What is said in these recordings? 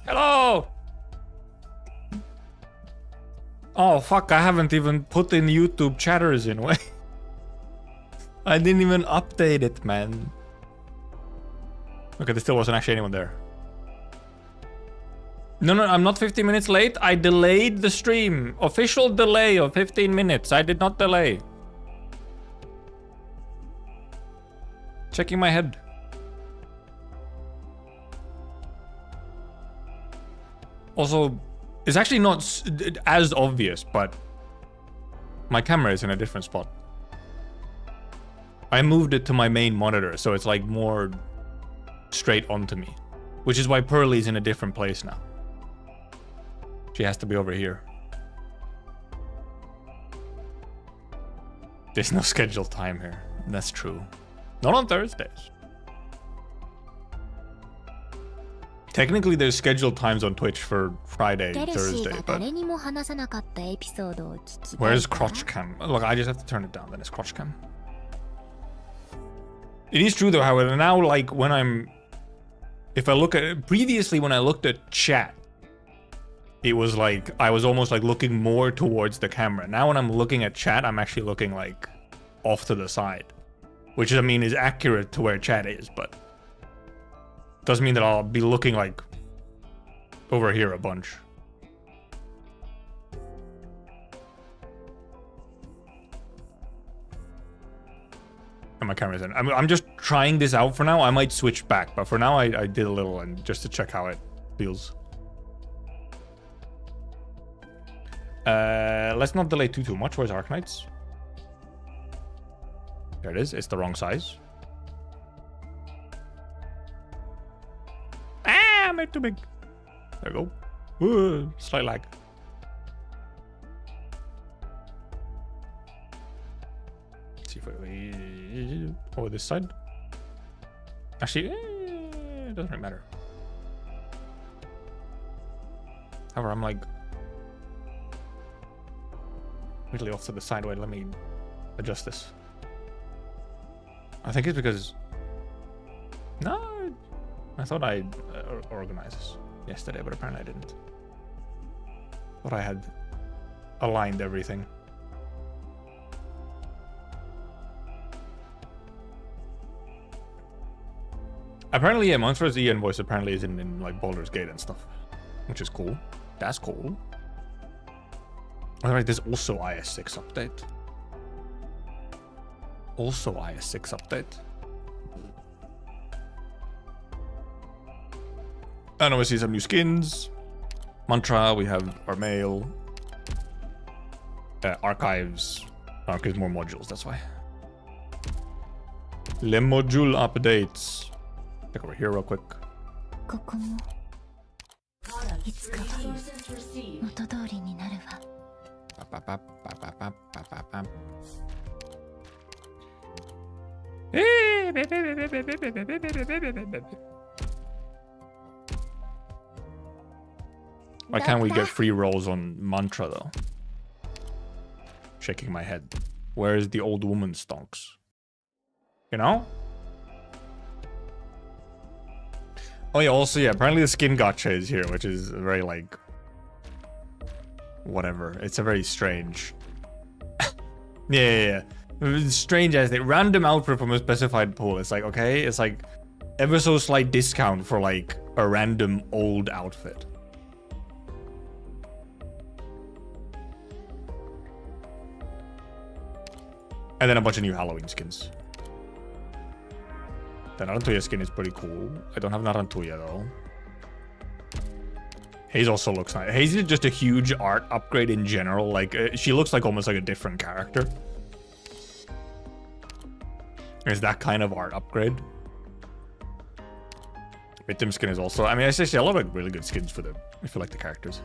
Hello! Oh fuck, I haven't even put in YouTube chatters in way. I didn't even update it, man. Okay, there still wasn't actually anyone there. No, I'm not 15 minutes late. I delayed the stream. Official delay of 15 minutes. I did not delay. Checking my head. Also, it's actually not as obvious, but my camera is in a different spot. I moved it to my main monitor, so it's like more straight onto me. Which is why Pearly's in a different place now. She has to be over here. There's no scheduled time here. That's true. Not on Thursdays. Technically, there's scheduled times on Twitch for Friday, Thursday, but... Where's crotch cam? Look, I just have to turn it down, then it's crotch cam. It is true though, however, now like when I'm... If I look at it, previously when I looked at chat, it was like, I was almost like looking more towards the camera. Now when I'm looking at chat, I'm actually looking like off to the side. Which I mean is accurate to where chat is, but... Doesn't mean that I'll be looking like over here a bunch. And my camera's in. I'm just trying this out for now. I might switch back, but for now I did a little and just to check how it feels. Let's not delay too much. Where's Arknights? There it is. It's the wrong size. Ah, I made too big. There we go. Ooh, slight lag. Let's see if we... Oh, this side? Actually, it doesn't really matter. However, I'm like... really off to the side. Wait, let me adjust this. I think it's because... No, I thought I organized this yesterday, but apparently I didn't. Thought I had aligned everything. Apparently, yeah, Monster's Ian voice apparently is in like Baldur's Gate and stuff, which is cool. That's cool. Alright, there's also IS6 update. Also IS6 update. And obviously some new skins. Mantra, we have our mail. Archives. Archives more modules, that's why. Le module updates. Check over here real quick. Why can't we get free rolls on Mantra though? Shaking my head. Where is the old woman stonks? You know? Oh yeah, also yeah, apparently the skin gacha is here, which is very like... whatever. It's a very strange... yeah. Strange as they random outfit from a specified pool. It's like, okay, it's like ever so slight discount for like a random old outfit. And then a bunch of new Halloween skins. The Narantuya skin is pretty cool. I don't have Narantuya though. Haze also looks nice. Haze is just a huge art upgrade in general. Like, she looks like almost like a different character. It's that kind of art upgrade. Victim skin is also... I mean, I see a lot of really good skins for the... if you like the characters.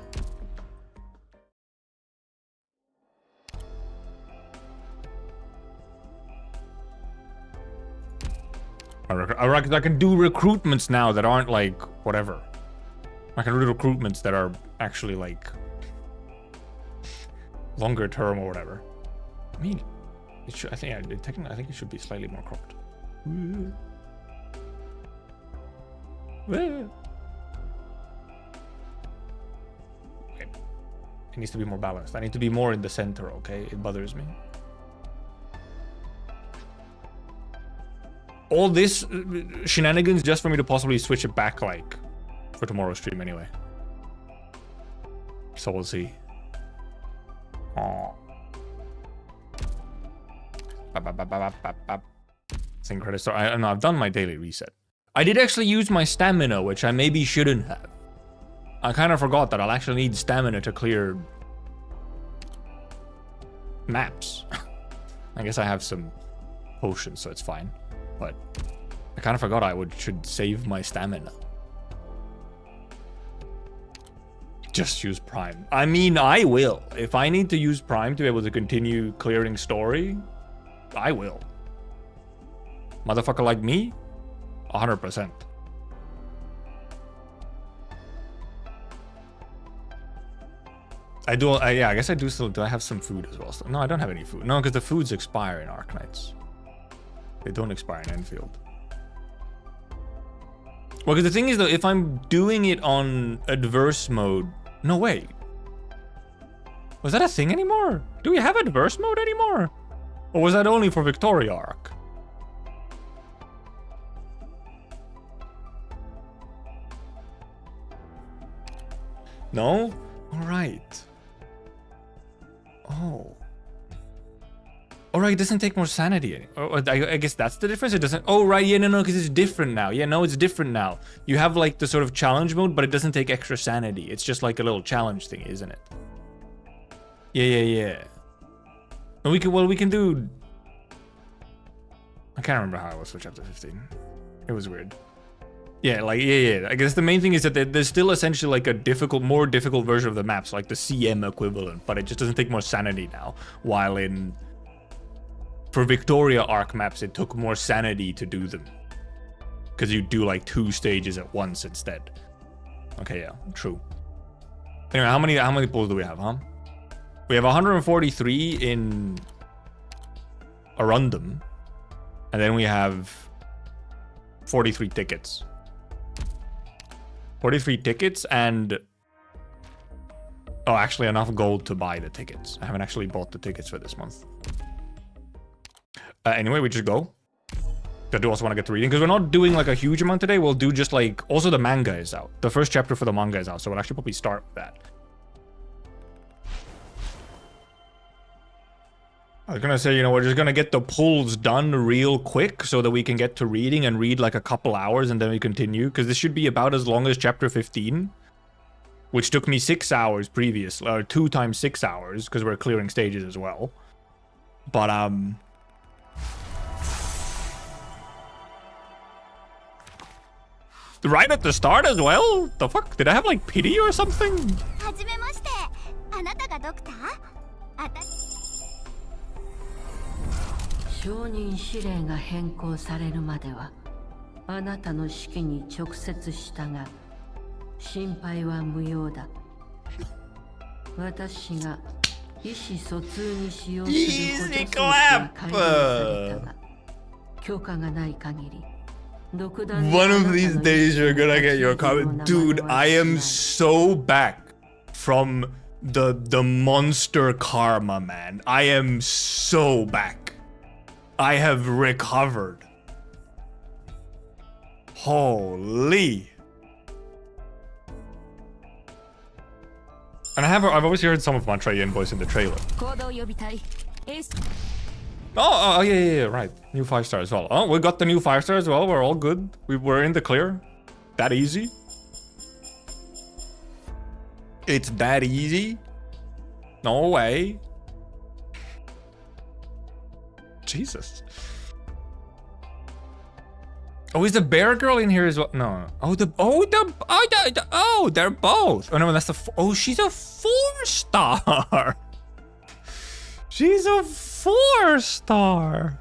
I can do recruitments now that aren't like whatever. I can do recruitments that are actually like longer term or whatever. I mean, it should, I think it should be slightly more cropped. needs to be more balanced. I need to be more in the center, okay? It bothers me. All this shenanigans just for me to possibly switch it back, like, for tomorrow's stream anyway. So we'll see. Oh. Sync credit store. I know I've done my daily reset. I did actually use my stamina, which I maybe shouldn't have. I kind of forgot that I'll actually need stamina to clear maps. I guess I have some potions, so it's fine. But I kind of forgot I should save my stamina. Just use Prime. I mean, I will. If I need to use Prime to be able to continue clearing story, I will. Motherfucker like me? 100%. Yeah, I guess I do still. Do I have some food as well? No, I don't have any food. No, because the foods expire in Arknights. They don't expire in Enfield. Well, because the thing is, though, if I'm doing it on adverse mode... No, wait. Was that a thing anymore? Do we have adverse mode anymore? Or was that only for Victoria Arc? No? Alright. Oh. Alright, it doesn't take more sanity. Oh, I guess that's the difference. It doesn't... Oh, right, yeah, no, because it's different now. Yeah, no, it's different now. You have, like, the sort of challenge mode, but it doesn't take extra sanity. It's just like a little challenge thing, isn't it? Yeah. And we can do... I can't remember how it was for chapter 15. It was weird. Yeah, like, yeah. I guess the main thing is that there's still essentially like a more difficult version of the maps, like the CM equivalent, but it just doesn't take more sanity now. While for Victoria Arc maps, it took more sanity to do them. Because you do like 2 stages at once instead. Okay, yeah, true. Anyway, how many pulls do we have, huh? We have 143 in Arundum. And then we have 43 tickets. 43 tickets and... Oh, actually enough gold to buy the tickets. I haven't actually bought the tickets for this month. Anyway, we just go. I do also want to get to reading, because we're not doing like a huge amount today. We'll do just like... Also, the manga is out. The first chapter for the manga is out, so we'll actually probably start with that. I was gonna say, you know, we're just gonna get the pulls done real quick so that we can get to reading and read like a couple hours and then we continue, because this should be about as long as chapter 15, which took me 6 hours previously, or 2 times 6 hours, because we're clearing stages as well. But right at the start as well? The fuck? Did I have like pity or something? 承認指令が変更されるまではあなたの指揮に直接従う。心配は無用だ。私が意思疎通に使用する補助装置が開発されたが許可がない限り One of these days you're gonna get your comment. Dude, I am so back from the monster karma, man. I am so back. I have recovered. Holy. And I've always heard some of my Tryzyn voice in the trailer. Oh, yeah, right. New 5-star as well. Oh, we got the new 5-star as well. We're all good. We're in the clear. That easy. It's that easy? No way. Jesus. Oh, is the bear girl in here as well? No. Oh, they're both. Oh no, that's oh, she's a 4-star. She's a 4-star.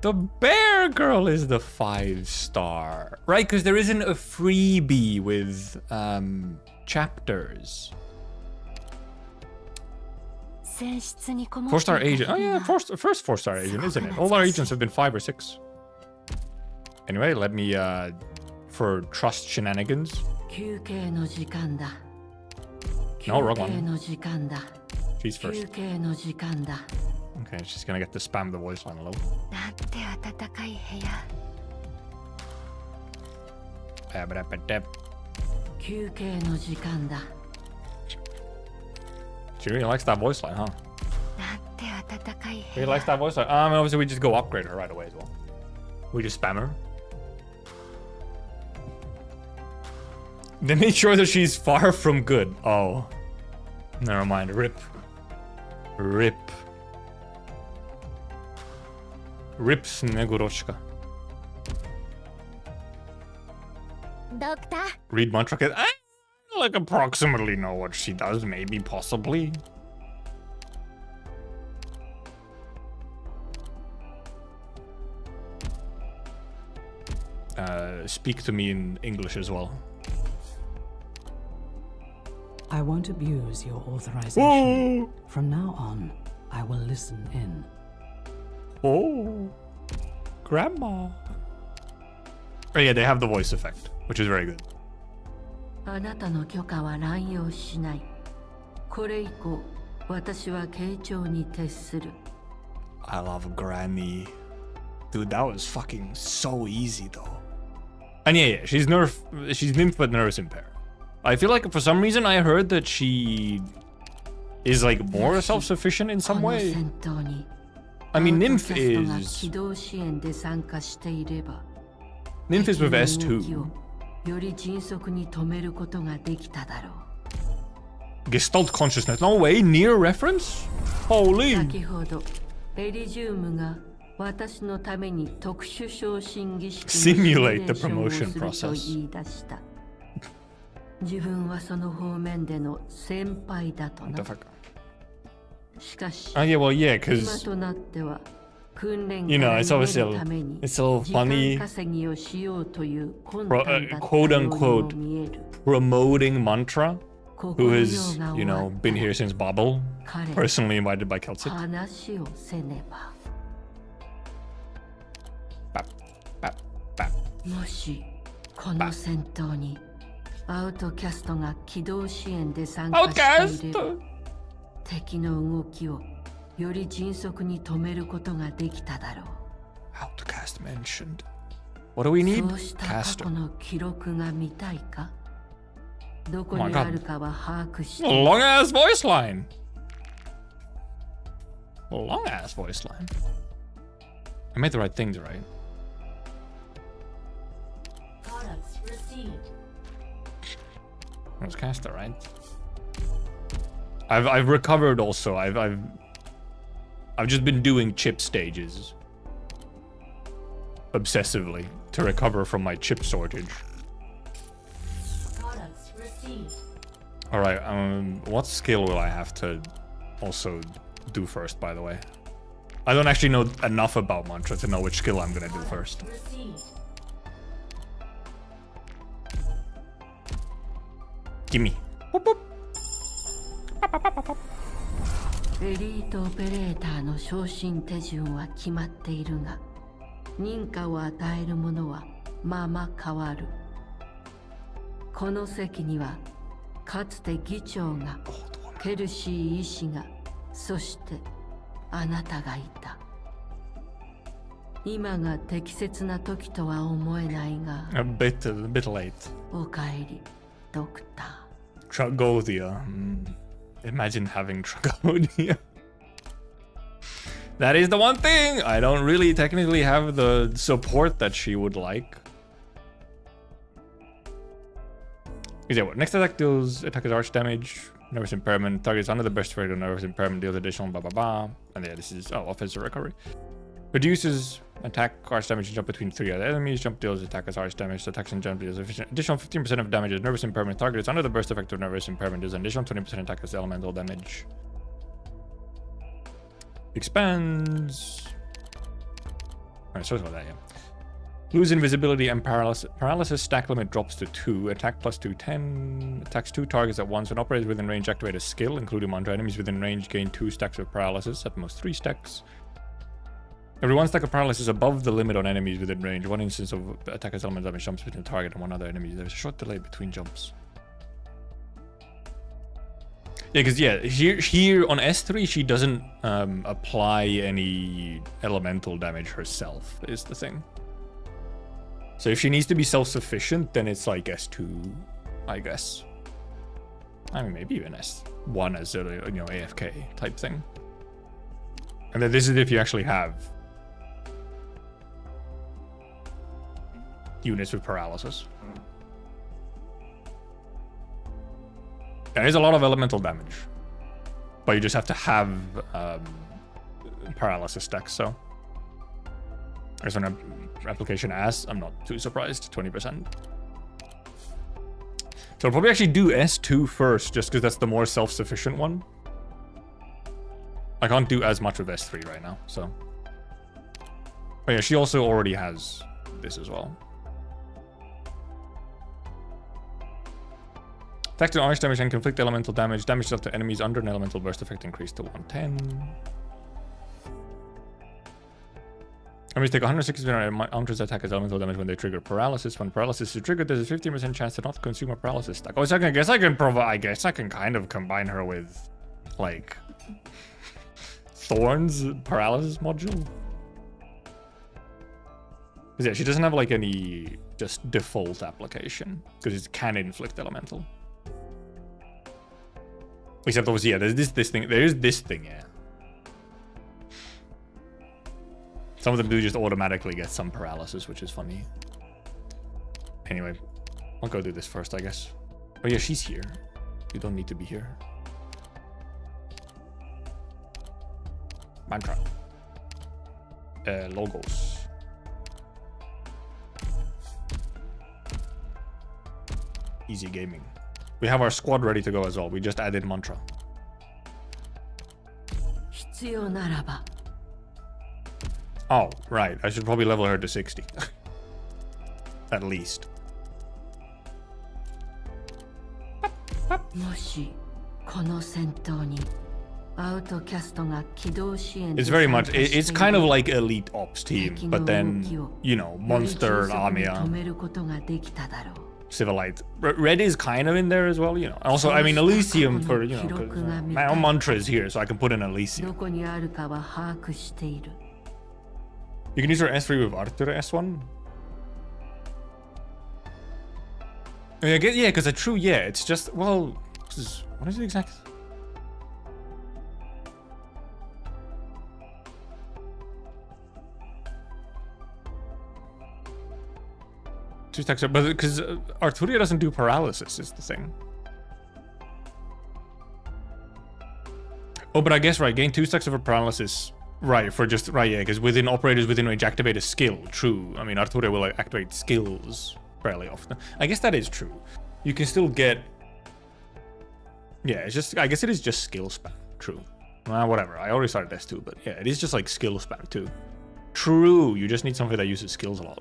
The bear girl is the 5-star, right? Because there isn't a freebie with chapters. 4-star agent. Oh yeah, first 4-star agent, isn't it? All our agents have been 5 or 6. Anyway, let me for trust shenanigans. No, wrong 休憩 one. の時間だ。 She's 休 first. 憩の時間だ。 Okay, she's gonna get to spam the voice line a little. なんて暖かい部屋。休憩の時間だ。 She really likes that voice line, huh? なんて暖かい部 Really 屋。 likes that voice line. I mean, obviously we just go upgrade her right away as well. We just spam her. They made sure that she's far from good. Oh. Never mind. Rip. Rip. Rip Snegoroshka. ドクター、 Read mantra. I like approximately know what she does, maybe, possibly. Speak to me in English as well. I won't abuse your authorization. From now on, I will listen in. Oh, grandma. Oh yeah, they have the voice effect, which is very good. あなたの許可は乱用しない。これ以降、私は傾聴に徹する。 I love Granny. Dude, that was fucking so easy though. And yeah, she's nymph but nervous impaired. I feel like for some reason I heard that she is like more self-sufficient in some この way. 戦闘に I mean, アウト Nymph キャストが is 機動支援で参加していれば Nymph is with 敵の動きを S2. より迅速に止めることができただろう。 Gestalt consciousness. No way, near reference? Holy. 先ほどエリジウムが私のために特殊昇進儀式のシミュレ Simulate the ーションを promotion すると process. 言い出した。自分はその方面での先輩だと What な the。fuck? しかし Yeah, well, yeah, 今 because となっては訓練か you know, ら it's 逃 obviously げるために it's a little 時間 funny 稼ぎをしようという魂胆だったよう quote にも unquote 見える。 promoting Mantra, ここ who の has, 用が you 終わ know, った been here since Babel, 彼 personally invited by Celtic. 話をせねば。 Bap, bap, bap. もしこの戦闘にアウトキャストが機動支援で参加していれば Outcast! 敵の動きをより迅速に止めることができただろう。 Outcast mentioned. What do we need? そうした過 Caster. 去の記録が見たいか？どこ Oh my に God. あるかは把握して A いる。 long ass voice line. A long ass voice line. I made the right things, right? products received. That was Caster, right? I've recovered also. I've just been doing chip stages obsessively to recover from my chip shortage. Products received. All right. What skill will I have to also do first? By the way, I don't actually know enough about Mantra to know which skill I'm gonna do first. Received. Gimme. Boop, boop. エリートオペレーターの昇進手順は決まっているが、認可を与える者はまま変わる。この席にはかつて議長が、ケルシー医師が、そしてあなたがいた。今が適切な時とは思えないが、 A bit late. おかえり、ドクター。 Tragothia. Imagine having Tragothia. That is the one thing. I don't really technically have the support that she would like. Yeah, what? Next attack deals attackers arch damage, nervous impairment. Targets under the burst rate of nervous impairment deals additional blah blah blah. And yeah, this is offensive recovery. Reduces attack arch damage and jump between 3 other enemies. Jump deals attackers arch damage. Attacks and jump deals additional 15% of damage. Nervous impairment targets under the burst effect of nervous impairment deals an additional 20% attack as elemental damage. Expands. Alright, so about that, yeah. Lose invisibility and paralysis. Paralysis stack limit drops to 2. Attack plus 2, 10. Attacks 2 targets at once. When operators within range activate a skill, including Mantra. Enemies within range gain 2 stacks of paralysis, at most 3 stacks. Every 1 stack of paralysis above the limit on enemies within range. 1 instance of attacker's element damage jumps between the target and 1 other enemy. There's a short delay between jumps. Yeah, because here on S3 she doesn't apply any elemental damage herself, is the thing. So if she needs to be self-sufficient, then it's like S2, I guess. I mean, maybe even S1 as a, you know, AFK type thing. And then this is if you actually have units with paralysis. There is a lot of elemental damage, but you just have to have paralysis stacks, so. There's an application as, I'm not too surprised, 20%. So I'll probably actually do S2 first, just because that's the more self-sufficient one. I can't do as much with S3 right now, so. Oh yeah, she also already has this as well. Attack to orange damage and conflict elemental damage. Damage up to enemies under an elemental burst effect increased to 110. Enemies take 160% Hunter's attack as elemental damage when they trigger paralysis. When paralysis is triggered, there's a 15% chance to not consume a paralysis stack. Oh, so I guess I can kind of combine her with, like, Thorn's paralysis module. Because yeah, she doesn't have like any just default application because it can inflict elemental. Except obviously, yeah, there's this thing. There is this thing, yeah. Some of them do just automatically get some paralysis, which is funny. Anyway, I'll go do this first, I guess. Oh yeah, she's here. You don't need to be here. Mantra. Logos. Easy gaming. We have our squad ready to go as well. We just added mantra. 必要ならば Oh, right. I should probably level her to 60. At least. もしこの戦闘にアウトキャストが機動支援 It's very much, it's kind of like elite ops team, but then, you know, monster, Lamia, 止めることができただろう Civilite. Red is kind of in there as well, you know. Also, I mean, Elysium for, you know, 'cause, my own mantra is here, so I can put in ど Elysium. こにあるかは把握している You can use her S3 with Arthur S1. I guess, yeah, because true, yeah, it's just, well, what is it exactly? Two stacks up, but because Arturia doesn't do paralysis is the thing. Oh, but I guess, right, gain 2 stacks of her paralysis. Right, for just, right, yeah, because within operators within range activate a skill. True. I mean, Arturia will like, activate skills fairly often. I guess that is true. You can still get... Yeah, it's just, I guess it is just skill spam. True. Whatever, I already started this too, but yeah, it is just like skill spam too. True, you just need something that uses skills a lot.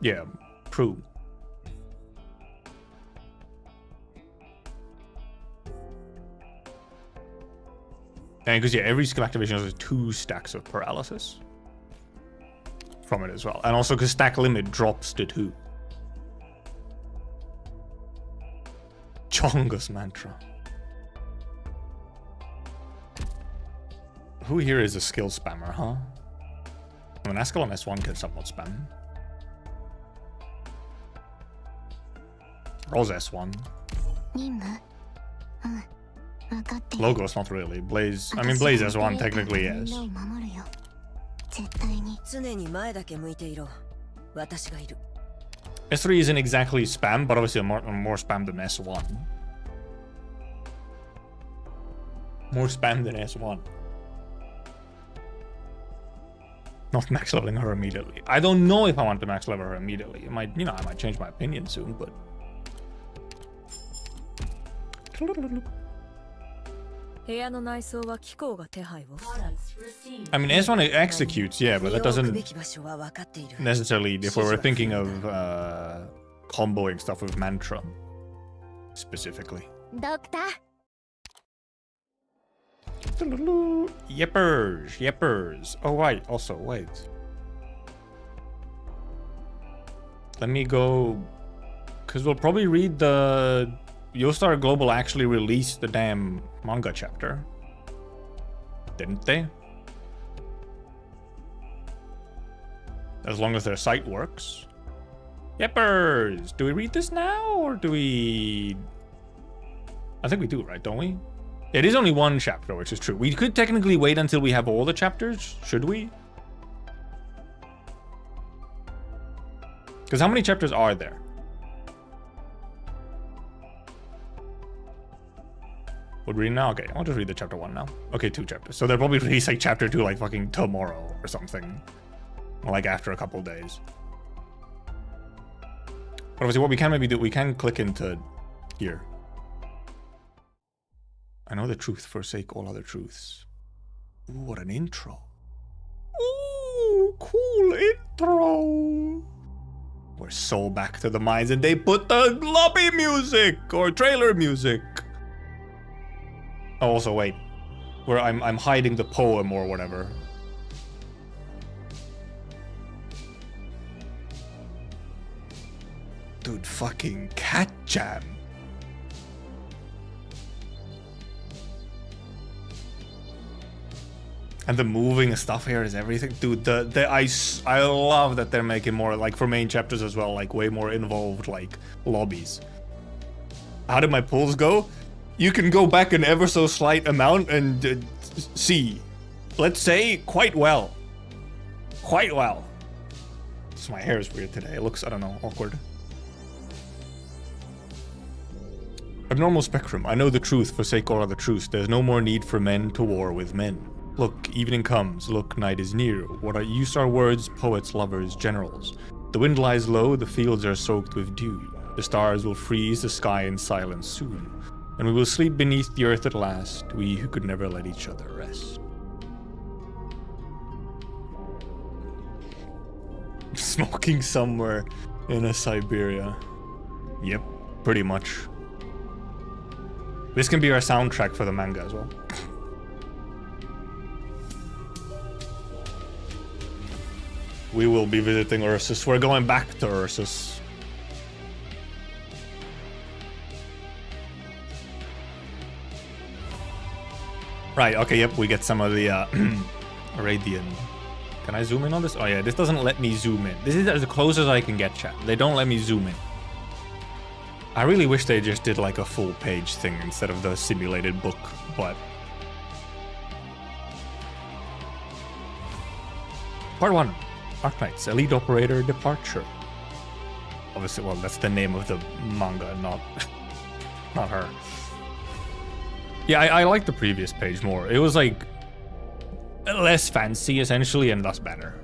Yeah, true. And because yeah, every skill activation has 2 stacks of paralysis from it as well. And also because stack limit drops to 2. Chongus mantra. Who here is a skill spammer, huh? I mean, Askel on S1 can somewhat spam. Rolls S1. Logos, not really. Blaze, I mean, Blaze S1 technically is. S3 isn't exactly spam, but obviously more spam than S1. More spam than S1. Not max leveling her immediately. I don't know if I want to max level her immediately. It might, you know, I might change my opinion soon, but... I mean, S1 executes, yeah, but that doesn't necessarily, if we were thinking of comboing stuff with mantra, specifically. Yippers. Oh, wait, also, wait. Let me go, because we'll probably read the... Yostar Global actually released the damn manga chapter. Didn't they? As long as their site works. Yeppers! Do we read this now, or do we... I think we do, right? Don't we? It is only one chapter, which is true. We could technically wait until we have all the chapters. Should we? Because how many chapters are there? Would we read now? Okay, I'll just read the chapter 1 now. Okay, 2 chapters. So they'll probably release like chapter 2 like fucking tomorrow or something. Or like after a couple days. But obviously what we can maybe do, we can click into here. I know the truth, forsake all other truths. Ooh, what an intro. Ooh, cool intro. We're so back to the mines and they put the lobby music or trailer music. Oh, also wait. Where I'm hiding the poem or whatever. Dude, fucking cat jam. And the moving stuff here is everything. Dude, I love that they're making more, like, for main chapters as well, like, way more involved, like, lobbies. How did my pulls go? You can go back an ever so slight amount and see. Let's say, quite well. Quite well. So my hair is weird today. It looks, I don't know, awkward. Abnormal spectrum. I know the truth, forsake all other truths. There's no more need for men to war with men. Look, evening comes. Look, night is near. What are use our words, poets, lovers, generals. The wind lies low, the fields are soaked with dew. The stars will freeze the sky in silence soon. And we will sleep beneath the earth at last, we who could never let each other rest. Smoking somewhere in a Siberia. Yep, pretty much. This can be our soundtrack for the manga as well. We will be visiting Ursus. We're going back to Ursus. Right, okay, yep, we get some of the Radian. Can I zoom in on this? Oh yeah, this doesn't let me zoom in. This is as close as I can get, chat. They don't let me zoom in. I really wish they just did like a full page thing instead of the simulated book, but... Part 1. Arknights, Elite Operator Departure. Obviously, well, that's the name of the manga, not not her. Yeah, I like the previous page more. It was like less fancy, essentially, and thus better.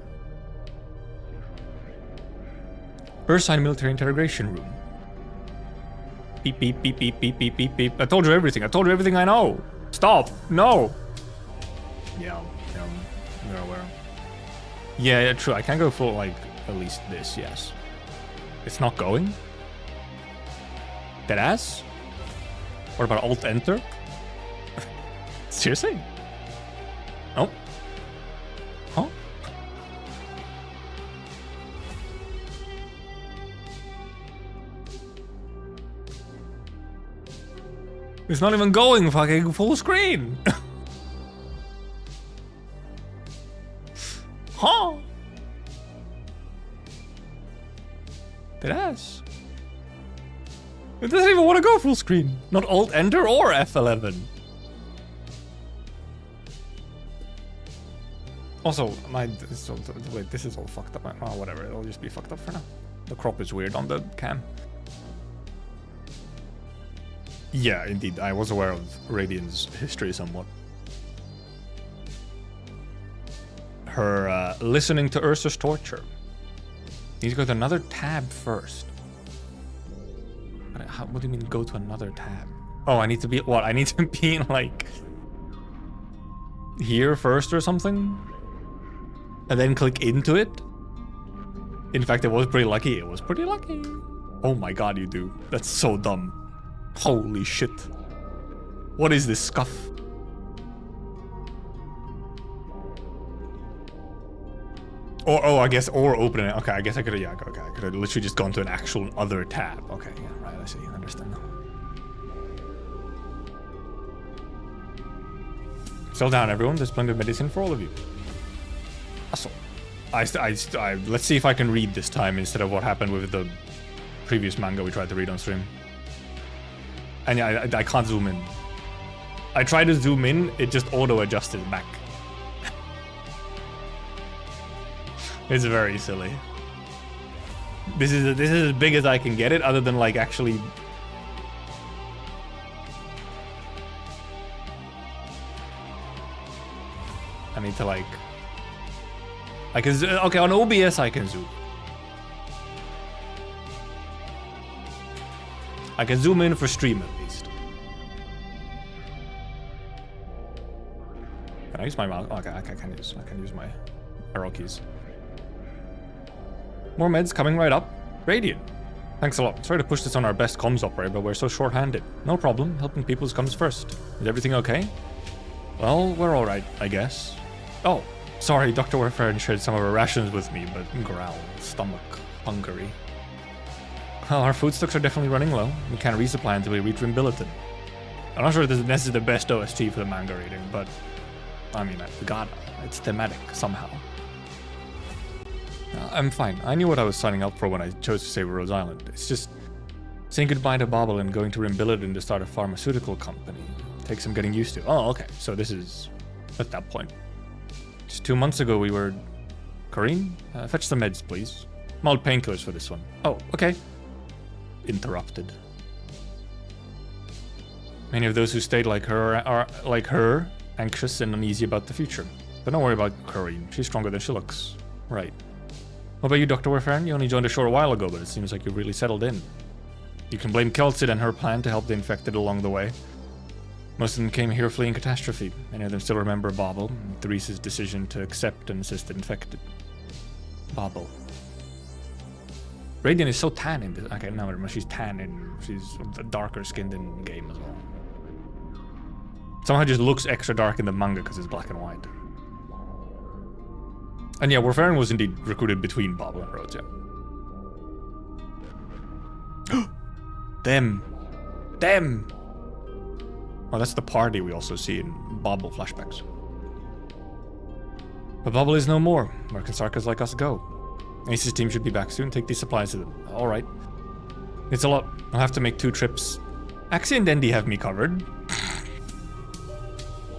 Ursine Military Interrogation Room. Beep, beep, beep, beep, beep, beep, beep, beep. I told you everything. I told you everything I know. Stop. No. Yeah, you're aware. Yeah, true. I can go for, like, at least this, yes. It's not going? Deadass? What about Alt-Enter? Seriously? Oh. Huh? It's not even going fucking full screen! Huh? Deadass. It doesn't even want to go full screen. Not Alt-Enter or F11. Also, wait, this is all fucked up. Oh, whatever, it'll just be fucked up for now. The crop is weird on the cam. Yeah, indeed, I was aware of Radian's history somewhat. Her listening to Ursus torture. Need to go to another tab first. What do you mean go to another tab? Oh, I need to be, what? I need to be in, like, here first or something? And then click into it? In fact, it was pretty lucky. It was pretty lucky. Oh my god, you do. That's so dumb. Holy shit. What is this scuff? Or, oh, I guess, or open it. Okay, I guess I could have, yeah, okay. I could have literally just gone to an actual other tab. Okay, yeah, right, I see, I understand now. Settle down, everyone. There's plenty of medicine for all of you. Awesome. Let's see if I can read this time instead of what happened with the previous manga we tried to read on stream. And yeah, I can't zoom in. I tried to zoom in, it just auto-adjusted back. It's very silly. This is as big as I can get it, other than like actually. I need to like. I can okay on OBS I can zoom. I can zoom in for stream at least. Can I use my mouse? Okay, I can use my arrow keys. More meds coming right up. Radiant. Thanks a lot. Sorry to push this on our best comms operator, but we're so short-handed. No problem. Helping people comes first. Is everything okay? Well, we're alright, I guess. Oh, sorry, Dr. Warfare shared some of our rations with me, but growl, stomach, hungry. Well, our food stocks are definitely running low. We can't resupply until we reach Rimbilliton. I'm not sure this is the best OST for the manga reading, but I mean, we gotta. It's thematic somehow. I'm fine. I knew what I was signing up for when I chose to save Rose Island. It's just saying goodbye to Bobble and going to Rimbilliton to start a pharmaceutical company. Takes some getting used to. Oh, okay. So this is at that point. Just 2 months ago we were... Corrine? Fetch some meds, please. Mild painkillers for this one. Oh, okay. Interrupted. Many of those who stayed like her are, like her, anxious and uneasy about the future. But don't worry about Corine. She's stronger than she looks. Right. What about you, Dr. Warfaren? You only joined a short while ago, but it seems like you've really settled in. You can blame Kelsid and her plan to help the infected along the way. Most of them came here fleeing catastrophe. Many of them still remember Bobble, and Therese's decision to accept and assist the infected. Bobble. Radiant is so tan in this. Okay, no, she's tan and she's darker skinned in game as well. Somehow just looks extra dark in the manga because it's black and white. And yeah, Warfaren was indeed recruited between Bobble and Rhodes, yeah. Them! Oh, that's the party we also see in Bobble flashbacks. But Bobble is no more. Where can Sarkas like us go? Ace's team should be back soon. Take these supplies to them. Alright. It's a lot. I'll have to make 2 trips. Axie and Dendi have me covered.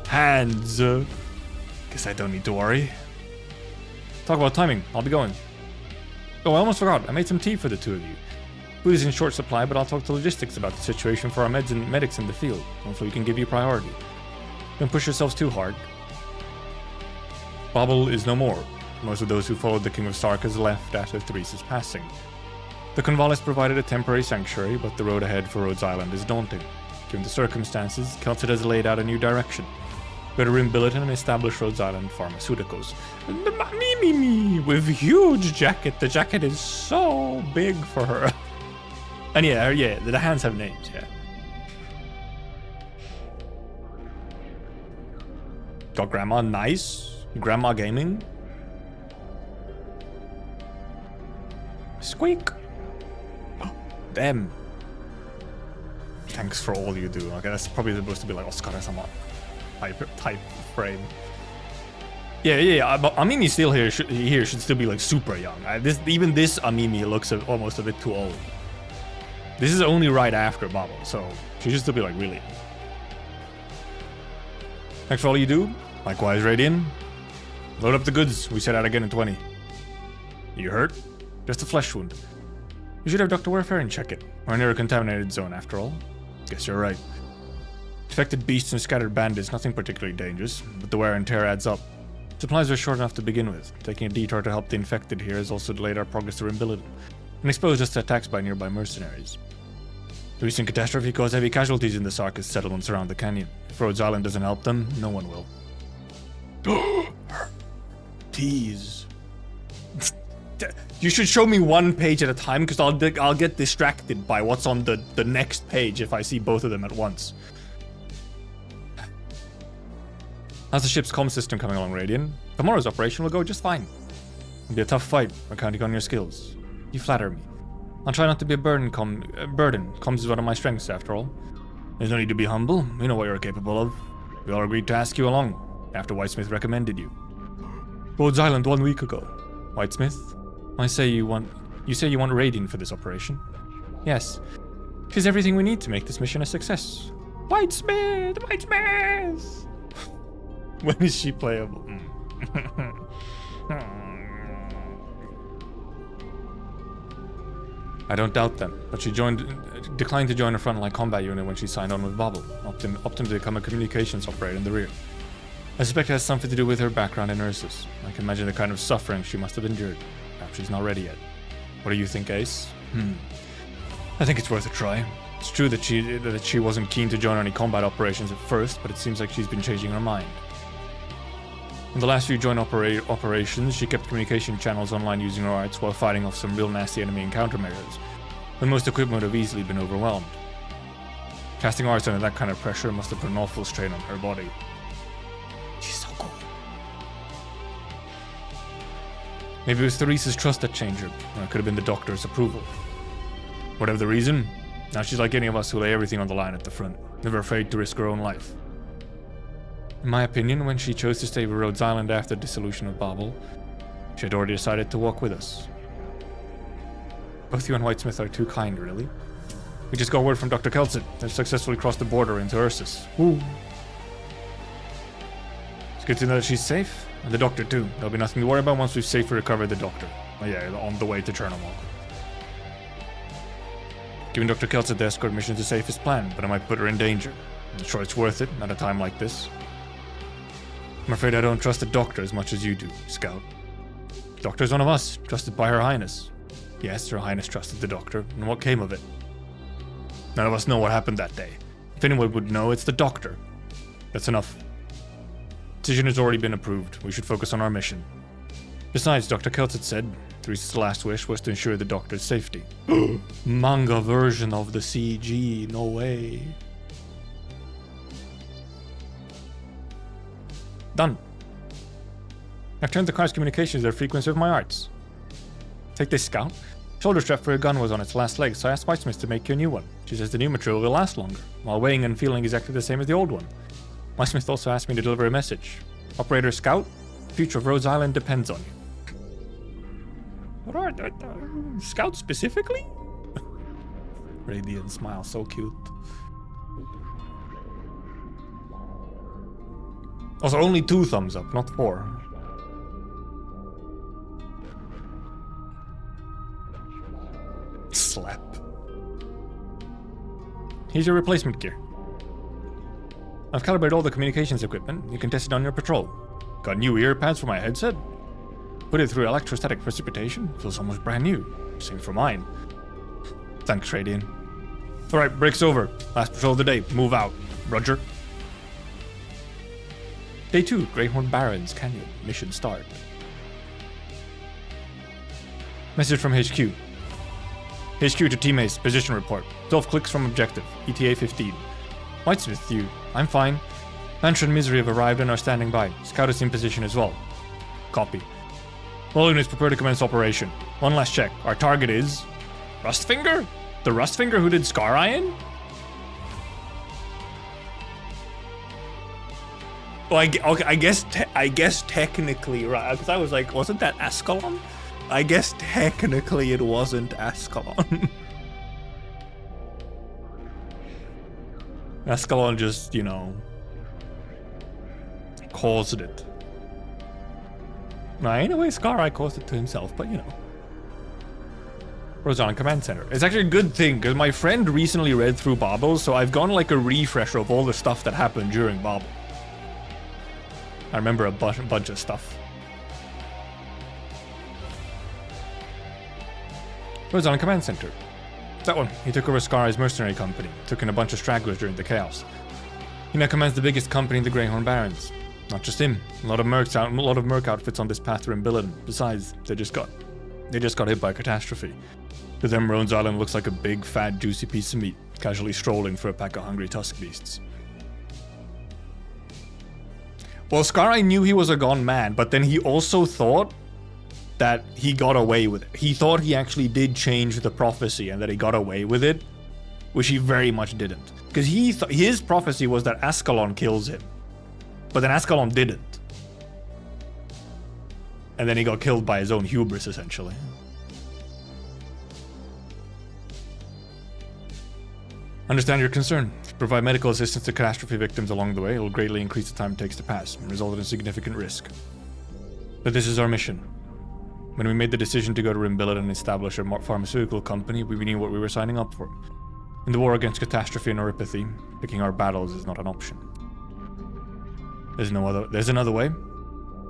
Hands. Guess I don't need to worry. Talk about timing. I'll be going. Oh, I almost forgot. I made some tea for the 2 of you. Food is in short supply, but I'll talk to logistics about the situation for our medics in the field. Hopefully we can give you priority. Don't push yourselves too hard. Bobble is no more. Most of those who followed the King of Sarkas left after Therese's passing. The Convalis provided a temporary sanctuary, but the road ahead for Rhodes Island is daunting. Given the circumstances, Kelsid has laid out a new direction. Go to Rimbilliton and establish Rhodes Island Pharmaceuticals. Me, with huge jacket. The jacket is so big for her. And yeah, the hands have names, yeah. Got Grandma, nice. Grandma Gaming. Squeak. Oh, them. Thanks for all you do. Okay, that's probably supposed to be like Oscar-sama type frame. Yeah. Amimi's still here should still be like super young. Even this Amimi looks almost a bit too old. This is only right after Bobble, so she should still be like really. Thanks for all you do. Likewise, Radiant. Load up the goods. We set out again in 20. You hurt? Just a flesh wound. You should have Dr. Warfaren check it. We're near a contaminated zone after all. Guess you're right. Infected beasts and scattered bandits, nothing particularly dangerous, but the wear and tear adds up. Supplies are short enough to begin with. Taking a detour to help the infected here has also delayed our progress to Rimbilliton and exposed us to attacks by nearby mercenaries. The recent catastrophe caused heavy casualties in the Sarkas settlements around the canyon. If Rhodes Island doesn't help them, no one will. Tease. You should show me one page at a time, because I'll get distracted by what's on the next page if I see both of them at once. How's the ship's comm system coming along, Radiant? Tomorrow's operation will go just fine. It'll be a tough fight. We're counting on your skills. You flatter me. I'll try not to be a burden. Comms is one of my strengths, after all. There's no need to be humble. We know what you're capable of. We all agreed to ask you along, after Whitesmith recommended you. Rhodes Island 1 week ago. Whitesmith, you say you want Radiant for this operation. Yes. She's everything we need to make this mission a success. Whitesmith! Whitesmith! When is she playable? I don't doubt them, but she declined to join a frontline combat unit when she signed on with Bobble, opting to become a communications operator in the rear. I suspect it has something to do with her background in Ursus. I can imagine the kind of suffering she must have endured. Perhaps she's not ready yet. What do you think, Ace? I think it's worth a try. It's true that she wasn't keen to join any combat operations at first, but it seems like she's been changing her mind. In the last few joint operations, she kept communication channels online using her arts while fighting off some real nasty enemy and countermeasures, when most equipment would have easily been overwhelmed. Casting arts under that kind of pressure must have put an awful strain on her body. She's so cool. Maybe it was Theresa's trust that changed her, or it could have been the doctor's approval. Whatever the reason, now she's like any of us who lay everything on the line at the front, never afraid to risk her own life. In my opinion, when she chose to stay with Rhodes Island after the dissolution of Babel, she had already decided to walk with us. Both you and Whitesmith are too kind, really. We just got word from Dr. Kelsit. They've successfully crossed the border into Ursus. Ooh. It's good to know that she's safe, and the doctor too. There'll be nothing to worry about once we've safely recovered the doctor. Oh yeah, on the way to Chernomog. Giving Dr. Kelsit the escort mission is the safest plan, but it might put her in danger. I'm sure it's worth it at a time like this. I'm afraid I don't trust the Doctor as much as you do, Scout. The Doctor's one of us, trusted by Her Highness. Yes, Her Highness trusted the Doctor, and what came of it? None of us know what happened that day. If anyone would know, it's the Doctor. That's enough. Decision has already been approved. We should focus on our mission. Besides, Dr. Kelsit said Theresa's last wish was to ensure the Doctor's safety. Manga version of the CG, no way. Done. I've turned the car's communications to their frequency of my arts. Take this, Scout. Shoulder strap for your gun was on its last leg, so I asked Whitesmith to make you a new one. She says the new material will last longer, while weighing and feeling exactly the same as the old one. Whitesmith also asked me to deliver a message. Operator Scout, the future of Rhodes Island depends on you. What are Scout specifically? Radiant smile, so cute. Also, only 2 thumbs up, not 4. Slap. Here's your replacement gear. I've calibrated all the communications equipment. You can test it on your patrol. Got new ear pads for my headset. Put it through electrostatic precipitation. Feels almost brand new. Same for mine. Thanks, Radiant. Alright, break's over. Last patrol of the day. Move out. Roger. Day 2, Greyhorn Barrens Canyon. Mission start. Message from HQ. HQ to Team Ace. Position report. 12 clicks from objective. ETA 15. Whitesmith, you. I'm fine. Banter and Misery have arrived and are standing by. Scout is in position as well. Copy. All units prepare to commence operation. One last check. Our target is... Rustfinger? The Rustfinger who did Scar Iron? Well, I guess technically, right? Because I was like, wasn't that Ascalon? I guess technically it wasn't Ascalon. Ascalon just, you know, caused it. Now, in a way, Scar-Eye caused it to himself, but you know. Rhodes Island Command Center. It's actually a good thing, because my friend recently read through Babel, so I've gone like a refresher of all the stuff that happened during Babel. I remember a bunch of stuff. Rhodes Island Command Center. That one. He took over Scar-Eye's mercenary company, took in a bunch of stragglers during the chaos. He now commands the biggest company in the Greyhorn Barrens. Not just him. A lot of merc outfits on this path are in Billiton. Besides, they just got hit by a catastrophe. To them, Rhodes Island looks like a big, fat, juicy piece of meat, casually strolling for a pack of hungry tusk beasts. Well, Scar-Eye knew he was a gone man, but then he also thought that he got away with it. He thought he actually did change the prophecy and that he got away with it, which he very much didn't. Because his prophecy was that Ascalon kills him, but then Ascalon didn't. And then he got killed by his own hubris, essentially. Understand your concern. If you provide medical assistance to catastrophe victims along the way, it will greatly increase the time it takes to pass and result in significant risk. But this is our mission. When we made the decision to go to Rimbillet and establish a pharmaceutical company, we knew what we were signing up for. In the war against catastrophe and neuropathy, picking our battles is not an option. There's another way.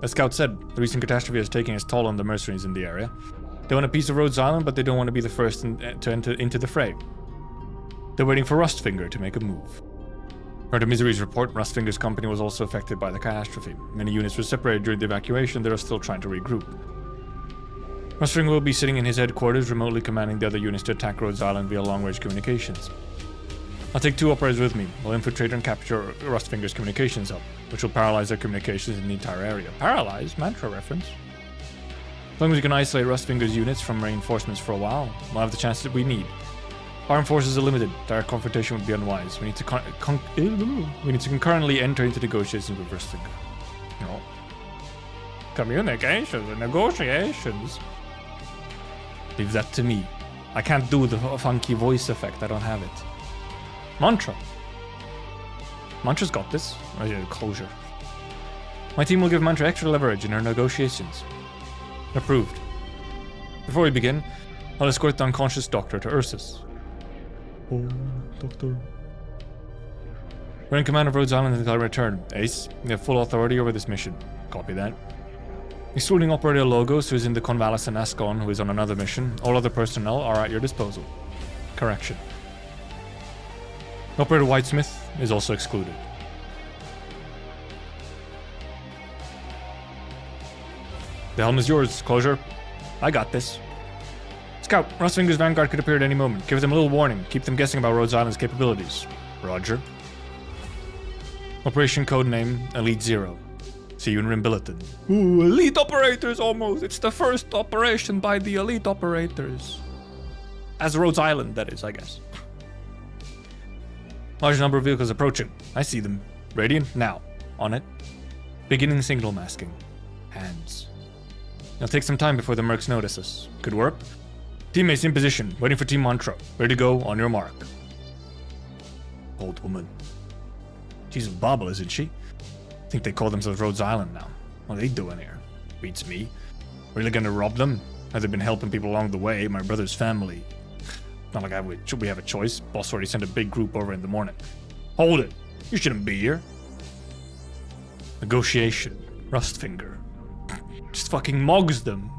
As Scout said, the recent catastrophe is taking its toll on the mercenaries in the area. They want a piece of Rhodes Island, but they don't want to be the first to enter into the fray. They're waiting for Rustfinger to make a move. Per the Misery's report, Rustfinger's company was also affected by the catastrophe. Many units were separated during the evacuation. They are still trying to regroup. Rustfinger will be sitting in his headquarters, remotely commanding the other units to attack Rhodes Island via long-range communications. I'll take 2 operators with me. We'll infiltrate and capture Rustfinger's communications hub, which will paralyze their communications in the entire area. Paralyze? Mantra reference. As long as we can isolate Rustfinger's units from reinforcements for a while, we'll have the chances that we need. Armed forces are limited. Direct confrontation would be unwise. We need to concurrently enter into negotiations with Rustfinger. No. Communications and negotiations. Leave that to me. I can't do the funky voice effect. I don't have it. Mantra. Mantra's got this. Oh yeah, closure. My team will give Mantra extra leverage in her negotiations. Approved. Before we begin, I'll escort the unconscious doctor to Ursus. Oh, doctor. We're in command of Rhodes Island until I return. Ace, you have full authority over this mission. Copy that. Excluding Operator Logos, who is in the convalescent Ascon, who is on another mission, all other personnel are at your disposal. Correction. Operator Whitesmith is also excluded. The helm is yours, Closure. I got this. Scout, Rustfinger's Vanguard could appear at any moment. Give them a little warning. Keep them guessing about Rhodes Island's capabilities. Roger. Operation Codename Elite Zero. See you in Rimbilliton. Ooh, elite operators almost. It's the first operation by the elite operators. As Rhodes Island, that is, I guess. Large number of vehicles approaching. I see them. Radiant, now. On it. Beginning signal masking. Hands. It'll take some time before the mercs notice us. Good work. Teammates in position, waiting for Team Mantra. Ready to go, on your mark. Old woman. She's a bobble, isn't she? I think they call themselves Rhodes Island now. What are they doing here? Beats me. Really gonna rob them? Have they been helping people along the way? My brother's family. Not like we have a choice. Boss already sent a big group over in the morning. Hold it. You shouldn't be here. Negotiation. Rustfinger. Just fucking mogs them.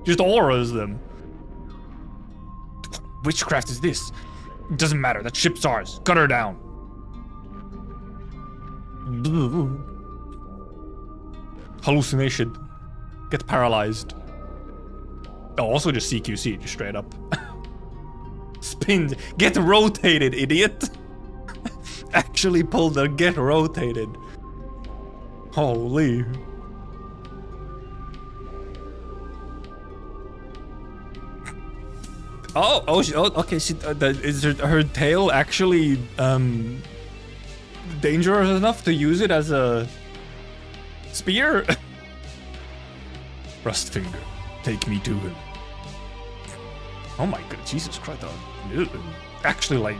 Just auras them. Witchcraft is this? It doesn't matter. That ship's ours. Cut her down. Hallucination. Get paralyzed. Oh, also just CQC, just straight up. Spins. Get rotated, idiot. Actually pull the get rotated. Holy. Okay. Is her tail actually dangerous enough to use it as a spear? Rustfinger, take me to him. Oh my god, Jesus Christ! Actually, like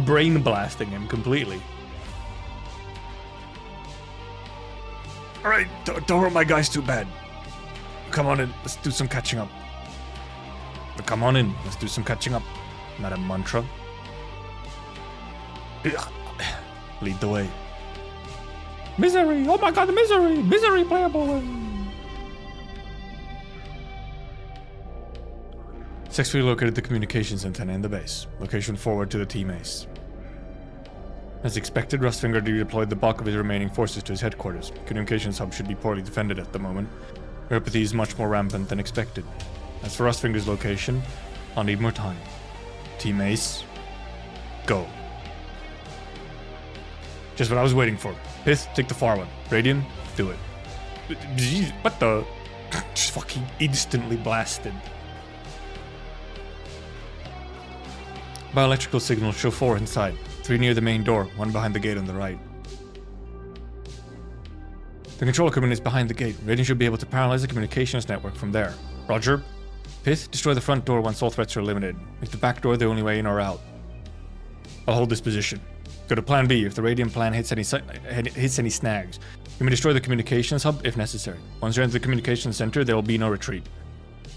brain blasting him completely. All right, don't hurt my guys too bad. Come on in, let's do some catching up. Come on in, let's do some catching up. Madam Mantra. Lead the way. Misery! Oh my god, misery! Misery playable! Successfully located the communications antenna in the base. Location forward to the Team Ace. As expected, Rustfinger redeployed the bulk of his remaining forces to his headquarters. Communications hub should be poorly defended at the moment. Neuropathy is much more rampant than expected. As for Rustfinger's location, I'll need more time. Team Ace, go. Just what I was waiting for. Pith, take the far one. Radiant, do it. What the? Just fucking instantly blasted. Bioelectrical signals show 4 inside. 3 near the main door, 1 behind the gate on the right. The control equipment is behind the gate. Radiant should be able to paralyze the communications network from there. Roger. Pith, destroy the front door once all threats are eliminated. Make the back door the only way in or out. I'll hold this position. Go to plan B if the Radiant plan hits any snags. You may destroy the communications hub if necessary. Once you enter the communications center, there will be no retreat.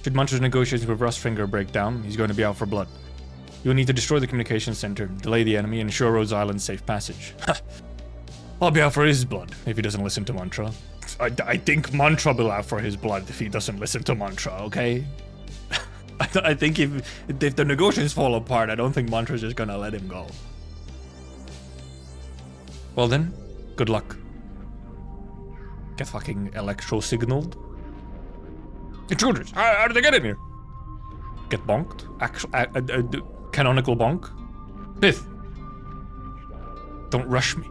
Should Muncher's negotiations with Rustfinger break down, he's going to be out for blood. You will need to destroy the communications center, delay the enemy, and ensure Rhodes Island's safe passage. I'll be out for his blood if he doesn't listen to Mantra. I think Mantra will out for his blood if he doesn't listen to Mantra, okay? I think if the negotiations fall apart, I don't think Mantra's just gonna let him go. Well then, good luck. Get fucking electro-signaled. Intruders! How did they get in here? Get bonked? Canonical bonk? Pith! Don't rush me.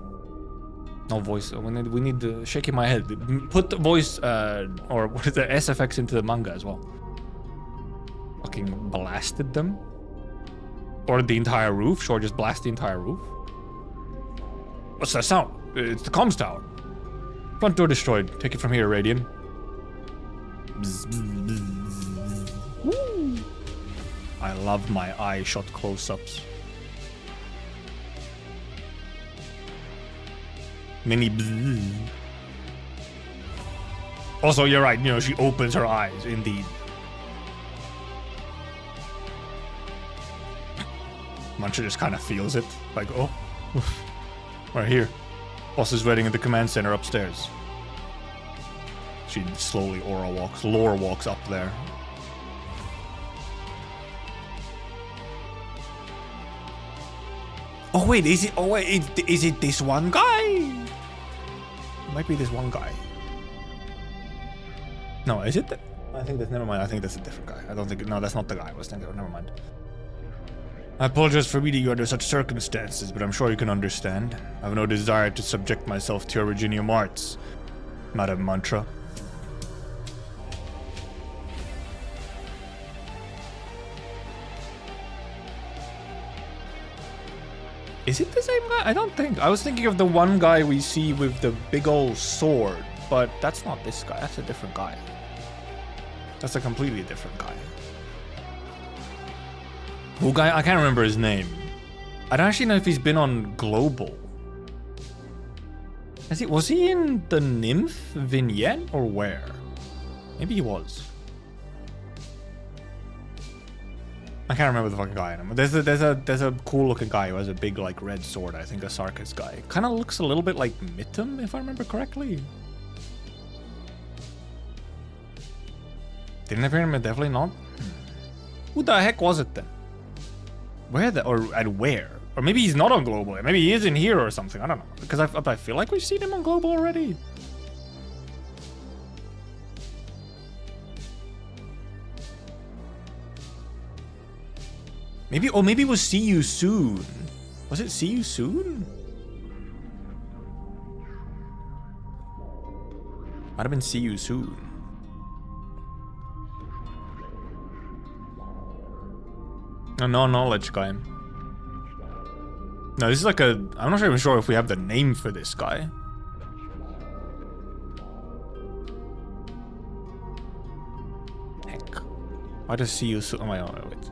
No voice. We need shaking my head. Put the voice, or what is the SFX into the manga as well. Fucking blasted them. Or the entire roof. Sure, just blast the entire roof. What's that sound? It's the comms tower. Front door destroyed. Take it from here, Radiant. Woo. I love my eye shot close-ups. Mini bzzz. Also, you're right, you know, she opens her eyes, indeed. Muncher just kind of feels it, like, oh, we're here. Boss is waiting in the command center upstairs. She slowly lore walks up there. Oh wait, is it this one guy? It might be this one guy. No, is it? I think that's, never mind. I think that's a different guy. I don't think, no, that's not the guy I was thinking of. Never mind. I apologize for meeting you under such circumstances, but I'm sure you can understand. I have no desire to subject myself to your Reginium arts, Madam Mantra. Is it the same guy? I don't think. I was thinking of the one guy we see with the big old sword, but that's not this guy. That's a different guy. That's a completely different guy. Who guy? I can't remember his name. I don't actually know if he's been on Global. Was he in the Nymph vignette or where? Maybe he was. I can't remember the fucking guy in him. There's a cool looking guy who has a big like red sword. I think a Sarkis guy. Kind of looks a little bit like Mittum, if I remember correctly. Didn't appear him, definitely not. Who the heck was it then? Where where? Or maybe he's not on Global. Maybe he is in here or something. I don't know. Because I feel like we've seen him on Global already. Maybe it was See You Soon. Was it See You Soon? Might have been See You Soon. A no-knowledge guy. No, this is like I'm not even sure if we have the name for this guy. Heck. Why does See You Soon? Oh my god, wait.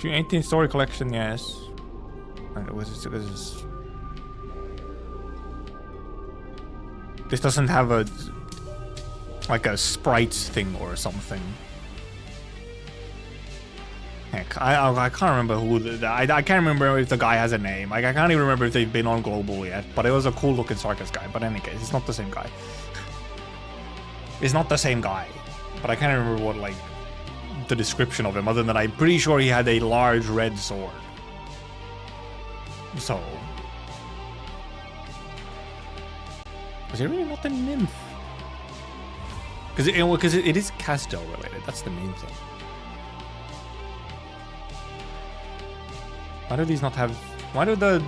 18 story collection, yes. This doesn't have a sprites thing or something. Heck, I can't remember who I can't remember if the guy has a name. I can't even remember if they've been on Global yet. But it was a cool looking Sarkis guy. But in any case, it's not the same guy. It's not the same guy. But I can't remember what the description of him, other than I'm pretty sure he had a large red sword. So, was it really not the Nymph? Because it is Castel related. That's the main thing. Why do these not have? Why do the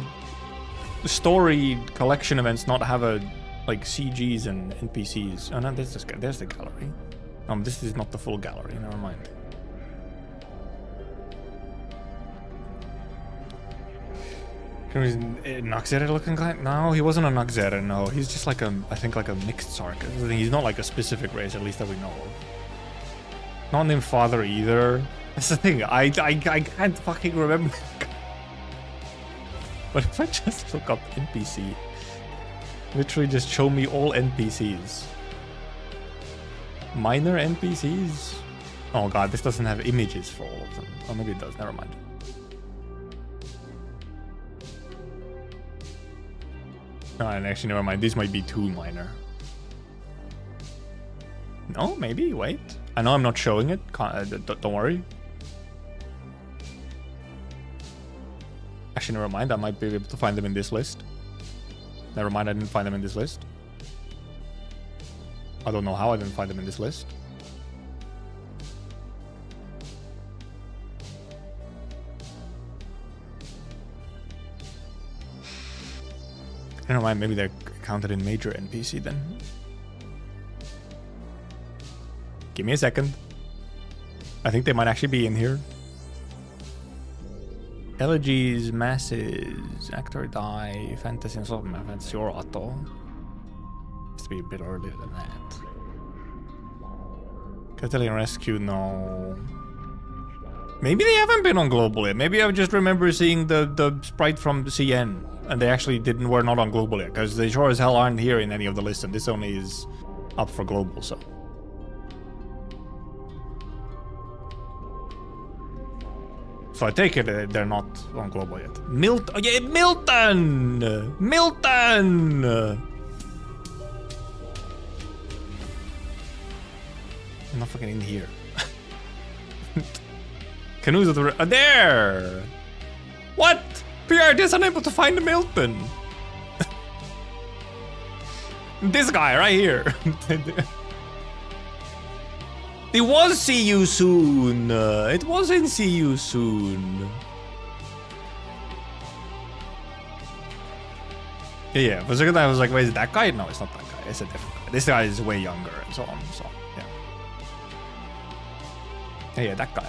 story collection events not have a like CGs and NPCs. Oh no, there's this guy. There's the gallery. This is not the full gallery. Never mind. Noxera looking guy? No, he wasn't a Noxera. No, he's just like a, I think like a mixed Sark. He's not like a specific race, at least that we know of. Not named Father either. That's the thing. I can't fucking remember. But if I just look up NPC, literally just show me all NPCs. Minor NPCs? Oh god, this doesn't have images for all of them. Oh, maybe it does. Never mind. No, and actually, never mind. This might be too minor. No, maybe. Wait. I know I'm not showing it. Don't worry. Actually, never mind. I might be able to find them in this list. Never mind. I didn't find them in this list. I don't know how I didn't find them in this list. Never mind. Maybe they're counted in major NPC then. Give me a second. I think they might actually be in here. Elegies, masses, actor die, fantasy and so on. Fantasy or auto. Has to be a bit earlier than that. Catalan Rescue, no. Maybe they haven't been on global yet. Maybe I just remember seeing the sprite from CN and they actually were not on global yet, because they sure as hell aren't here in any of the lists, and this only is up for global, so. So I take it they're not on global yet. Milton! Oh yeah, Milton! Milton! I'm not fucking in here. Canoes of the... there! What? PRD is unable to find Milton. This guy right here. It was see you soon. It wasn't see you soon. Yeah, for a second I was like, wait, is it that guy? No, it's not that guy. It's a different guy. This guy is way younger and so on. So, yeah. Yeah, that guy.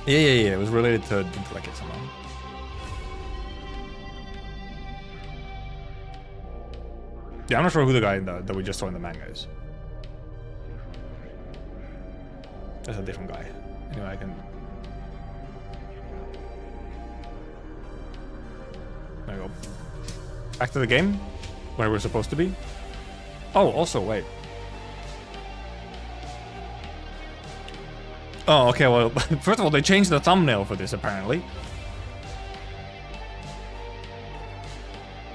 Yeah. It was related to like it somehow. Yeah, I'm not sure who the guy that we just saw in the manga is. That's a different guy. Anyway, I can... There we go. Back to the game, where we're supposed to be. Oh, also, wait. Oh, okay, well, first of all, they changed the thumbnail for this, apparently.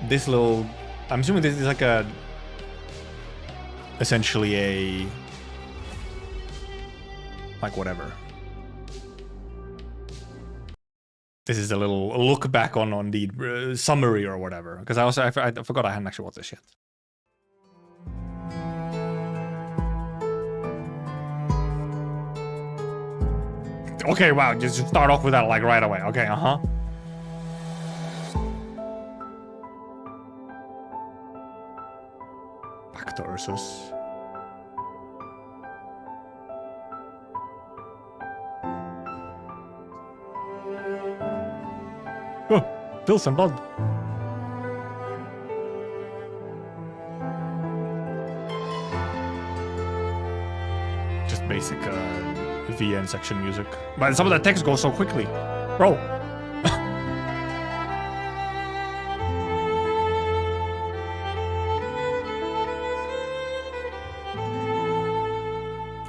This little... I'm assuming this is like a... Essentially a... Like, whatever. This is a little look back on the summary or whatever. Because I forgot I hadn't actually watched this yet. Okay, wow, just start off with that like right away. Okay, uh-huh. Back to Ursus. Oh, still some blood. Just basic VN section music. But some of the text goes so quickly. Bro.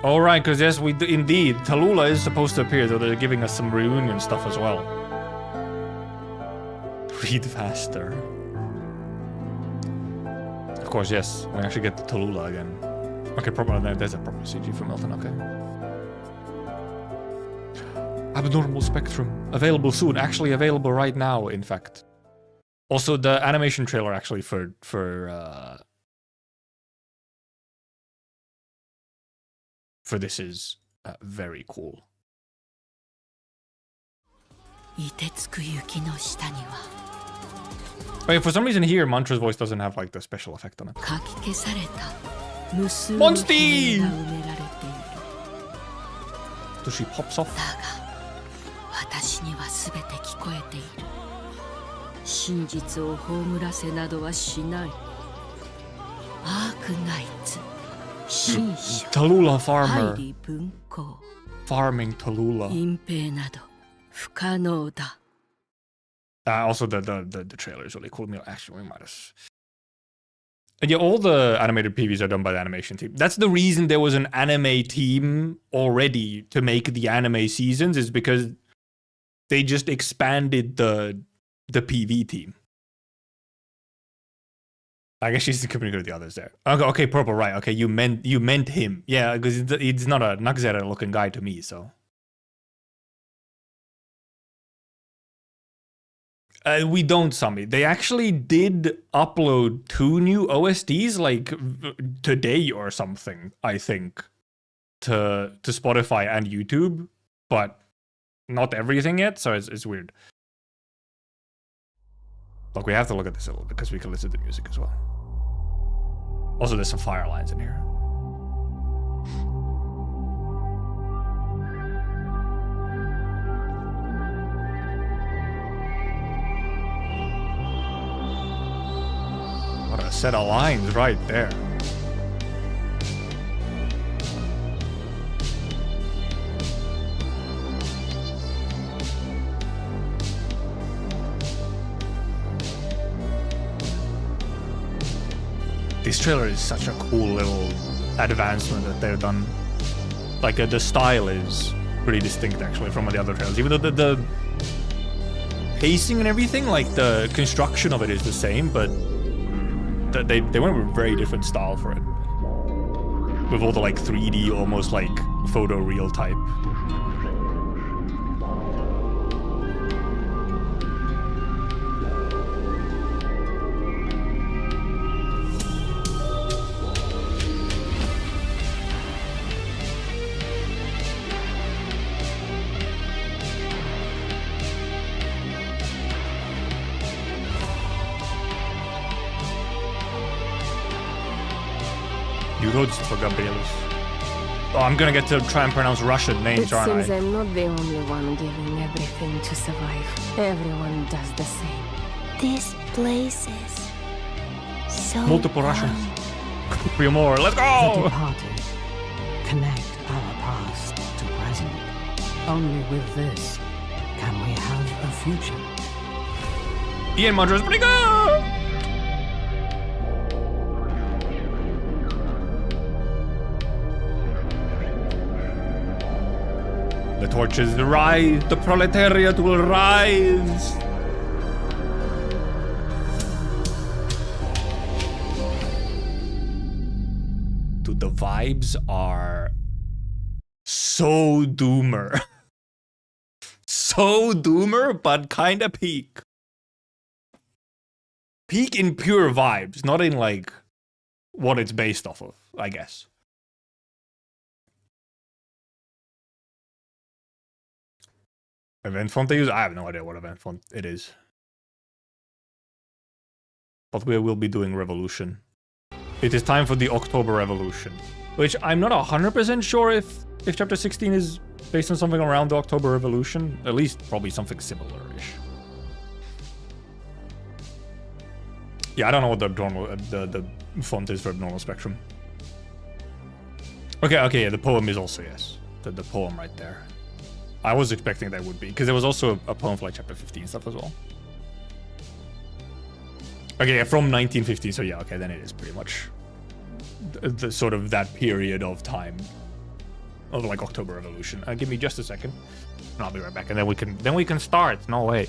Alright, because yes, indeed, Tallulah is supposed to appear, though they're giving us some reunion stuff as well. Read faster. Of course, yes. We actually get the Tallulah again. Okay, there's a proper CG for Milton, okay. Abnormal Spectrum. Available soon. Actually available right now, in fact. Also, the animation trailer actually for this is very cool. Wait, for some reason here, Mantra's voice doesn't have like the special effect on it. かき消された無数の悲鳴が埋められている。 So she pops off. だが私には全て聞こえている。真実を葬らせなどはしない。アークナイツ、新書、 Tallulah ハ farmer. イリ文庫、 Farming Tallulah. 隠蔽など不可能だ。 Also, the trailer is really cool. Actually, we might as. And yeah, all the animated PVs are done by the animation team. That's the reason there was an anime team already to make the anime seasons, is because they just expanded the PV team. I guess she's communicating with the others there. Okay, Purple, right? Okay, you meant him. Yeah, because it's not a Nagzera looking guy to me, so. We don't, Sami. They actually did upload 2 new OSTs like today or something, I think, to Spotify and YouTube, but not everything yet, so it's weird. Look, we have to look at this a little bit because we can listen to the music as well. Also, there's some fire lines in here. What a set of lines right there. This trailer is such a cool little advancement that they've done. Like the style is pretty distinct actually from the other trailers. Even though the pacing and everything, like the construction of it is the same, but they went with a very different style for it. With all the like 3D, almost like photoreal type. For Gabrielus. Oh, I'm gonna get to try and pronounce Russian names, It aren't seems I? I'm not the only one giving everything to survive. Everyone does the same. This place is so Multiple Russians. Three more. Let's The go! departed connect our past to present. Only with this can we have a future. Ian Mundra's pretty good! The torches rise, the proletariat will rise. Dude, the vibes are so doomer. So doomer, but kinda peak. Peak in pure vibes, not in like what it's based off of, I guess. Event font they use? I have no idea what event font it is. But we will be doing Revolution. It is time for the October Revolution. Which I'm not 100% sure if Chapter 16 is based on something around the October Revolution. At least probably something similar-ish. Yeah, I don't know what the normal the font is for normal spectrum. Okay, yeah, the poem is also, yes. The poem right there. I was expecting that would be, because there was also a poem for like chapter 15 stuff as well. Okay, yeah, from 1915, so yeah, okay, then it is pretty much the sort of that period of time of like October Revolution. Give me just a second, and I'll be right back, and then we can start. No way.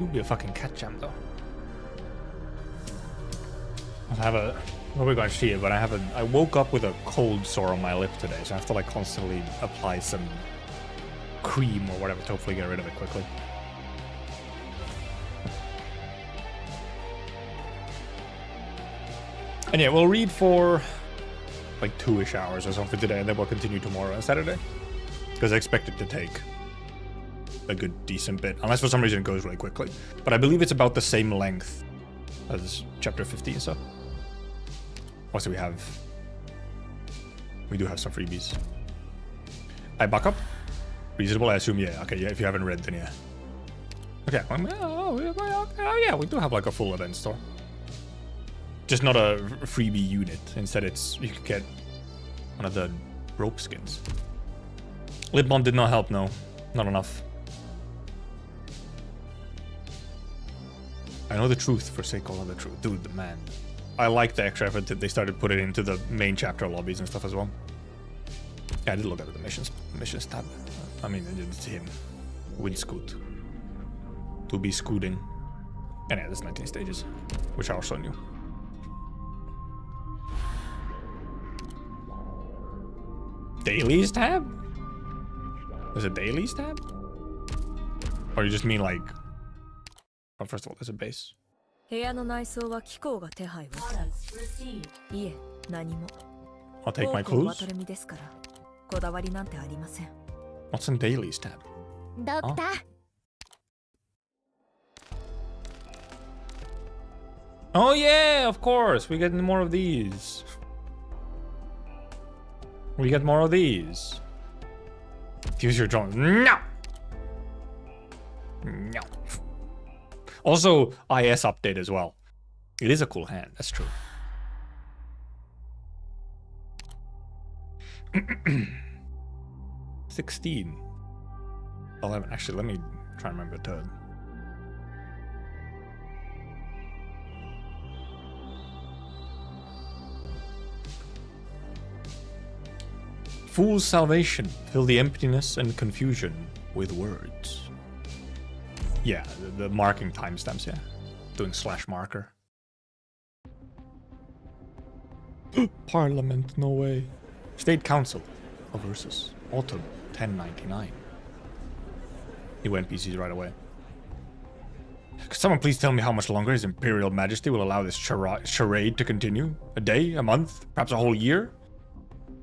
would be a fucking cat jam though. I'll have a... Well, we're going to see it, but I woke up with a cold sore on my lip today, so I have to like constantly apply some cream or whatever to hopefully get rid of it quickly. And yeah, we'll read for like 2-ish hours or something today, and then we'll continue tomorrow and Saturday. Because I expect it to take a good decent bit, unless for some reason it goes really quickly. But I believe it's about the same length as chapter 15, so. Also, we do have some freebies. I buck up? Reasonable, I assume, yeah. Okay, yeah, if you haven't read, then yeah. Okay, oh yeah, we do have like a full event store. Just not a freebie unit. Instead, you could get one of the rope skins. Lip balm did not help, no. Not enough. I know the truth, forsake all other truth. Dude, the man. I like the extra effort that they started putting into the main chapter lobbies and stuff as well. Yeah, I did look at the missions tab. I mean, it's him. Windscoot. To be scooting. And yeah, there's 19 stages, which I also knew. Dailies tab? There's a dailies tab? Or you just mean like... Oh, first of all, there's a base. 部屋の内装は機構が手配をした。いえ、何も。 I'll take my 多くの clues. 渡る身ですから、こだわりなんてありません。 What's in dailies tab? Doctor, Oh yeah, of course. We get more of these. We get more of these. Use your drone. No! No. Also, IS update as well. It is a cool hand, that's true. $16. 11. Actually, let me try and remember to... Fool's salvation. Fill the emptiness and confusion with words. Yeah, the marking timestamps, yeah. Doing slash marker. Parliament, no way. State Council of Ursus. Autumn 1099. New NPCs right away. Could someone please tell me how much longer His Imperial Majesty will allow this charade to continue? A day? A month? Perhaps a whole year?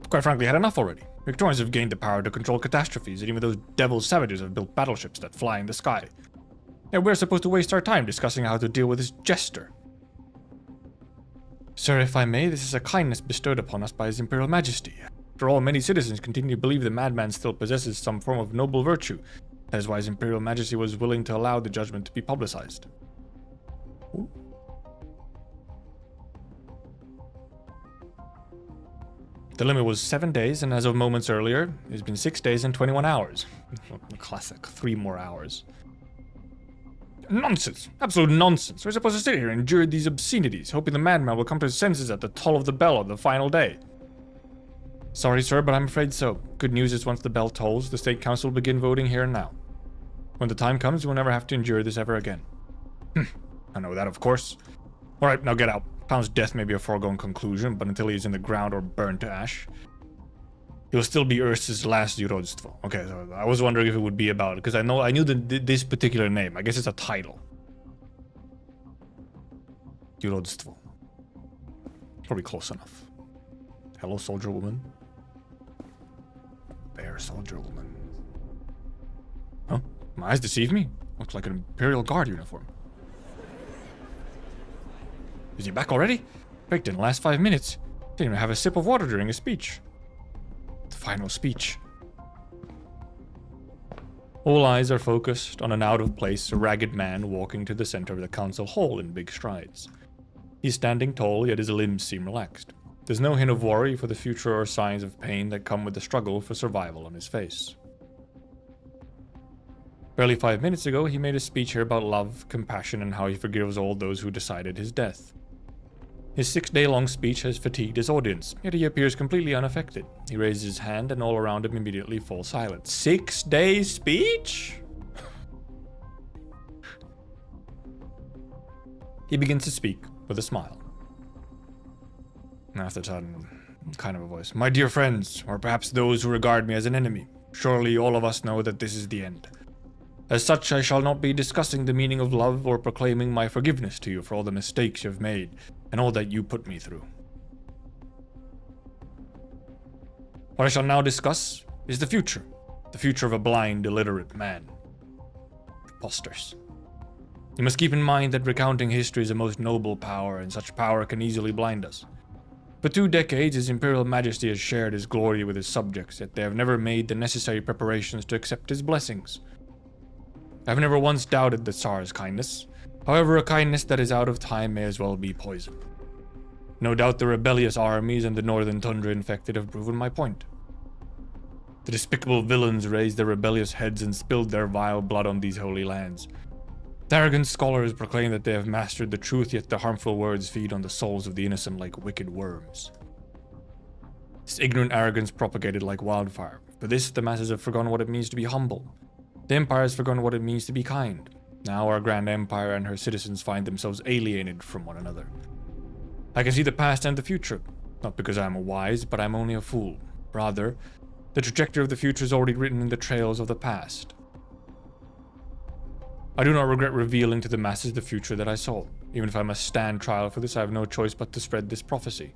Quite frankly, had enough already. Victorians have gained the power to control catastrophes, and even those devil savages have built battleships that fly in the sky. And we're supposed to waste our time discussing how to deal with this jester. Sir, if I may, this is a kindness bestowed upon us by His Imperial Majesty. After all, many citizens continue to believe the madman still possesses some form of noble virtue. That is why His Imperial Majesty was willing to allow the judgment to be publicized. Ooh. The limit was 7 days, and as of moments earlier, it's been 6 days and 21 hours. Classic, 3 more hours. Nonsense! Absolute nonsense! We're supposed to sit here and endure these obscenities, hoping the madman will come to his senses at the toll of the bell on the final day. Sorry, sir, but I'm afraid so. Good news is once the bell tolls, the State Council will begin voting here and now. When the time comes, you will never have to endure this ever again. I know that, of course. Alright, now get out. Pound's death may be a foregone conclusion, but until he's in the ground or burned to ash, he'll still be Ursus' last jurodstvo. Okay, so I was wondering if it would be about it, because I knew this particular name. I guess it's a title. Jurodstvo. Probably close enough. Hello, soldier woman. Bear soldier woman. Huh? My eyes deceive me? Looks like an Imperial Guard uniform. Is he back already? Baked in the last 5 minutes. Didn't even have a sip of water during his speech. The final speech. All eyes are focused on an out-of-place, ragged man walking to the center of the council hall in big strides. He's standing tall, yet his limbs seem relaxed. There's no hint of worry for the future or signs of pain that come with the struggle for survival on his face. Barely 5 minutes ago, he made a speech here about love, compassion, and how he forgives all those who decided his death. His 6-day-long speech has fatigued his audience, yet he appears completely unaffected. He raises his hand and all around him immediately falls silent. 6-day speech? He begins to speak with a smile. After a sudden, kind of a voice. My dear friends, or perhaps those who regard me as an enemy, surely all of us know that this is the end. As such, I shall not be discussing the meaning of love or proclaiming my forgiveness to you for all the mistakes you've made and all that you put me through. What I shall now discuss is the future of a blind, illiterate man. Imposters. You must keep in mind that recounting history is a most noble power, and such power can easily blind us. For 2 decades, His Imperial Majesty has shared his glory with his subjects, yet they have never made the necessary preparations to accept his blessings. I have never once doubted the Tsar's kindness. However, a kindness that is out of time may as well be poison. No doubt the rebellious armies and the northern tundra infected have proven my point. The despicable villains raised their rebellious heads and spilled their vile blood on these holy lands. The arrogant scholars proclaim that they have mastered the truth, yet their harmful words feed on the souls of the innocent like wicked worms. This ignorant arrogance propagated like wildfire. For this, the masses have forgotten what it means to be humble. The empire has forgotten what it means to be kind. Now our grand empire and her citizens find themselves alienated from one another. I can see the past and the future, not because I am wise, but I am only a fool. Rather, the trajectory of the future is already written in the trails of the past. I do not regret revealing to the masses the future that I saw. Even if I must stand trial for this, I have no choice but to spread this prophecy.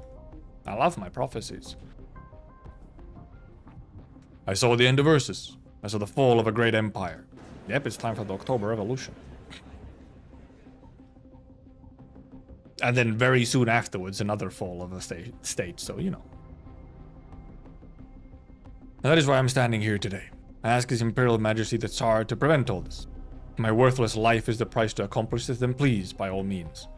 I love my prophecies. I saw the end of Ursus. I saw the fall of a great empire. Yep, it's time for the October Revolution. And then very soon afterwards, another fall of a state, so you know. And that is why I'm standing here today. I ask His Imperial Majesty the Tsar to prevent all this. If my worthless life is the price to accomplish this, then please, by all means.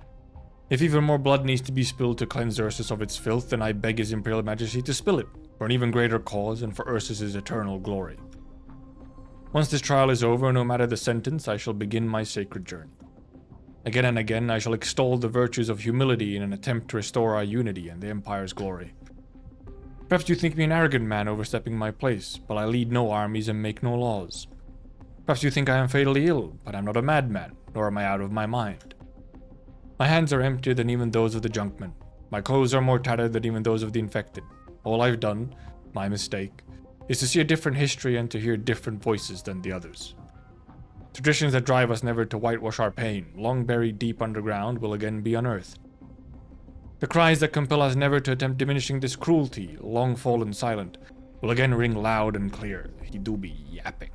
If even more blood needs to be spilled to cleanse Ursus of its filth, then I beg His Imperial Majesty to spill it, for an even greater cause and for Ursus's eternal glory. Once this trial is over, no matter the sentence, I shall begin my sacred journey. Again and again, I shall extol the virtues of humility in an attempt to restore our unity and the Empire's glory. Perhaps you think me an arrogant man overstepping my place, but I lead no armies and make no laws. Perhaps you think I am fatally ill, but I am not a madman, nor am I out of my mind. My hands are emptier than even those of the junkmen. My clothes are more tattered than even those of the infected. All I've done, my mistake, is to see a different history and to hear different voices than the others. Traditions that drive us never to whitewash our pain, long buried deep underground, will again be unearthed. The cries that compel us never to attempt diminishing this cruelty, long fallen silent, will again ring loud and clear. He do be yapping.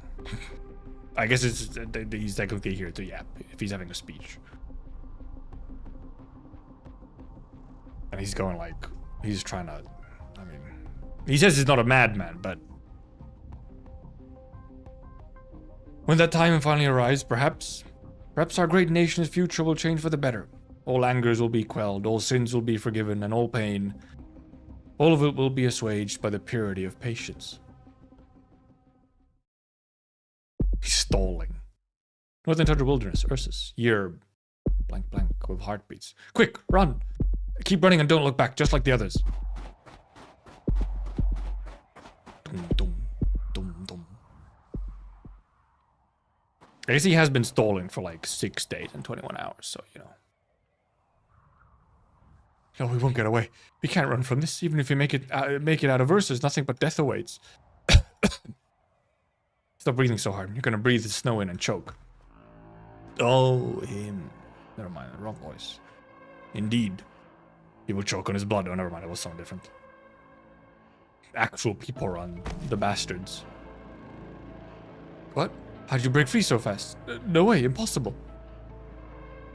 I guess he's technically here to yap, if he's having a speech. And he's going like, he's trying to, I mean, he says he's not a madman, but when that time finally arrives, perhaps our great nation's future will change for the better. All angers will be quelled, all sins will be forgiven, and all pain, all of it will be assuaged by the purity of patience. He's stalling. Northern Tundra Wilderness, Ursus, year blank blank with heartbeats. Quick, run! Keep running and don't look back, just like the others. Dum, dum, dum, dum. I guess he has been stalling for like 6 days and 21 hours, so you know. No, we won't get away. We can't run from this. Even if we make it out of Ursus, nothing but death awaits. Stop breathing so hard. You're gonna breathe the snow in and choke. Oh, him. Never mind, the wrong voice. Indeed. He will choke on his blood. Oh, never mind, it was something different. Actual people run. The bastards. What? How did you break free so fast? No way, impossible.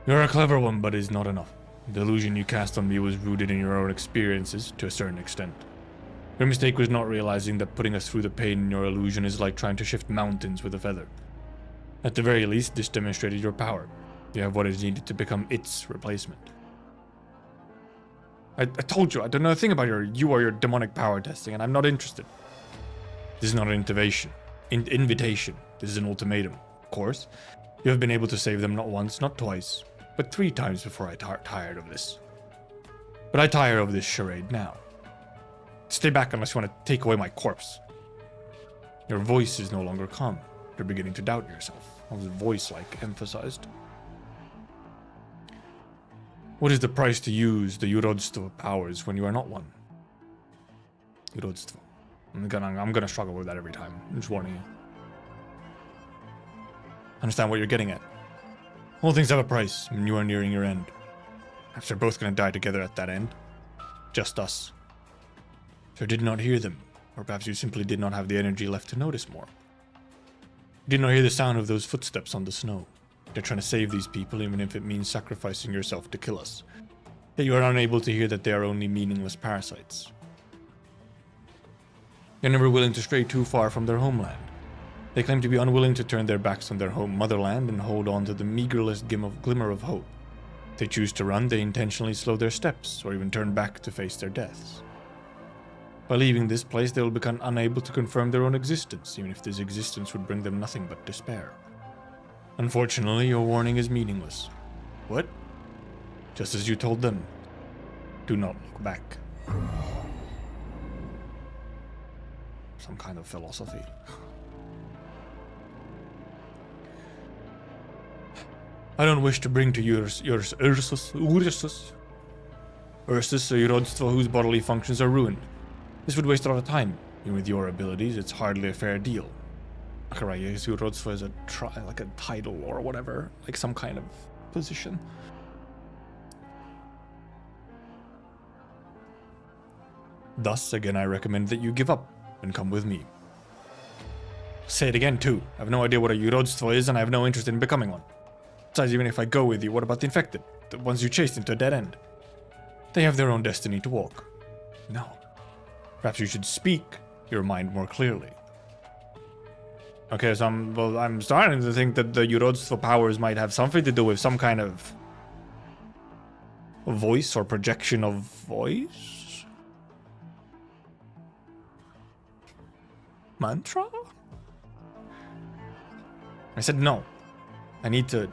You're a clever one, but it's not enough. The illusion you cast on me was rooted in your own experiences, to a certain extent. Your mistake was not realizing that putting us through the pain in your illusion is like trying to shift mountains with a feather. At the very least, this demonstrated your power. You have what is needed to become its replacement. I told you, I don't know a thing about you or your demonic power testing, and I'm not interested. This is not an invitation. This is an ultimatum. Of course, you have been able to save them not once, not twice, but 3 times before I tired of this. But I tire of this charade now. Stay back unless you want to take away my corpse. Your voice is no longer calm. You're beginning to doubt yourself. What was voice like emphasized? What is the price to use the Yurodstvo powers when you are not one? Yurodstvo. I'm gonna struggle with that every time. I'm just warning you. Understand what you're getting at. All things have a price when you are nearing your end. Perhaps we're both gonna die together at that end. Just us. So I did not hear them. Or perhaps you simply did not have the energy left to notice more. You did not hear the sound of those footsteps on the snow. You're trying to save these people even if it means sacrificing yourself to kill us. Yet you are unable to hear that they are only meaningless parasites. You're never willing to stray too far from their homeland. They claim to be unwilling to turn their backs on their home motherland and hold on to the meagerless glimmer of hope. If they choose to run, they intentionally slow their steps, or even turn back to face their deaths. By leaving this place, they will become unable to confirm their own existence, even if this existence would bring them nothing but despair. Unfortunately, your warning is meaningless. What? Just as you told them. Do not look back. Some kind of philosophy. I don't wish to bring to yours Ursus, a Yurodstvo whose bodily functions are ruined. This would waste a lot of time. Even with your abilities, it's hardly a fair deal. Yurodstvo is a title or whatever, like some kind of position. Thus, again, I recommend that you give up and come with me. Say it again, too. I have no idea what a Yurodstvo is, and I have no interest in becoming one. Besides, even if I go with you, what about the infected? The ones you chased into a dead end? They have their own destiny to walk. No. Perhaps you should speak your mind more clearly. Okay, so I'm starting to think that the Yurodstvo powers might have something to do with some kind of voice or projection of voice? Mantra? I said no. I need to...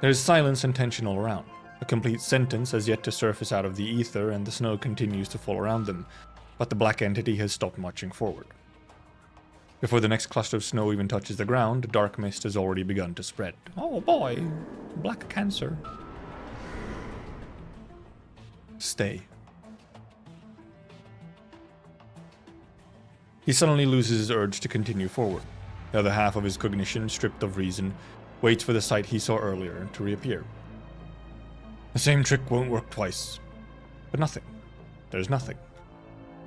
There's silence and tension all around. A complete sentence has yet to surface out of the ether, and the snow continues to fall around them, but the black entity has stopped marching forward. Before the next cluster of snow even touches the ground, dark mist has already begun to spread. Oh boy, black cancer. Stay. He suddenly loses his urge to continue forward. The other half of his cognition, stripped of reason, waits for the sight he saw earlier to reappear. The same trick won't work twice. But nothing. There's nothing.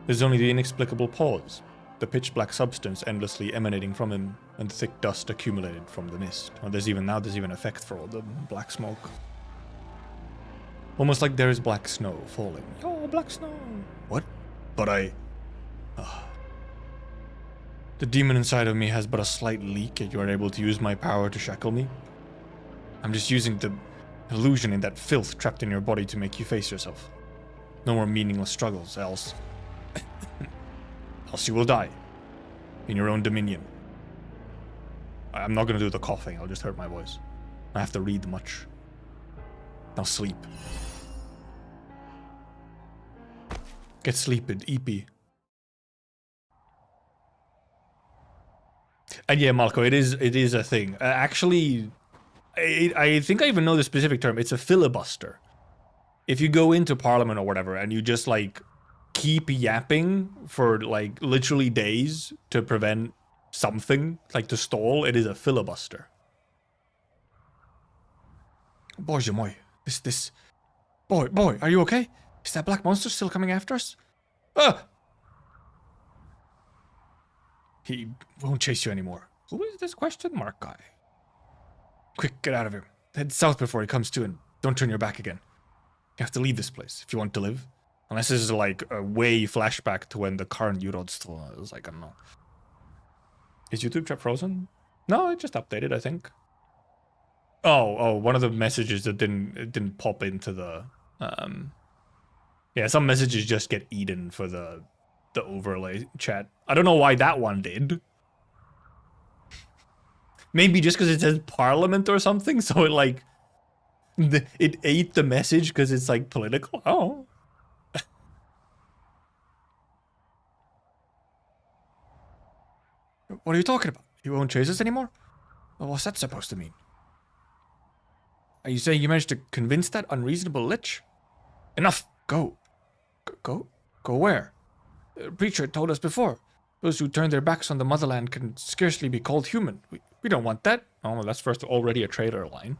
There's only the inexplicable pause, the pitch-black substance endlessly emanating from him, and the thick dust accumulated from the mist. Oh, there's even effect for all the black smoke. Almost like there is black snow falling. Oh, black snow! What? But I... The demon inside of me has but a slight leak, yet you are able to use my power to shackle me? I'm just using the illusion in that filth trapped in your body to make you face yourself. No more meaningless struggles, else... else you will die. In your own dominion. I'm not gonna do the coughing, I'll just hurt my voice. I have to read much. Now sleep. Get sleeped, EP. And yeah, Malco, it is a thing. Actually, I think I even know the specific term. It's a filibuster. If you go into Parliament or whatever, and you just like keep yapping for like literally days to prevent something, like to stall, it is a filibuster. Boy, boy, are you okay? Is that black monster still coming after us? Ah! He won't chase you anymore. Who is this question mark guy? Quick, get out of here. Head south before he comes to, and don't turn your back again. You have to leave this place if you want to live. Unless this is like a way flashback to when the current Yurodstvo was like, I don't know. Is YouTube chat frozen? No, it just updated, I think. Oh, one of the messages that didn't pop into the yeah, some messages just get eaten for the overlay chat. I don't know why that one did. Maybe just because it says Parliament or something, so it like it ate the message because it's like political. Oh. What are you talking about? He won't chase us anymore? Well, what's that supposed to mean? Are you saying you managed to convince that unreasonable lich? Enough! Go! Go where? Preacher told us before. Those who turn their backs on the motherland can scarcely be called human. We don't want that. Oh, well, that's first already a traitor line.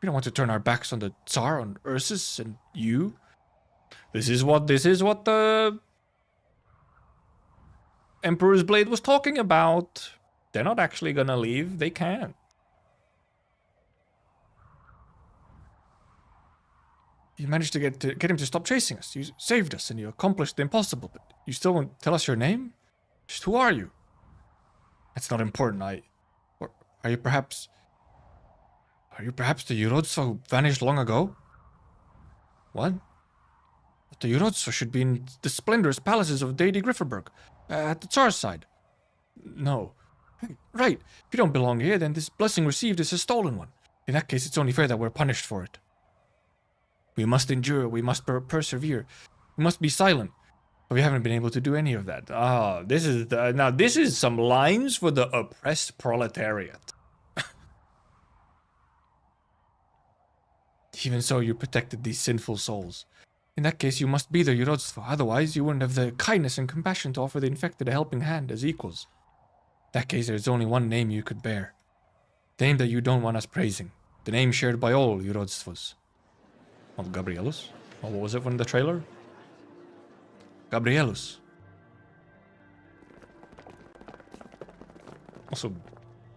We don't want to turn our backs on the Tsar, on Ursus, and you. This is what the Emperor's Blade was talking about. They're not actually gonna leave. They can't. You managed to get him to stop chasing us. You saved us and you accomplished the impossible, but you still won't tell us your name? Just who are you? That's not important. Or are you perhaps the Yurodstva who vanished long ago? What? But the Yurodstva should be in the splendorous palaces of Deity Grifferberg, at the Tsar's side. No. Right. If you don't belong here, then this blessing received is a stolen one. In that case, it's only fair that we're punished for it. We must endure, we must persevere, we must be silent. But we haven't been able to do any of that. This is some lines for the oppressed proletariat. Even so, you protected these sinful souls. In that case, you must be the Yurodstva, otherwise you wouldn't have the kindness and compassion to offer the infected a helping hand as equals. In that case, there's only one name you could bear. The name that you don't want us praising. The name shared by all Yurodstvas. Well, Gabrielus? Well, what was it from the trailer? Gabrielus. Also,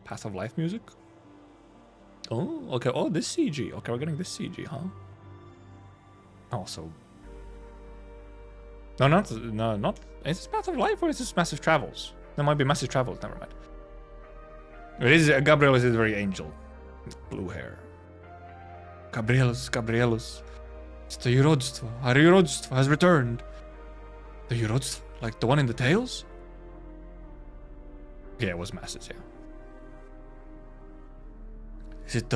Path of Life music? Oh, okay. Oh, this CG. Okay, we're getting this CG, huh? Also. No, not. Is this Path of Life or is this Massive Travels? There might be Massive Travels, never mind. It is, Gabrielus is very angel. Blue hair. Gabrielus. It's the Yurodstva. Our Yurodstva has returned. The Yurodstva? Like the one in the tails? Yeah, it was Masses, yeah. Is it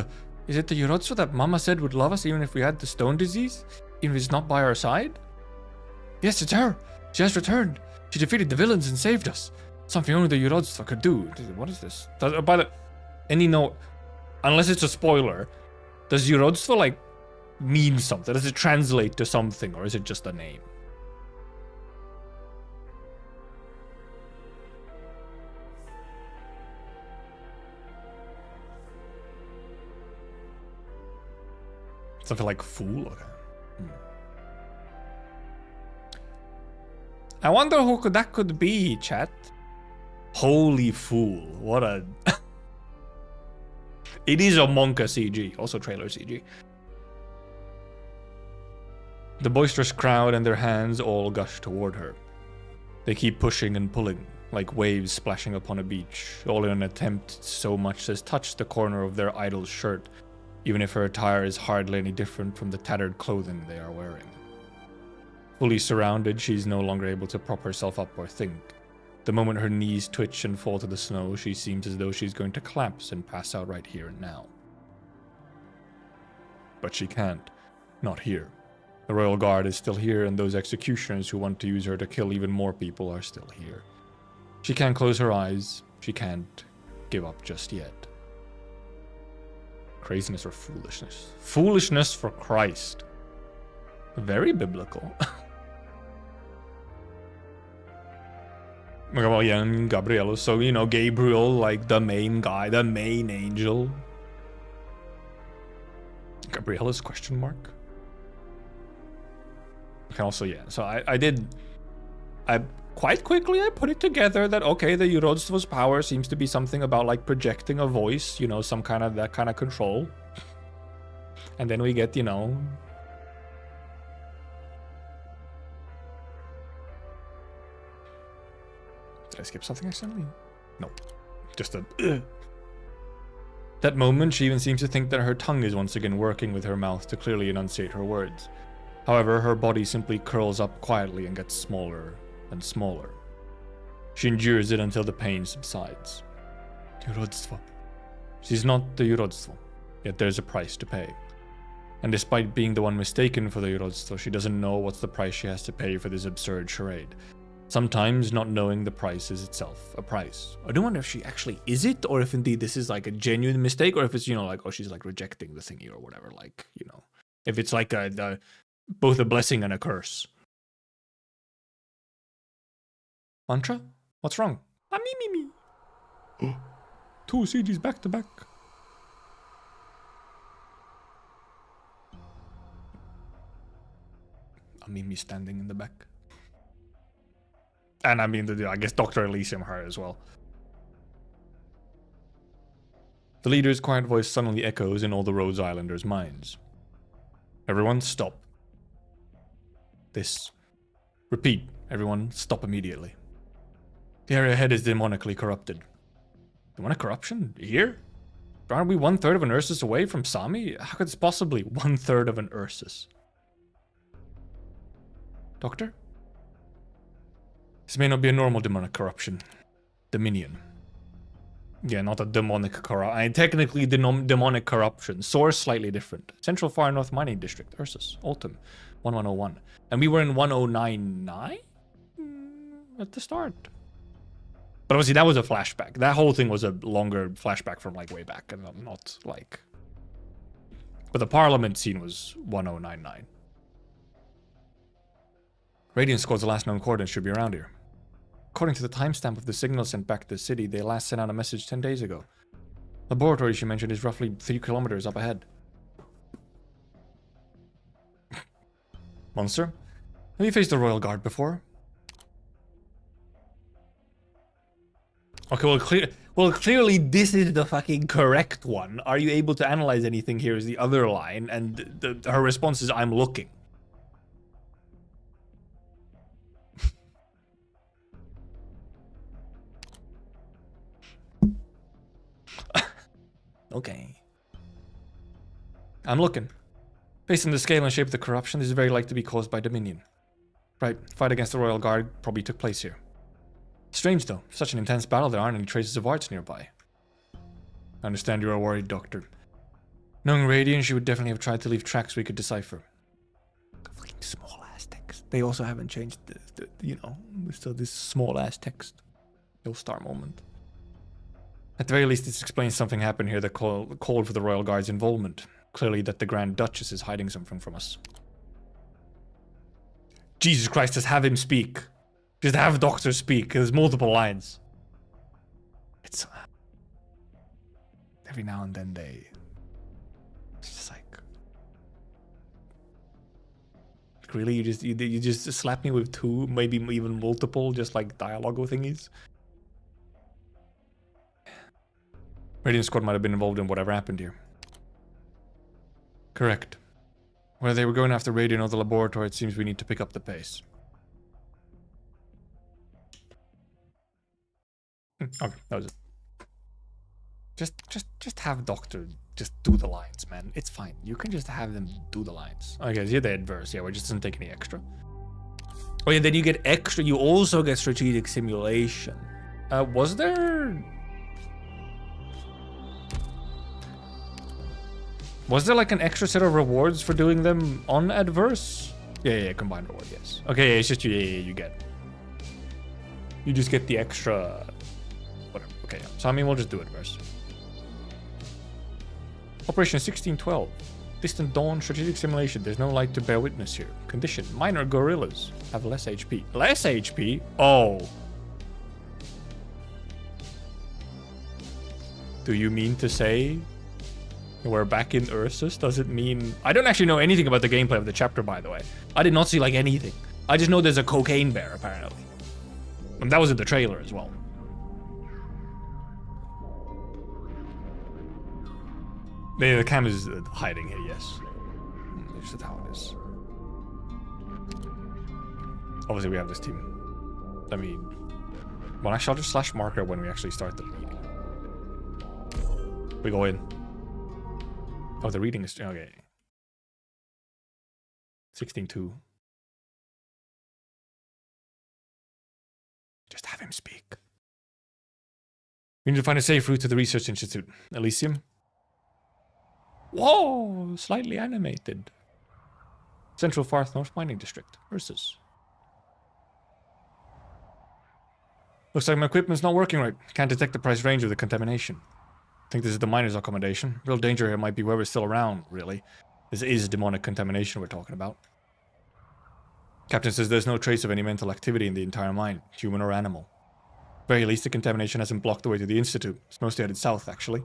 the Yurodstva that Mama said would love us even if we had the stone disease? Even if it's not by our side? Yes, it's her. She has returned. She defeated the villains and saved us. Something only the Yurodstva could do. What is this? Any note, unless it's a spoiler, does Yurodstva like mean something? Does it translate to something, or is it just a name? Something like fool? Okay. I wonder who that could be, chat. Holy fool. What a... It is a Monka CG. Also trailer CG. The boisterous crowd and their hands all gush toward her. They keep pushing and pulling, like waves splashing upon a beach, all in an attempt so much as touch the corner of their idol's shirt, even if her attire is hardly any different from the tattered clothing they are wearing. Fully surrounded, she's no longer able to prop herself up or think. The moment her knees twitch and fall to the snow, she seems as though she's going to collapse and pass out right here and now. But she can't. Not here. The Royal Guard is still here, and those executioners who want to use her to kill even more people are still here. She can't close her eyes. She can't give up just yet. Craziness or foolishness? Foolishness for Christ. Very biblical. Well, yeah, and Gabrielus. So, you know, Gabriel, like the main guy, the main angel. Gabrielus, question mark? Okay, also, yeah. So I quite quickly, I put it together that, okay, the Yurodstva's power seems to be something about, like, projecting a voice, you know, some kind of, that kind of control. And then we get, you know... Did I skip something accidentally? No. Just a... That moment, she even seems to think that her tongue is once again working with her mouth to clearly enunciate her words. However, her body simply curls up quietly and gets smaller and smaller. She endures it until the pain subsides. Yurodstva. She's not the Yurodstva, yet there's a price to pay. And despite being the one mistaken for the Yurodstva, she doesn't know what's the price she has to pay for this absurd charade. Sometimes not knowing the price is itself a price. I don't wonder if she actually is it, or if indeed this is like a genuine mistake, or if it's, you know, like, oh, she's like rejecting the thingy or whatever. Like, you know, if it's like both a blessing and a curse. Mantra? What's wrong? Ah, me. 2 CGs back to back. Mimi standing in the back. And I mean, I guess Dr. Elysium her as well. The leader's quiet voice suddenly echoes in all the Rhodes Islanders' minds. Everyone stop. This. Repeat. Everyone stop immediately. The area ahead is demonically corrupted. Demonic corruption? Here? Aren't we 1/3 of an Ursus away from Sami? How could this possibly 1/3 of an Ursus? Doctor? This may not be a normal demonic corruption. Dominion. Yeah, not a demonic corruption. Technically, demonic corruption. Source slightly different. Central Far North Mining District. Ursus. Ultim. 1101. And we were in 1099? At the start. But obviously, that was a flashback. That whole thing was a longer flashback from like way back. And not like... But the Parliament scene was 1099. Radiant Squad's last known coordinates should be around here. According to the timestamp of the signal sent back to the city, they last sent out a message 10 days ago. Laboratory she mentioned is roughly 3 kilometers up ahead. Monster, have you faced the Royal Guard before? Okay, well, clearly this is the fucking correct one. Are you able to analyze anything here is the other line, and her response is, I'm looking. Okay. I'm looking. Based on the scale and shape of the corruption, this is very likely to be caused by Dominion. Right, fight against the Royal Guard probably took place here. Strange though, such an intense battle there aren't any traces of arts nearby. I understand you are worried, Doctor. Knowing Radiant, she would definitely have tried to leave tracks we could decipher. Fucking small ass text. They also haven't changed the you know, still this small ass text. No star moment. At the very least, this explains something happened here that called for the Royal Guard's involvement. Clearly that the Grand Duchess is hiding something from us. Jesus Christ, just have him speak. Just have Doctor speak. There's multiple lines. It's... every now and then they... It's just like... Really? You just slap me with 2, maybe even multiple, just like dialogue thingies? Radiant Squad might have been involved in whatever happened here. Correct. Whether they were going after Radiant or the laboratory, it seems we need to pick up the pace. Okay, that was it. Just have Doctor just do the lines, man. It's fine. You can just have them do the lines. Okay, so you're the adverse. Yeah, where it just doesn't take any extra. Oh yeah, then you get extra. You also get strategic simulation. Was there... Was there like an extra set of rewards for doing them on adverse? Yeah, combined reward, yes. Okay, yeah, it's just you get. You just get the extra... Whatever, okay, yeah. So I mean, we'll just do adverse. Operation 1612. Distant dawn, strategic simulation. There's no light to bear witness here. Condition, minor gorillas have less HP. Less HP? Oh. Do you mean to say... we're back in Ursus? Does it mean... I don't actually know anything about the gameplay of the chapter, by the way. I did not see, like, anything. I just know there's a cocaine bear, apparently. And that was in the trailer as well. The cam is hiding here, yes. This is how it is. Obviously, we have this team. I mean... well, actually, I'll just slash marker when we actually start the meeting. We go in. Oh, the reading is... okay. 16-2. Just have him speak. We need to find a safe route to the research institute. Elysium? Whoa! Slightly animated. Central Far North Mining District. Ursus. Looks like my equipment's not working right. Can't detect the price range of the contamination. I think this is the miner's accommodation. Real danger here might be whoever's still around, really. This is demonic contamination we're talking about. Captain says there's no trace of any mental activity in the entire mine, human or animal. Very least, the contamination hasn't blocked the way to the Institute. It's mostly headed south, actually.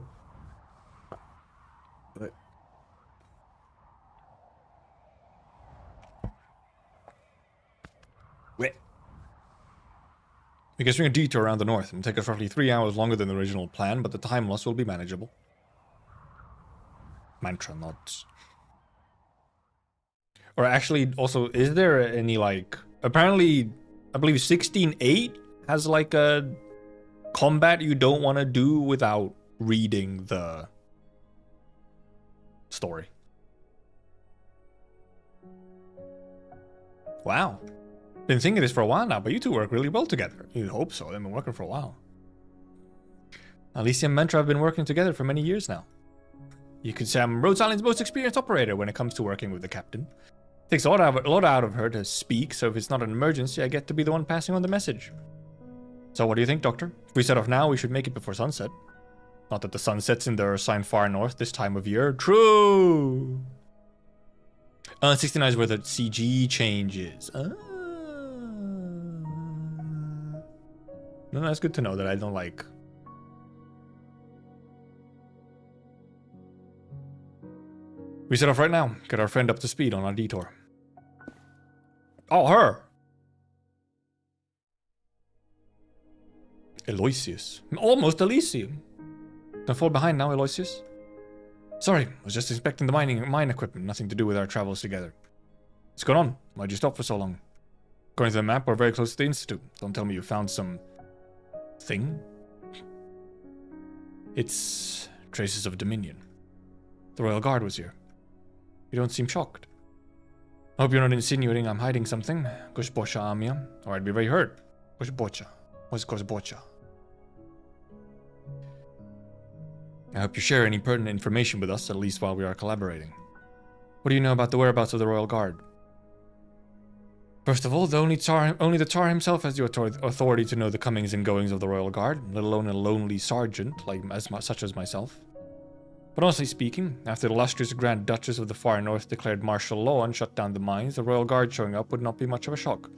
We can swing a detour around the north and take us roughly 3 hours longer than the original plan, but the time loss will be manageable. Mantra nods. Or actually, also, is there any, like... Apparently, I believe 16.8 has, like, a combat you don't want to do without reading the story. Wow. Been thinking this for a while now, but you two work really well together. You'd hope so. They've been working for a while. Alicia and Mentra have been working together for many years now. You could say I'm Rhode Island's most experienced operator when it comes to working with the captain. Takes a lot out of her to speak, so if it's not an emergency, I get to be the one passing on the message. So what do you think, Doctor? If we set off now, we should make it before sunset. Not that the sun sets in the sign far north this time of year. True! 69 is where the CG changes. No, that's good to know that I don't like... We set off right now. Get our friend up to speed on our detour. Oh, her! Aloysius. Almost Elysium. Don't fall behind now, Aloysius. Sorry, was just inspecting the mine equipment. Nothing to do with our travels together. What's going on? Why'd you stop for so long? According to the map, we're very close to the Institute. Don't tell me you found some... thing? It's... traces of Dominion. The Royal Guard was here. You don't seem shocked. I hope you're not insinuating I'm hiding something. Goshbocha Amia, or I'd be very hurt. Goshbocha. What's Goshbocha? I hope you share any pertinent information with us, at least while we are collaborating. What do you know about the whereabouts of the Royal Guard? First of all, only the Tsar himself has the authority to know the comings and goings of the Royal Guard, let alone a lonely sergeant such as myself. But honestly speaking, after the illustrious Grand Duchess of the Far North declared martial law and shut down the mines, the Royal Guard showing up would not be much of a shock.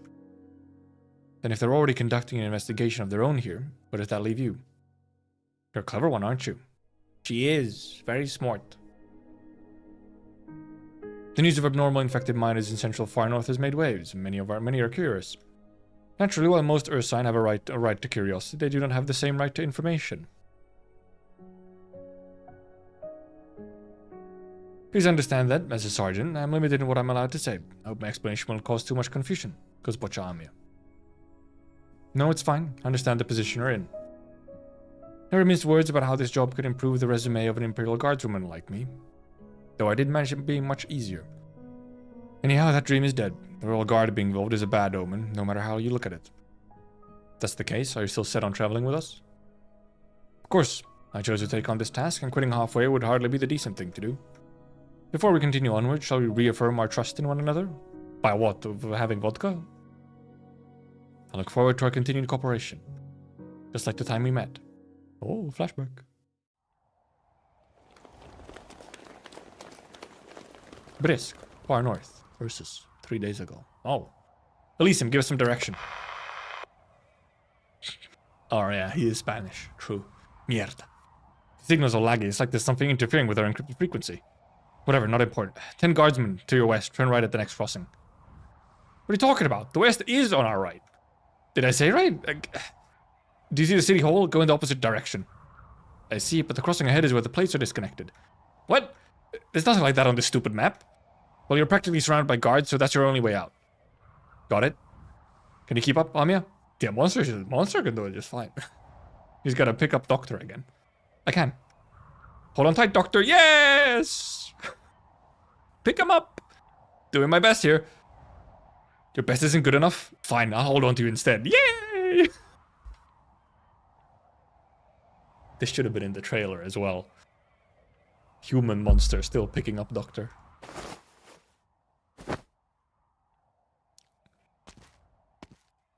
Then if they're already conducting an investigation of their own here, where does that leave you? You're a clever one, aren't you? She is. Very smart. The news of abnormal infected miners in central Far North has made waves, and many are curious. Naturally, while most Ursine have a right to curiosity, they do not have the same right to information. Please understand that, as a sergeant, I am limited in what I'm allowed to say. I hope my explanation won't cause too much confusion. Goshbocha Amia. No, it's fine. I understand the position you're in. Never minced words about how this job could improve the resume of an Imperial Guardswoman like me. Though I did manage it being much easier. Anyhow, that dream is dead. The Royal Guard being involved is a bad omen, no matter how you look at it. If that's the case, are you still set on traveling with us? Of course. I chose to take on this task, and quitting halfway would hardly be the decent thing to do. Before we continue onward, shall we reaffirm our trust in one another? By what? Of having vodka? I look forward to our continued cooperation. Just like the time we met. Oh, flashback. Brisk, Far North, versus 3 days ago. Oh. Elysium, give us some direction. Oh yeah, he is Spanish. True. Mierda. Signals are laggy. It's like there's something interfering with our encrypted frequency. Whatever, not important. 10 guardsmen to your west. Turn right at the next crossing. What are you talking about? The west is on our right. Did I say right? Do you see the city hall? Go in the opposite direction. I see, but the crossing ahead is where the plates are disconnected. What? There's nothing like that on this stupid map. Well, you're practically surrounded by guards, so that's your only way out. Got it? Can you keep up, Amia? Yeah, Monster can do it just fine. He's got to pick up Doctor again. I can. Hold on tight, Doctor. Yes! Pick him up. Doing my best here. Your best isn't good enough? Fine, I'll hold on to you instead. Yay! This should have been in the trailer as well. Human monster still picking up Doctor.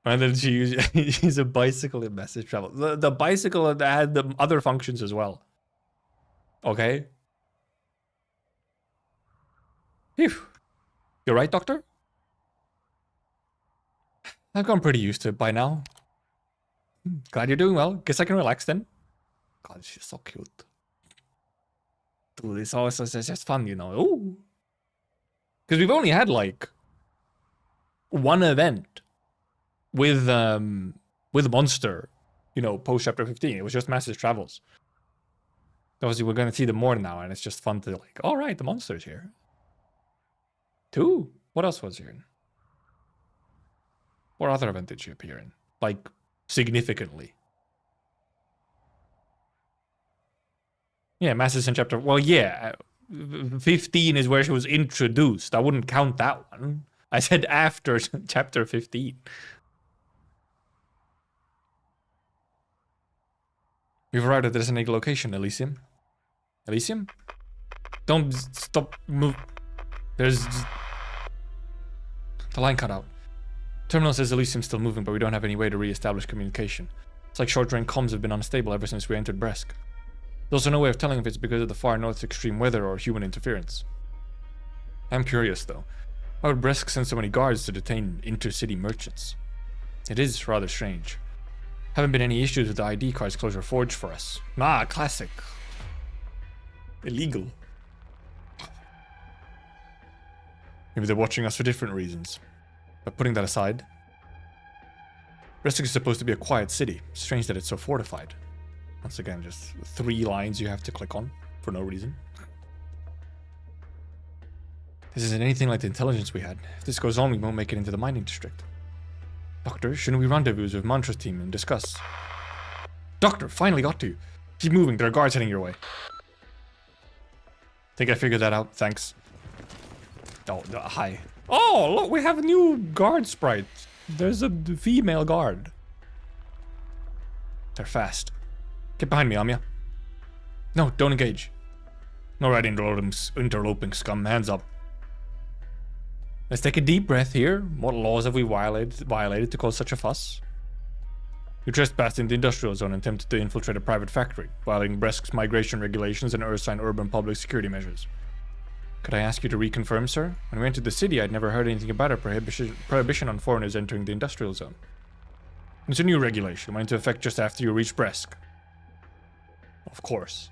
And then she used a bicycle in message travel. The bicycle had the other functions as well. Okay. Phew. You're right, Doctor? I've gotten pretty used to it by now. Glad you're doing well. Guess I can relax then. God, she's so cute. Dude, it's just fun, you know. Ooh. Because we've only had like one event with Monster, you know, post chapter 15. It was just Master's Travels. Obviously, we're going to see them more now, and it's just fun to like, all right, the Monster's here. 2? What else was here? What other event did she appear in? Like, significantly. Yeah, Masters in chapter... Well, yeah. 15 is where she was introduced. I wouldn't count that one. I said after chapter 15. We've arrived at the designated location, Elysium. Elysium? Don't stop move. There's... The line cut out. Terminal says Elysium's still moving, but we don't have any way to re-establish communication. It's like short-range comms have been unstable ever since we entered Bresk. There's also no way of telling if it's because of the far north's extreme weather or human interference. I'm curious, though. Why would Bresk send so many guards to detain intercity merchants? It is rather strange. Haven't been any issues with the ID cards closure forged for us. Ah, classic. Illegal. Maybe they're watching us for different reasons. But putting that aside, Bresk is supposed to be a quiet city. Strange that it's so fortified. Once again, just 3 lines you have to click on for no reason. This isn't anything like the intelligence we had. If this goes on, we won't make it into the mining district. Doctor, shouldn't we rendezvous with Mantra's team and discuss? Doctor, finally got to you. Keep moving, there are guards heading your way. Think I figured that out, thanks. Oh, hi. Oh, look, we have a new guard sprite. There's a female guard. They're fast. Get behind me, Anya. No, don't engage. No right interloping scum. Hands up. Let's take a deep breath here. What laws have we violated to cause such a fuss? You trespassed in the industrial zone and attempted to infiltrate a private factory, violating Bresk's migration regulations and Ursine urban public security measures. Could I ask you to reconfirm, sir? When we entered the city, I'd never heard anything about a prohibition on foreigners entering the industrial zone. It's a new regulation. It went into effect just after you reached Bresk. Of course.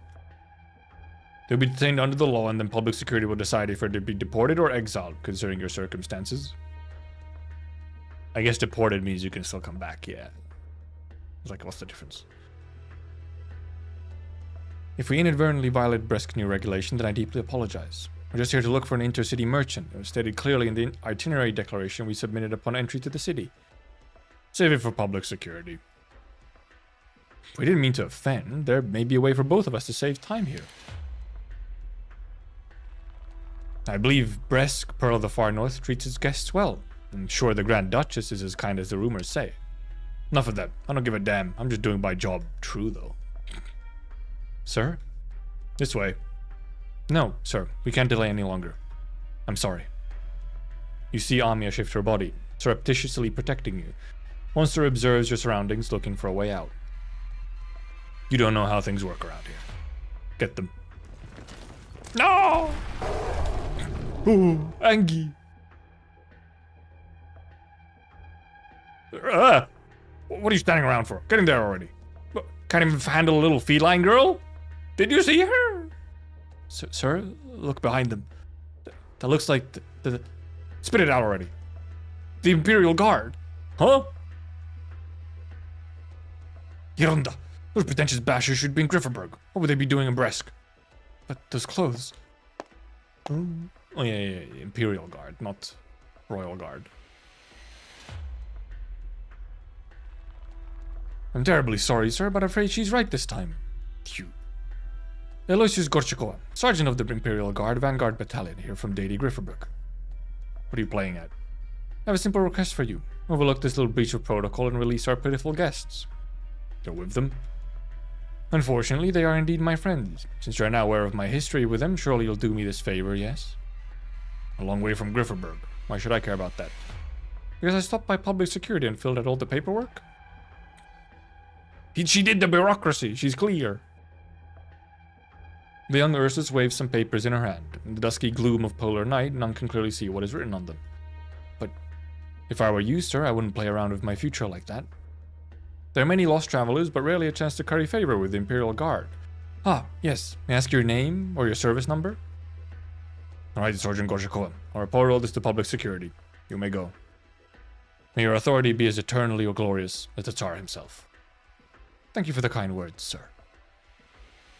They'll be detained under the law, and then public security will decide if they're to be deported or exiled, considering your circumstances. I guess deported means you can still come back, yeah. It's like, what's the difference? If we inadvertently violate Bresk's new regulation, then I deeply apologize. We're just here to look for an intercity merchant. It was stated clearly in the itinerary declaration we submitted upon entry to the city. Save it for public security. We didn't mean to offend. There may be a way for both of us to save time here. I believe Bresk, Pearl of the Far North, treats its guests well. I'm sure the Grand Duchess is as kind as the rumors say. Enough of that. I don't give a damn. I'm just doing my job. True, though. Sir? This way. No, sir. We can't delay any longer. I'm sorry. You see Amia shift her body, surreptitiously protecting you. Monster observes your surroundings, looking for a way out. You don't know how things work around here. Get them. No! Ooh, Angie. What are you standing around for? Get in there already. Can't even handle a little feline girl? Did you see her? Sir, look behind them. That looks like the... Spit it out already. The Imperial Guard. Huh? Yeronda. Those pretentious bashers should be in Grifferberg. What would they be doing in Bresk? But those clothes... Oh, yeah. Imperial Guard, not Royal Guard. I'm terribly sorry, sir, but I'm afraid she's right this time. Phew. Aloysius Gorchakova, Sergeant of the Imperial Guard, Vanguard Battalion, here from Deity Grifferberg. What are you playing at? I have a simple request for you. Overlook this little breach of protocol and release our pitiful guests. You're with them? Unfortunately, they are indeed my friends. Since you are now aware of my history with them, surely you'll do me this favor, yes? A long way from Grifferberg. Why should I care about that? Because I stopped by public security and filled out all the paperwork. She did the bureaucracy. She's clear. The young Ursus waves some papers in her hand. In the dusky gloom of polar night, none can clearly see what is written on them. But if I were you, sir, I wouldn't play around with my future like that. There are many lost travelers, but rarely a chance to curry favor with the Imperial Guard. Ah, yes. May I ask your name or your service number? Alright, Sergeant Gorshakova. I'll report all this to public security. You may go. May your authority be as eternally glorious as the Tsar himself. Thank you for the kind words, sir.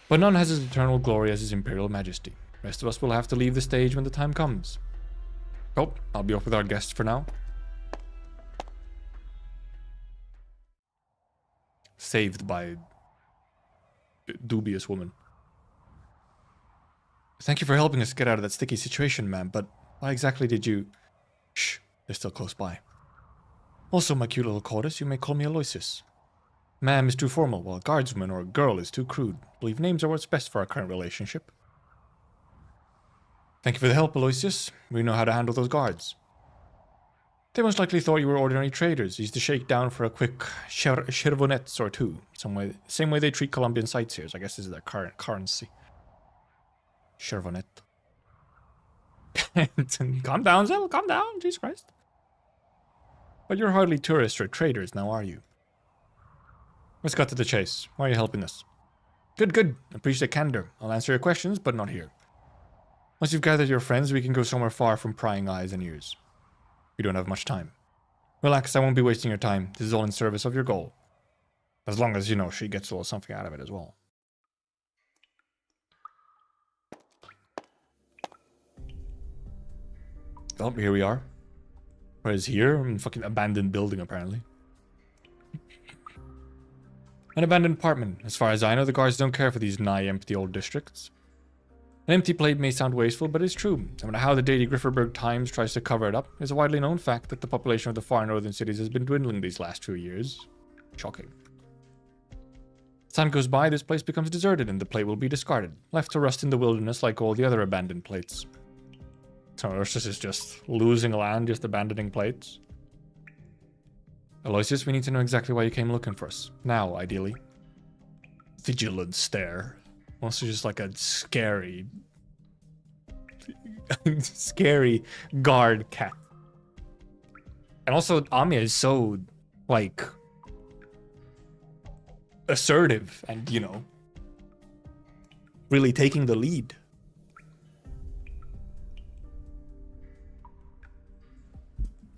But none has as eternal glory as his Imperial Majesty. The rest of us will have to leave the stage when the time comes. Oh, I'll be off with our guests for now. Saved by a dubious woman. Thank you for helping us get out of that sticky situation, ma'am, but why exactly did you... Shh, they're still close by. Also, my cute little Cordis, you may call me Aloysius. Ma'am is too formal, while guardswoman or girl is too crude. I believe names are what's best for our current relationship. Thank you for the help, Aloysius. We know how to handle those guards. They most likely thought you were ordinary traders, used to shake down for a quick chervonets or two. Same way they treat Colombian sightseers. I guess this is their current currency. Chervonet. Calm down, Zell. Calm down. Jesus Christ. But you're hardly tourists or traders now, are you? Let's cut to the chase. Why are you helping us? Good, good. Appreciate candor. I'll answer your questions, but not here. Once you've gathered your friends, we can go somewhere far from prying eyes and ears. We don't have much time. Relax, I won't be wasting your time. This is all in service of your goal. As long as, you know, she gets a little something out of it as well. Well, here we are. Where is here? In fucking abandoned building, apparently. An abandoned apartment. As far as I know, the guards don't care for these nigh-empty old districts. An empty plate may sound wasteful, but it's true. No matter how the daily Grifferberg Times tries to cover it up, it's a widely known fact that the population of the far northern cities has been dwindling these last few years. Shocking. As time goes by, this place becomes deserted and the plate will be discarded, left to rust in the wilderness like all the other abandoned plates. So Ursus is just losing land, just abandoning plates. Aloysius, we need to know exactly why you came looking for us. Now, ideally. Vigilant stare. Also just like a scary... scary guard cat. And also, Amiya is so, like... assertive and, you know... really taking the lead.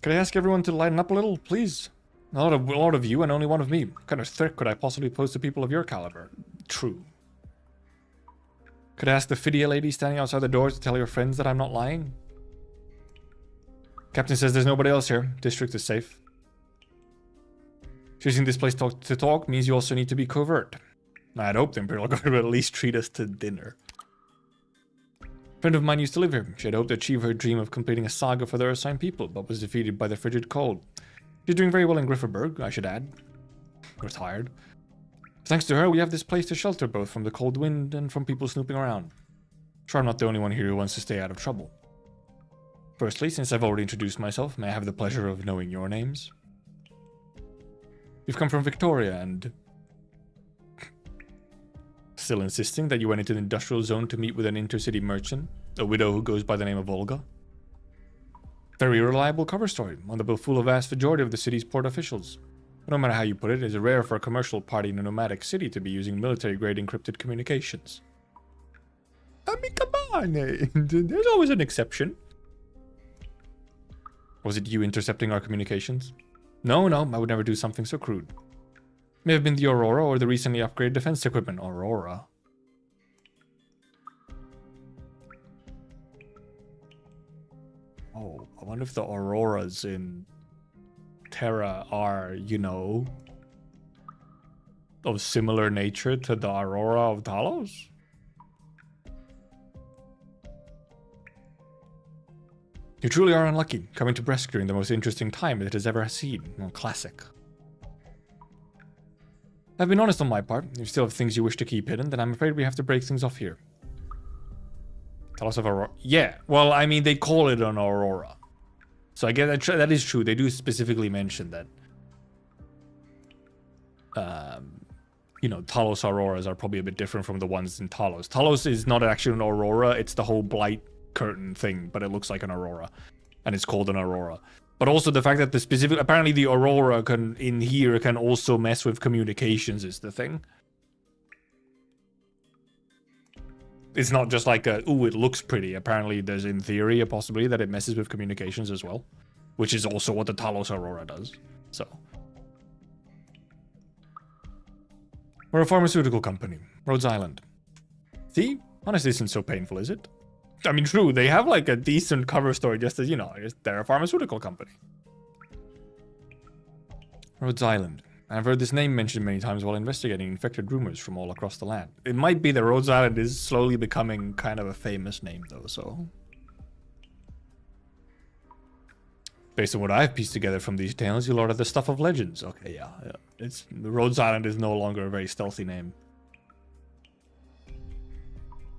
Could I ask everyone to lighten up a little, please? A lot of you and only one of me. What kind of threat could I possibly pose to people of your caliber? True. Could I ask the Fidia lady standing outside the doors to tell your friends that I'm not lying? Captain says there's nobody else here. District is safe. Choosing this place to talk means you also need to be covert. I'd hope the Imperial Guard would at least treat us to dinner. A friend of mine used to live here. She had hoped to achieve her dream of completing a saga for their assigned people, but was defeated by the frigid cold. She's doing very well in Grifferberg, I should add. Retired. Thanks to her, we have this place to shelter both from the cold wind and from people snooping around. Sure, I'm not the only one here who wants to stay out of trouble. Firstly, since I've already introduced myself, may I have the pleasure of knowing your names? You've come from Victoria and... Still insisting that you went into the industrial zone to meet with an intercity merchant, a widow who goes by the name of Olga? Very reliable cover story, one that will fool a vast majority of the city's port officials. But no matter how you put it, it's rare for a commercial party in a nomadic city to be using military-grade encrypted communications. I mean, come on, there's always an exception. Was it you intercepting our communications? No, I would never do something so crude. May have been the Aurora or the recently upgraded defense equipment. Aurora. Oh, I wonder if the Auroras in Terra are, you know, of similar nature to the Aurora of Talos? You truly are unlucky, coming to Bresk during the most interesting time it has ever seen. Well, classic. I've been honest on my part. If you still have things you wish to keep hidden, then I'm afraid we have to break things off here. Tell us of Aurora. Yeah, well, I mean, they call it an Aurora. So I get that is true. They do specifically mention that, you know, Talos auroras are probably a bit different from the ones in Talos. Talos is not actually an aurora. It's the whole blight curtain thing, but it looks like an aurora. And it's called an aurora. But also the fact that the specific... Apparently the aurora can in here can also mess with communications is the thing. It's not just like a, ooh, it looks pretty. Apparently there's in theory a possibility that it messes with communications as well. Which is also what the Talos aurora does. So... We're a pharmaceutical company. Rhodes Island. See? Honestly, this isn't so painful, is it? I mean, true, they have like a decent cover story just as, you know, they're a pharmaceutical company. Rhodes Island. I've heard this name mentioned many times while investigating infected rumors from all across the land. It might be that Rhodes Island is slowly becoming kind of a famous name, though, so... Based on what I've pieced together from these tales, you'll order the stuff of legends. Okay, yeah. It's... Rhodes Island is no longer a very stealthy name.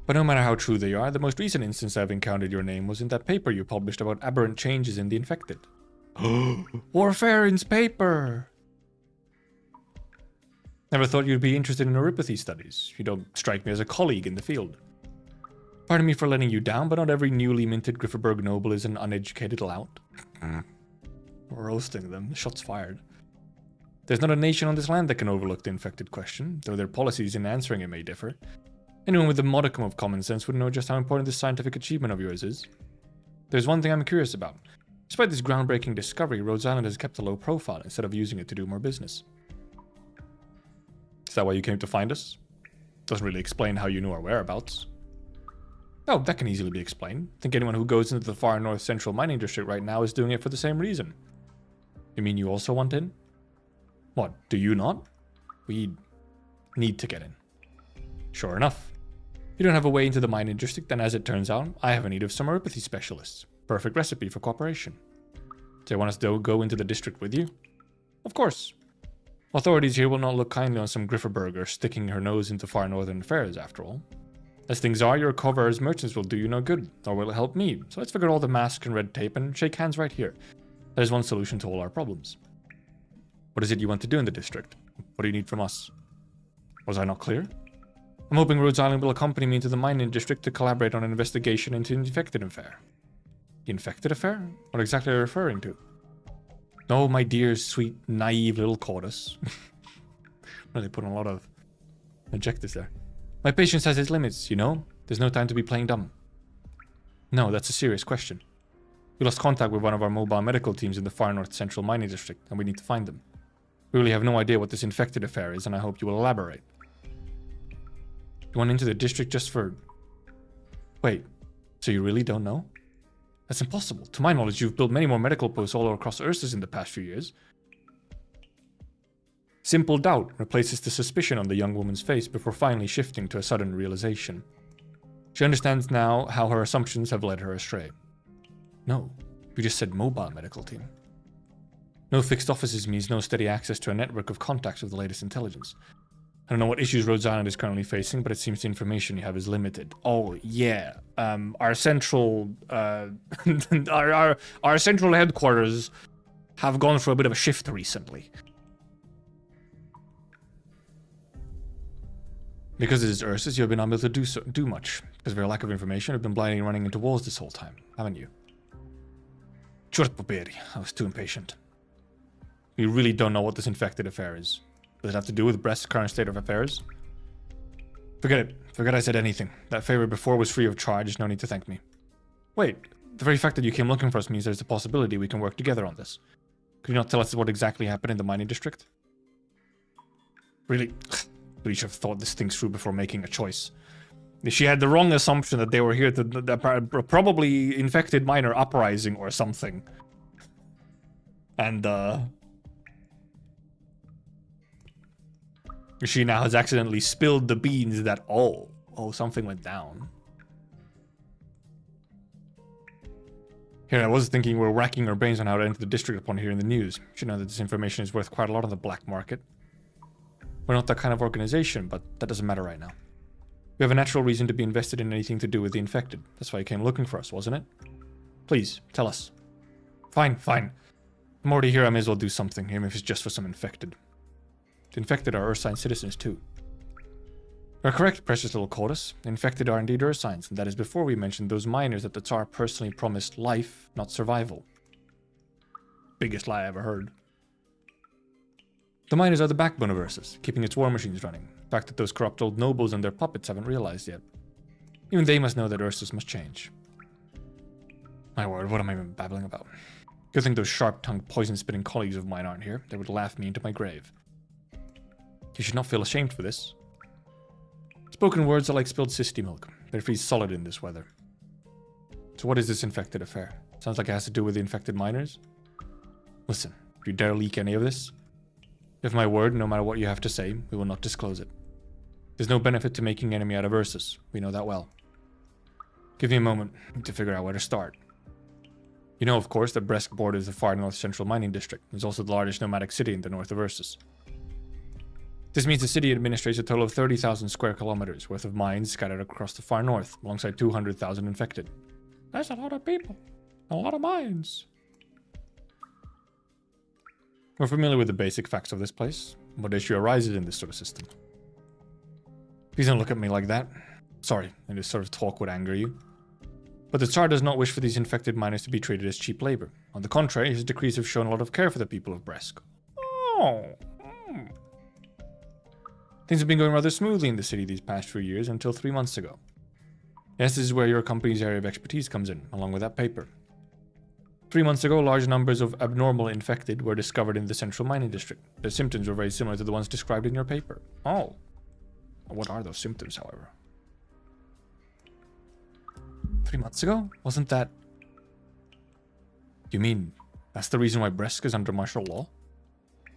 But no matter how true they are, the most recent instance I've encountered your name was in that paper you published about aberrant changes in the infected. Warfarin's paper! Never thought you'd be interested in neuropathy studies. You don't strike me as a colleague in the field. Pardon me for letting you down, but not every newly minted Grifferberg noble is an uneducated lout. Roasting them. Shots fired. There's not a nation on this land that can overlook the infected question, though their policies in answering it may differ. Anyone with a modicum of common sense would know just how important this scientific achievement of yours is. There's one thing I'm curious about. Despite this groundbreaking discovery, Rhodes Island has kept a low profile instead of using it to do more business. Is that why you came to find us? Doesn't really explain how you knew our whereabouts. Oh, that can easily be explained. I think anyone who goes into the far north central mining district right now is doing it for the same reason. You mean you also want in? What, do you not? We need to get in. Sure enough. You don't have a way into the mining district, and as it turns out, I have a need of some neuropathy specialists. Perfect recipe for cooperation. Do you want us to go into the district with you? Of course. Authorities here will not look kindly on some Grifferberger sticking her nose into far northern affairs, after all. As things are, your cover as merchants will do you no good, nor will it help me, so let's forget all the masks and red tape and shake hands right here. That is one solution to all our problems. What is it you want to do in the district? What do you need from us? Was I not clear? I'm hoping Rhodes Island will accompany me into the mining district to collaborate on an investigation into the infected affair. The infected affair? What exactly are you referring to? Oh, my dear, sweet, naive little Cordus. Really put on a lot of adjectives there. My patience has its limits, you know? There's no time to be playing dumb. No, that's a serious question. We lost contact with one of our mobile medical teams in the far north central mining district, and we need to find them. We really have no idea what this infected affair is, and I hope you will elaborate. You went into the district just for... Wait, so you really don't know? That's impossible. To my knowledge, you've built many more medical posts all across Ursus in the past few years. Simple doubt replaces the suspicion on the young woman's face before finally shifting to a sudden realization. She understands now how her assumptions have led her astray. No, you just said mobile medical team. No fixed offices means no steady access to a network of contacts with the latest intelligence. I don't know what issues Rhodes Island is currently facing, but it seems the information you have is limited. Oh, yeah. Our central... our central headquarters have gone through a bit of a shift recently. Because it is Ursus, you have been unable to do much. Because of your lack of information, you've been blindly running into walls this whole time, haven't you? Chort poperi, I was too impatient. You really don't know what this infected affair is. Does it have to do with Brest's current state of affairs? Forget it. Forget I said anything. That favor before was free of charge, no need to thank me. Wait, the very fact that you came looking for us means there's a possibility we can work together on this. Could you not tell us what exactly happened in the mining district? Really? Really should have thought this thing through before making a choice. She had the wrong assumption that they were here to probably infected minor uprising or something. And, she now has accidentally spilled the beans that, oh, something went down. Here, I was thinking we're racking our brains on how to enter the district upon hearing the news. Should know that this information is worth quite a lot on the black market. We're not that kind of organization, but that doesn't matter right now. We have a natural reason to be invested in anything to do with the infected. That's why you came looking for us, wasn't it? Please, tell us. Fine, fine. I'm already here, I may as well do something, even if it's just for some infected. The infected are Ursine citizens too. You're correct, precious little Cordus. The infected are indeed Ursines, and that is before we mentioned those miners that the Tsar personally promised life, not survival. Biggest lie I ever heard. The miners are the backbone of Ursus, keeping its war machines running. The fact that those corrupt old nobles and their puppets haven't realized yet. Even they must know that Ursus must change. My word, what am I even babbling about? Good thing those sharp-tongued, poison-spitting colleagues of mine aren't here. They would laugh me into my grave. You should not feel ashamed for this. Spoken words are like spilled cysty milk. They freeze solid in this weather. So what is this infected affair? Sounds like it has to do with the infected miners? Listen, if you dare leak any of this, you have my word, no matter what you have to say, we will not disclose it. There's no benefit to making an enemy out of Ursus. We know that well. Give me a moment to figure out where to start. You know, of course, that Bresk borders the far north central mining district. It's also the largest nomadic city in the north of Ursus. This means the city administrates a total of 30,000 square kilometers worth of mines scattered across the far north, alongside 200,000 infected. That's a lot of people. A lot of mines. We're familiar with the basic facts of this place. What issue arises in this sort of system? Please don't look at me like that. Sorry, and this sort of talk would anger you. But the Tsar does not wish for these infected miners to be treated as cheap labor. On the contrary, his decrees have shown a lot of care for the people of Bresk. Oh. Things have been going rather smoothly in the city these past few years until 3 months ago. Yes, this is where your company's area of expertise comes in, along with that paper. 3 months ago, large numbers of abnormal infected were discovered in the central mining district. Their symptoms were very similar to the ones described in your paper. Oh. What are those symptoms, however? 3 months ago? Wasn't that... You mean, that's the reason why Bresk is under martial law?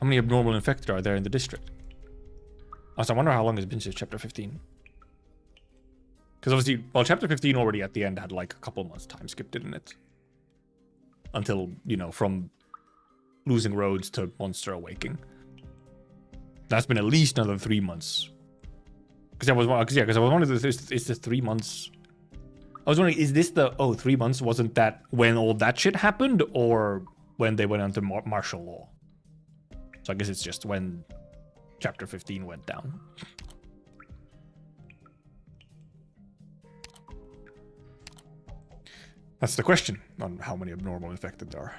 How many abnormal infected are there in the district? Also, I wonder how long it's been since chapter 15. Because obviously, well, chapter 15 already at the end had like a couple months time skipped, didn't it? Until, you know, from losing roads to monster awaking. That's been at least another 3 months. Because I was wondering if it's the 3 months. I was wondering, is this the 3 months? Wasn't that when all that shit happened, or when they went under martial law? So I guess it's just when chapter 15 went down. That's the question on how many abnormal infected there are.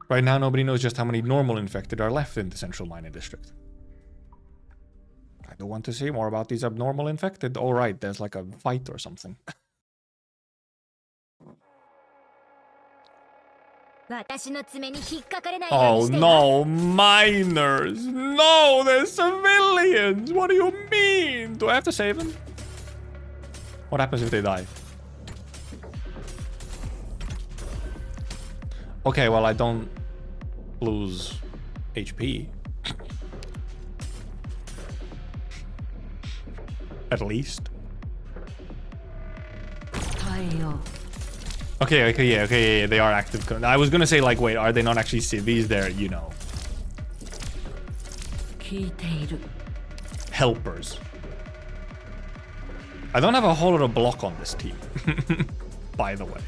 Right now, nobody knows just how many normal infected are left in the central mining district. I do want to see more about these abnormal infected. All right, there's like a fight or something. Oh no, miners! No, they're civilians! What do you mean? Do I have to save them? What happens if they die? Okay, well, I don't lose HP. At least. Okay, yeah, they are active. I was gonna say, like, wait, are they not actually civvies? They're, you know, helpers. I don't have a whole lot of block on this team, by the way.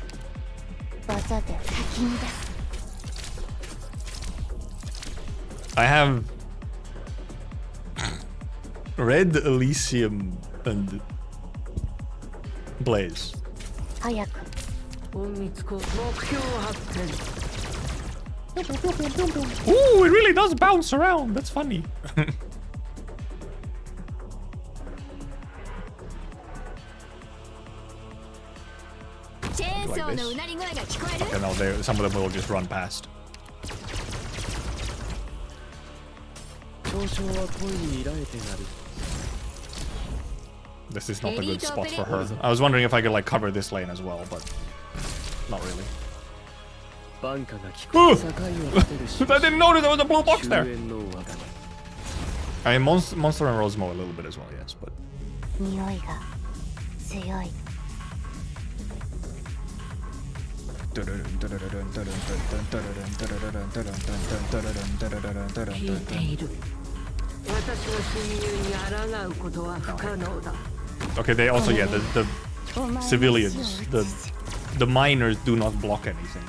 I have Red, Elysium, and Blaze. Ooh, it really does bounce around. That's funny. Like this. Okay, no, some of them will just run past. This is not a good spot for her. I was wondering if I could like cover this lane as well, but not really. Ooh! I didn't notice there was a blue box there. I mean, Monster and Rosemo a little bit as well, yes, but. Okay, they also, yeah, the civilians, the miners do not block anything.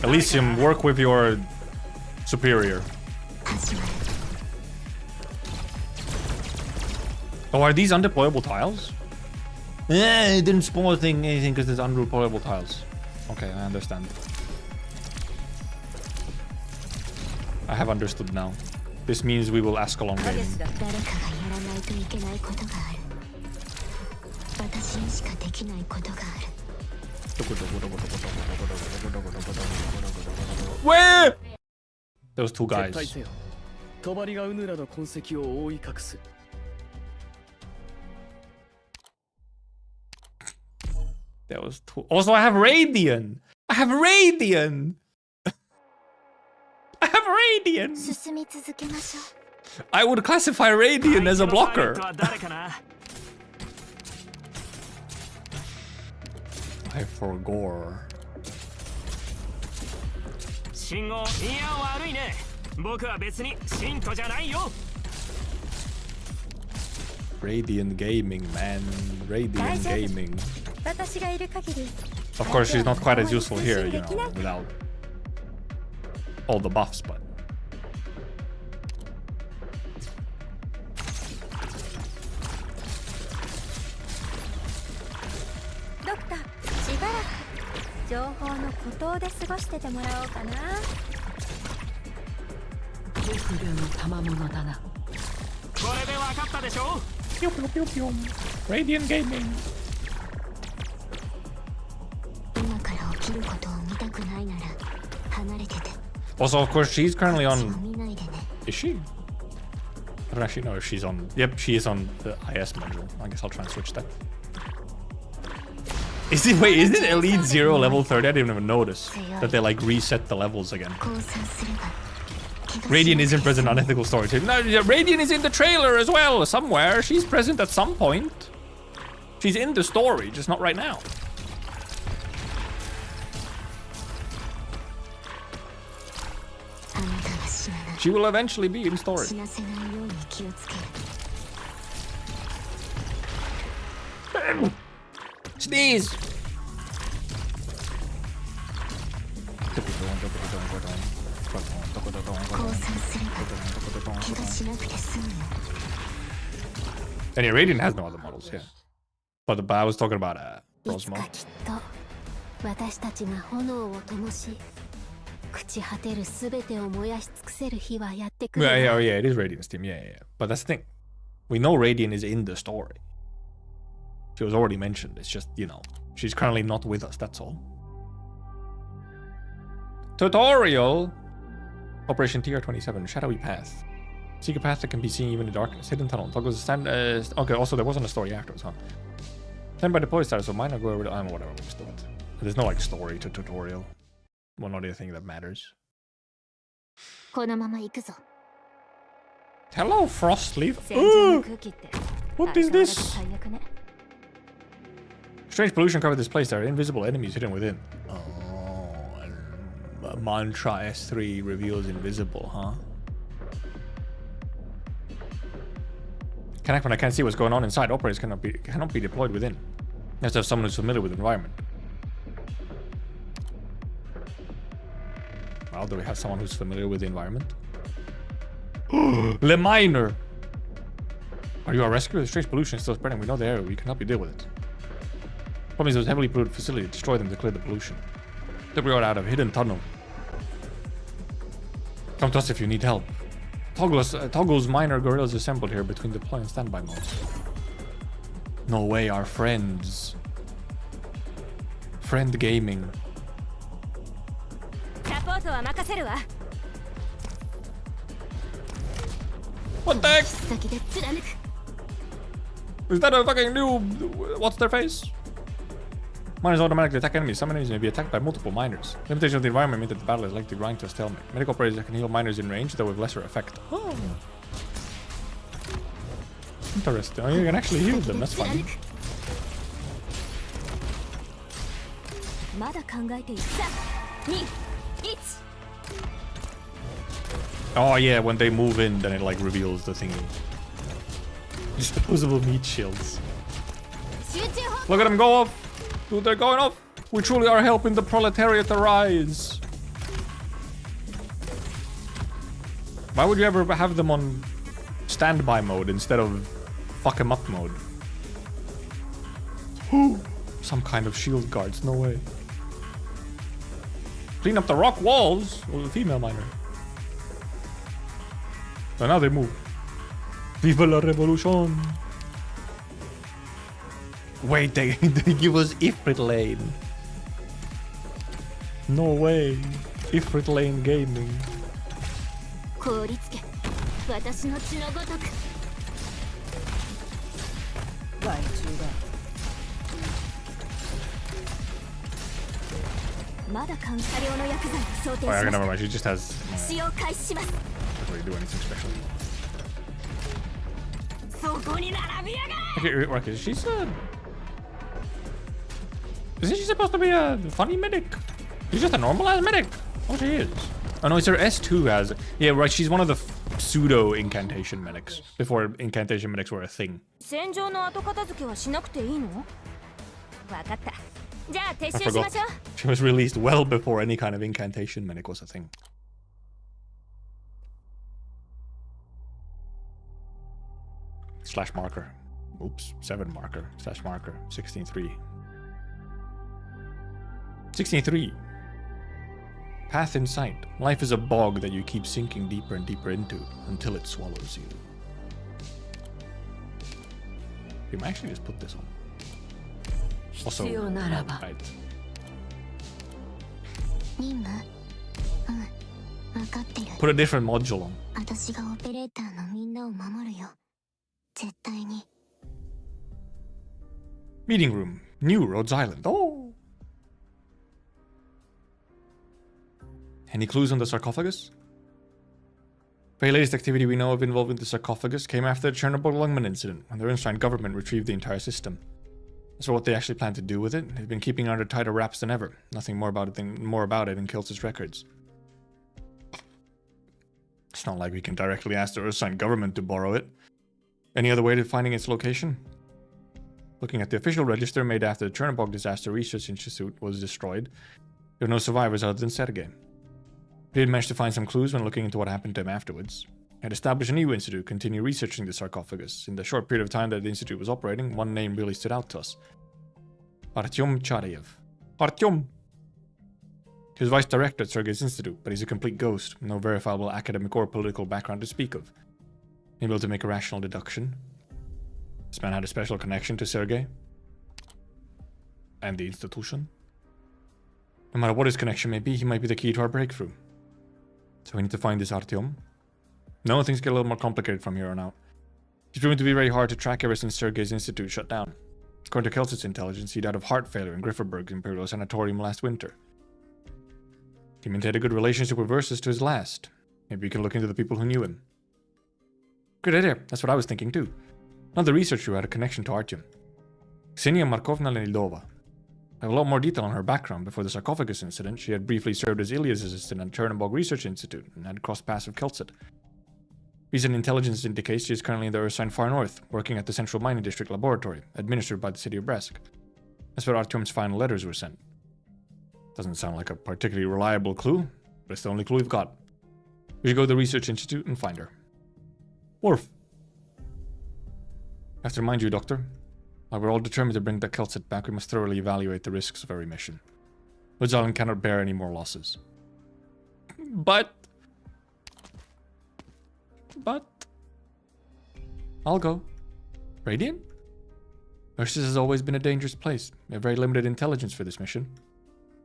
Elysium, work with your superior. Oh, are these undeployable tiles? It didn't spoil anything because there's undeployable tiles. Okay, I understand. I have understood now. This means we will Ascalon game. Where? Those two guys. There was two. Also, I have Radiant. I have Radiant. I have Radiant. I would classify Radiant as a blocker. I forgore. Radiant gaming, man. Radiant gaming. Of course, she's not quite as useful here, you know, without all the buffs, but. Radiant gaming. Also, of course, she's currently on. Is she? I don't actually know if she's on. Yep, she is on the IS module. I guess I'll try and switch that. Is it? Wait, is it Elite 0 level 30? I didn't even notice that they like reset the levels again. Radiant isn't present on Ethical Storytelling. No, Radiant is in the trailer as well, somewhere. She's present at some point. She's in the story, just not right now. She will eventually be in story. Sneeze! And yeah, Radiant has no other models, yeah. But I was talking about Rosmo. Yeah, it is Radiant's team, yeah. But that's the thing. We know Radiant is in the story. She was already mentioned. It's just, you know, she's currently not with us, that's all. Tutorial! Operation TR-27, Shadowy Path. Seek a path that can be seen even in darkness. Hidden tunnel. Toggles stand. Okay, also there wasn't a story afterwards, huh? Stand by deploy status, so mine will go over the whatever, we'll just do it. There's no like story to tutorial. Well, not anything that matters. Hello, Frostleaf. What is this? Strange pollution covered this place. There are invisible enemies hidden within. Oh, and Mantra S3 reveals invisible, huh? Connect when I can't see what's going on inside. Operators cannot be deployed within. You have to have someone who's familiar with the environment. Well, do we have someone who's familiar with the environment? Le Miner! Are you a rescuer? The strange pollution is still spreading. We know the area. We can help you deal with it. Problem is, those heavily polluted facility. Destroy them to clear the pollution. They'll be out of hidden tunnel. Come to us if you need help. Toggle's minor gorillas assembled here between deploy and standby modes. No way, our friends. Friend gaming. What the heck? Is that a fucking new... What's their face? Miners automatically attack enemies. Some enemies may be attacked by multiple miners. Limitation of the environment means that the battle is likely to grind to a stalemate. Medical operators can heal miners in range, though with lesser effect. Oh. Interesting. Oh, you can actually heal them. That's fine. Oh yeah, when they move in, then it like reveals the thingy. Disposable meat shields. Look at them go off! Dude, they're going off! We truly are helping the proletariat to rise! Why would you ever have them on standby mode instead of fuck 'em up mode? Some kind of shield guards, no way. Clean up the rock walls! Well, the female miner. So now they move. Viva la revolution! Wait, they give us Ifrit lane. No way. Ifrit lane gaming. 凍りつけ私の血のごとく害虫だまだ車両の薬剤を想定し Oh, ま yeah, した never mind. She just has. 使用開始します Doesn't really do anything special. そこに並びやがれ Okay, she's isn't she supposed to be a funny medic? She's just a normal ass medic. Oh, she is. Oh no, it's her S2 has. Yeah, right. She's one of the pseudo incantation medics before incantation medics were a thing. 戦場の後片付けはしなくていいのわかったじゃあ撤 I 収しま forgot. しょう She was released well before any kind of incantation medic was a thing. Slash marker. Oops. 7 marker. Slash marker. 16.3. 16.3. Path in sight. Life is a bog that you keep sinking deeper and deeper into until it swallows you. You might actually just put this on. Also, 必要ならば right. 任務分かってる Put a different module on. 私がオペレーターのみんなを守るよ絶対に Meeting room. New Rhodes Island. Oh! Any clues on the sarcophagus? Very latest activity we know of involving the sarcophagus came after the Chernobyl Lungman incident, when the Ernstein government retrieved the entire system. As for what they actually plan to do with it, they've been keeping it under tighter wraps than ever. Nothing more about it than Kiltz's records. It's not like we can directly ask the Ernstein government to borrow it. Any other way to finding its location? Looking at the official register made after the Chernobyl Disaster Research Institute was destroyed, there were no survivors other than Sergei. We did manage to find some clues when looking into what happened to him afterwards. He had established a new institute, continue researching the sarcophagus. In the short period of time that the institute was operating, one name really stood out to us. Artyom Chareyev. Artyom! He was vice director at Sergei's institute, but he's a complete ghost, no verifiable academic or political background to speak of. Able to make a rational deduction. This man had a special connection to Sergei. And the institution. No matter what his connection may be, he might be the key to our breakthrough. So we need to find this Artyom. No, things get a little more complicated from here on out. He's proven to be very hard to track ever since Sergei's institute shut down. According to Kiltz's intelligence, he died of heart failure in Grifferberg's Imperial Sanatorium last winter. He maintained a good relationship with Versus to his last. Maybe we can look into the people who knew him. Good idea, that's what I was thinking too. Another researcher who had a connection to Artyom. Ksenia Markovna Lenidova. I have a lot more detail on her background. Before the sarcophagus incident, she had briefly served as Ilya's assistant at Chernobyl Research Institute and had crossed paths with Kiltzit. Recent intelligence indicates she is currently in the Ursine Far North, working at the Central Mining District Laboratory, administered by the city of Brest. That's where Artyom's final letters were sent. Doesn't sound like a particularly reliable clue, but it's the only clue we've got. We should go to the Research Institute and find her. Worf. I have to remind you, Doctor. While we're all determined to bring the Kiltzit back, we must thoroughly evaluate the risks of every mission. Rhodes Island cannot bear any more losses. But... I'll go. Radiant? Ursus has always been a dangerous place. We have very limited intelligence for this mission.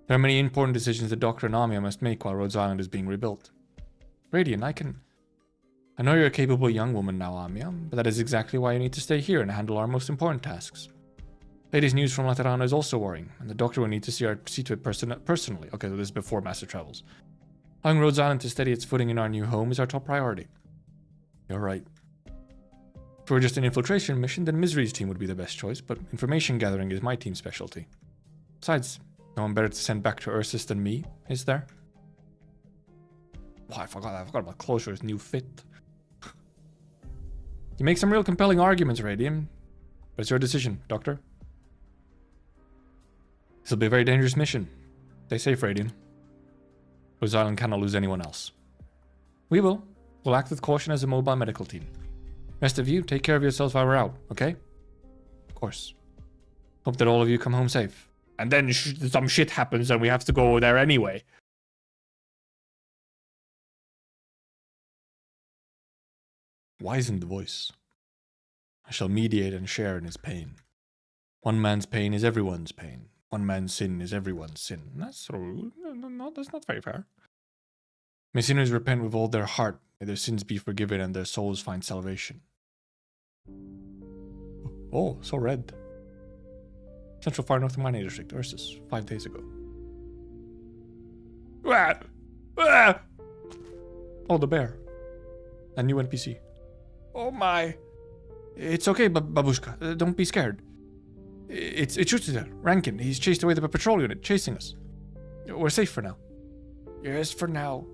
There are many important decisions the Doctor and Amia must make while Rhodes Island is being rebuilt. Radiant, I know you're a capable young woman now, Amia, but that is exactly why you need to stay here and handle our most important tasks. Latest news from Laterano is also worrying, and the Doctor will need to see to it personally. Okay, so this is before Master Travels. Allowing Rhodes Island to steady its footing in our new home is our top priority. You're right. If it were just an infiltration mission, then Misery's team would be the best choice, but information gathering is my team's specialty. Besides, no one better to send back to Ursus than me, is there? Oh, I forgot about Closure's new fit. You make some real compelling arguments, Radium. But it's your decision, Doctor. This'll be a very dangerous mission. Stay safe, Radium. Rose Island cannot lose anyone else. We will. We'll act with caution as a mobile medical team. Rest of you, take care of yourselves while we're out, okay? Of course. Hope that all of you come home safe. And then some shit happens and we have to go there anyway. Wisen the voice. I shall mediate and share in his pain. One man's pain is everyone's pain. One man's sin is everyone's sin. That's rude. No, that's not very fair. May sinners repent with all their heart. May their sins be forgiven and their souls find salvation. Oh, so red. Central Far North Mining District, Ursus, 5 days ago. Ah! Ah! Oh, the bear. A new NPC. Oh my. It's okay, Babushka. Don't be scared. It's Tryzyn, Rankin. He's chased away the patrol unit, chasing us. We're safe for now. Yes, for now.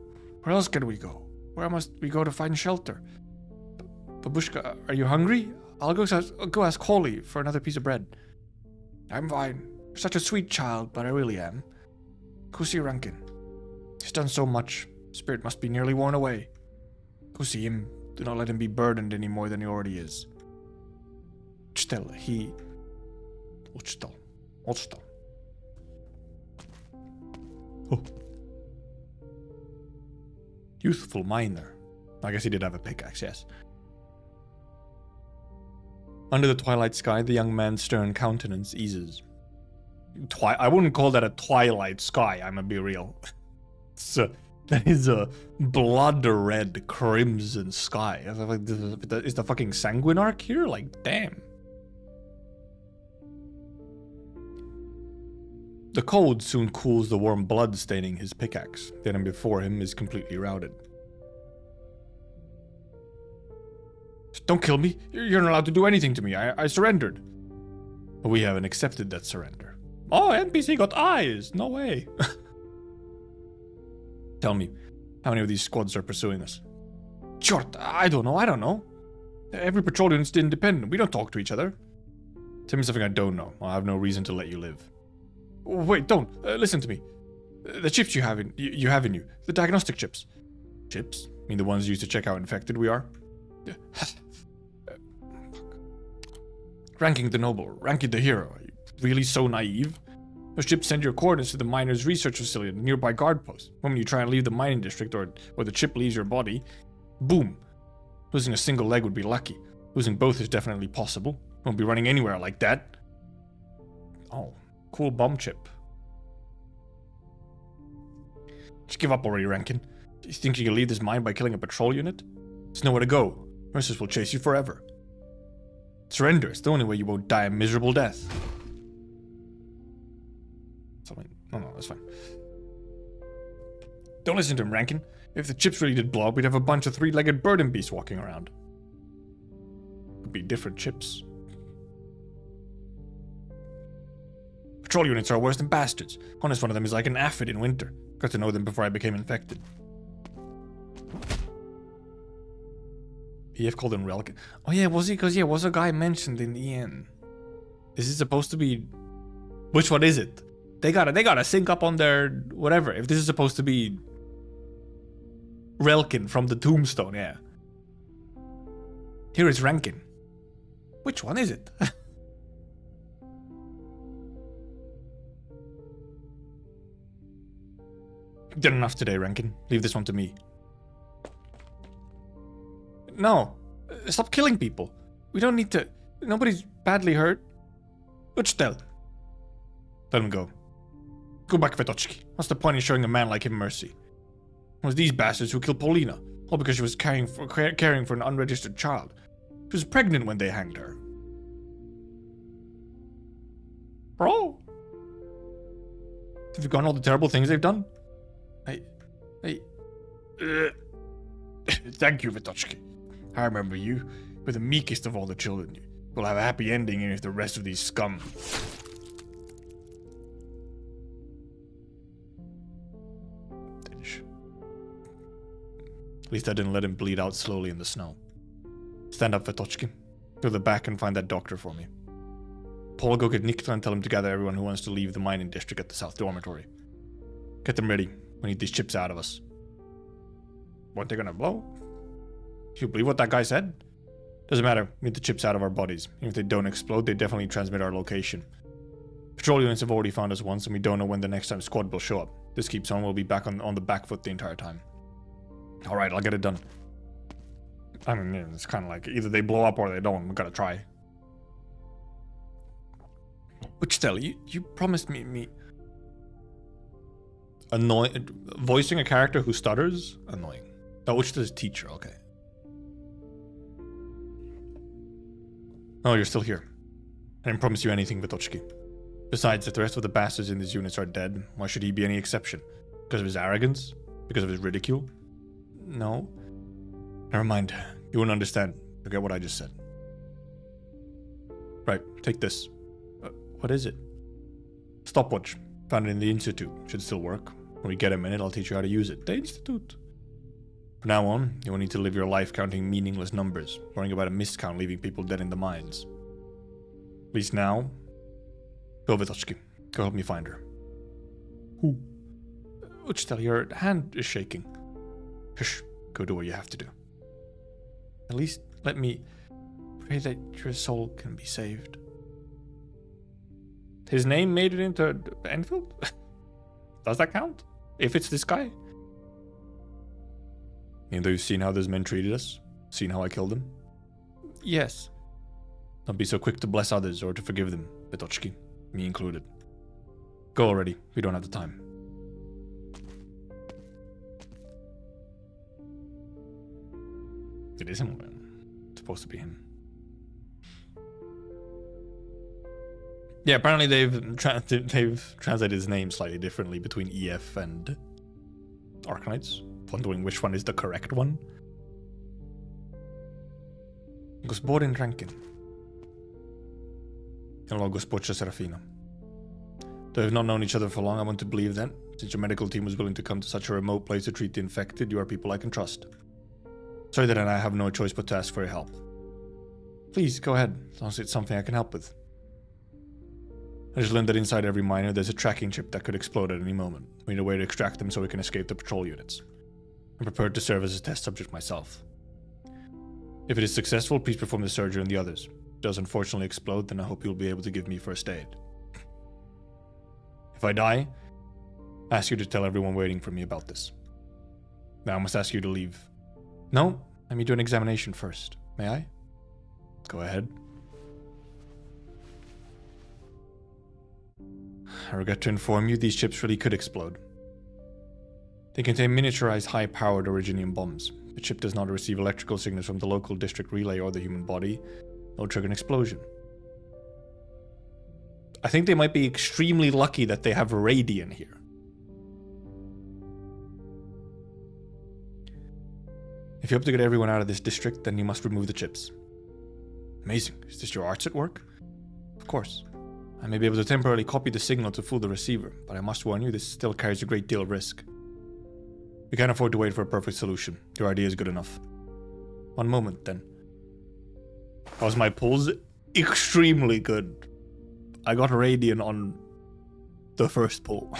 Where else can we go? Where must we go to find shelter? Babushka, are you hungry? I'll go ask Holly for another piece of bread. I'm fine. You're such a sweet child, but I really am. Go see Rankin. He's done so much. Spirit must be nearly worn away. Go see him. Do not let him be burdened any more than he already is. Uchtal. Oh. Youthful miner. I guess he did have a pickaxe, yes. Under the twilight sky, the young man's stern countenance eases. I wouldn't call that a twilight sky, I'm gonna be real. That is a blood red crimson sky. Is the fucking sanguine arc here? Like, damn. The cold soon cools the warm blood staining his pickaxe. The enemy before him is completely routed. Don't kill me. You're not allowed to do anything to me. I surrendered. But we haven't accepted that surrender. Oh, NPC got eyes. No way. Tell me, how many of these squads are pursuing us? Short, I don't know. Every patrol unit's independent. We don't talk to each other. Tell me something I don't know. I have no reason to let you live. Wait, don't. Listen to me. The chips you have in you. The diagnostic chips. Chips? I mean the ones used to check how infected we are? Ranking the noble. Ranking the hero. Are you really so naive? Those chips send your coordinates to the miner's research facility at a nearby guard post. When you try and leave the mining district or the chip leaves your body, boom. Losing a single leg would be lucky. Losing both is definitely possible. Won't be running anywhere like that. Oh, cool bomb chip. Just give up already, Rankin. Do you think you can leave this mine by killing a patrol unit? There's nowhere to go. Mercers will chase you forever. Surrender. It's the only way you won't die a miserable death. No, that's fine. Don't listen to him, Rankin. If the chips really did blow up, we'd have a bunch of three-legged burden beasts walking around. Could be different chips. Patrol units are worse than bastards. Honest, one of them is like an aphid in winter. Got to know them before I became infected. PF called him Relkin. Oh yeah, was he? Because yeah, was a guy mentioned in the end. Is it supposed to be... Which one is it? They gotta sync up on their whatever. If this is supposed to be Relkin from the tombstone, yeah. Here is Rankin. Which one is it? Did enough today, Rankin. Leave this one to me. No. Stop killing people. We don't need to... Nobody's badly hurt. Uchtel. Let him go. Go back, Vetochki. What's the point in showing a man like him mercy? It was these bastards who killed Paulina, all because she was caring for an unregistered child. She was pregnant when they hanged her. Bro! Have you forgotten all the terrible things they've done? Thank you, Vetochki. I remember you. We're the meekest of all the children. We'll have a happy ending even if the rest of these scum... At least I didn't let him bleed out slowly in the snow. Stand up, Vitochki. Go to the back and find that doctor for me. Paul, go get Nikita and tell him to gather everyone who wants to leave the mining district at the South Dormitory. Get them ready. We need these chips out of us. What, they're gonna blow? You believe what that guy said? Doesn't matter. We need the chips out of our bodies. Even if they don't explode, they definitely transmit our location. Patrol units have already found us once, and we don't know when the next time squad will show up. This keeps on, we'll be back on the back foot the entire time. Alright, I'll get it done. I mean, yeah, it's kind of like either they blow up or they don't. We gotta try. Which still, you promised me annoying. Voicing a character who stutters? Annoying. Oh, which is teacher, okay. Oh, you're still here. I didn't promise you anything, Vitochki. Besides, if the rest of the bastards in these units are dead, why should he be any exception? Because of his arrogance? Because of his ridicule? No. Never mind. You won't understand. Forget what I just said. Right, take this. What is it? Stopwatch. Found it in the Institute. Should still work. When we get a minute, I'll teach you how to use it. The Institute. From now on, you won't need to live your life counting meaningless numbers, worrying about a miscount leaving people dead in the mines. At least now. Go, Vitochki. Go help me find her. Who? Uchtel, your hand is shaking. Hush. Go do what you have to do. At least let me pray that your soul can be saved. His name made it into Enfield? Does that count? If it's this guy? Even though you've seen how those men treated us? Seen how I killed them? Yes. Don't be so quick to bless others or to forgive them, Vitochki. Me included. Go already. We don't have the time. It is him. It's supposed to be him. Yeah, apparently they've translated his name slightly differently between EF and Arknights. Wondering which one is the correct one. Gospodin Rankin. Hello, Gospodcha Serafina. Though we've not known each other for long, I want to believe that, since your medical team was willing to come to such a remote place to treat the infected, you are people I can trust. Sorry that I have no choice but to ask for your help. Please, go ahead, as long as it's something I can help with. I just learned that inside every miner there's a tracking chip that could explode at any moment. We need a way to extract them so we can escape the patrol units. I'm prepared to serve as a test subject myself. If it is successful, please perform the surgery on the others. If it does unfortunately explode, then I hope you'll be able to give me first aid. If I die, I ask you to tell everyone waiting for me about this. Now I must ask you to leave. No, let me do an examination first. May I? Go ahead. I regret to inform you, these chips really could explode. They contain miniaturized high-powered originium bombs. If the chip does not receive electrical signals from the local district relay or the human body, it'll trigger an explosion. I think they might be extremely lucky that they have radian here. If you hope to get everyone out of this district, then you must remove the chips. Amazing. Is this your arts at work? Of course. I may be able to temporarily copy the signal to fool the receiver, but I must warn you, this still carries a great deal of risk. We can't afford to wait for a perfect solution. Your idea is good enough. One moment, then. How's my pulls? Extremely good. I got Radiant on the first pull.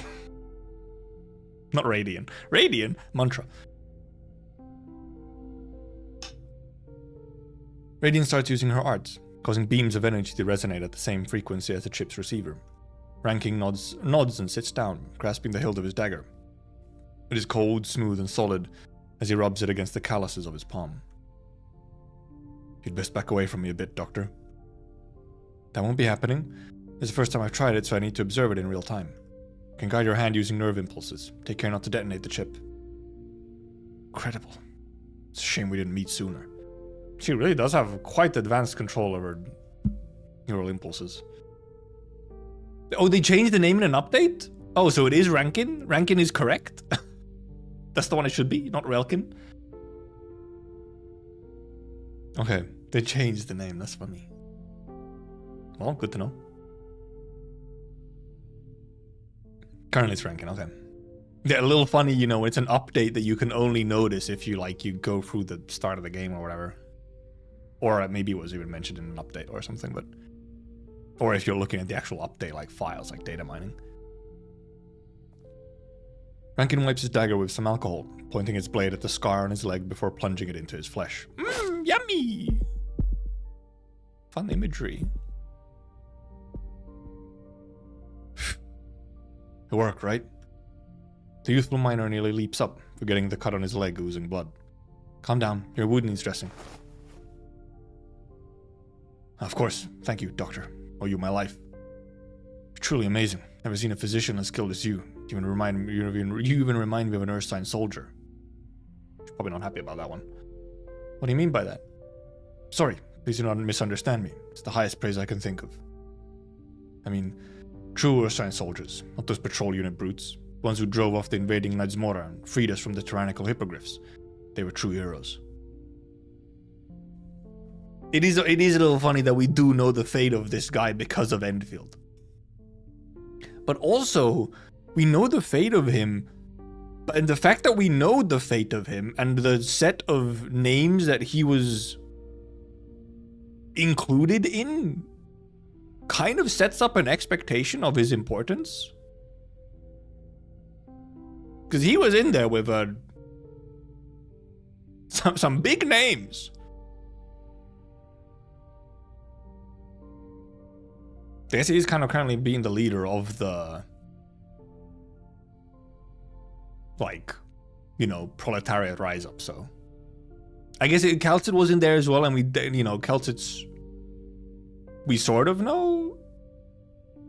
Not Radiant. Radiant? Mantra. Radiant starts using her arts, causing beams of energy to resonate at the same frequency as the chip's receiver. Ranking nods and sits down, grasping the hilt of his dagger. It is cold, smooth, and solid as he rubs it against the calluses of his palm. You'd best back away from me a bit, Doctor. That won't be happening. This is the first time I've tried it, so I need to observe it in real time. You can guide your hand using nerve impulses. Take care not to detonate the chip. Incredible. It's a shame we didn't meet sooner. She really does have quite advanced control over neural impulses. Oh, they changed the name in an update? Oh, so it is Rankin? Rankin is correct? That's the one it should be, not Relkin. Okay, they changed the name, that's funny. Well, good to know. Currently it's Rankin, okay. Yeah, a little funny, you know, it's an update that you can only notice if you, like, you go through the start of the game or whatever. Or maybe it was even mentioned in an update or something, but... Or if you're looking at the actual update, like files, like data mining. Rankin wipes his dagger with some alcohol, pointing its blade at the scar on his leg before plunging it into his flesh. Mmm, yummy! Fun imagery. It worked, right? The youthful miner nearly leaps up, forgetting the cut on his leg oozing blood. Calm down, your wound needs dressing. Of course, thank you, doctor. Owe you my life. Truly amazing. Never seen a physician as skilled as you. You even remind me of an Earthsign soldier. You're probably not happy about that one. What do you mean by that? Sorry, please do not misunderstand me. It's the highest praise I can think of. I mean, true Earthsign soldiers, not those patrol unit brutes. Ones who drove off the invading Nadzmora and freed us from the tyrannical hippogriffs. They were true heroes. It is a little funny that we do know the fate of this guy because of Enfield. But also, we know the fate of him, and the fact that we know the fate of him and the set of names that he was included in kind of sets up an expectation of his importance. Because he was in there with some big names. I guess he's kind of currently being the leader of the, like, you know, proletariat rise up, so. I guess Kelsit was in there as well, and we, you know, Kelsit's, we sort of know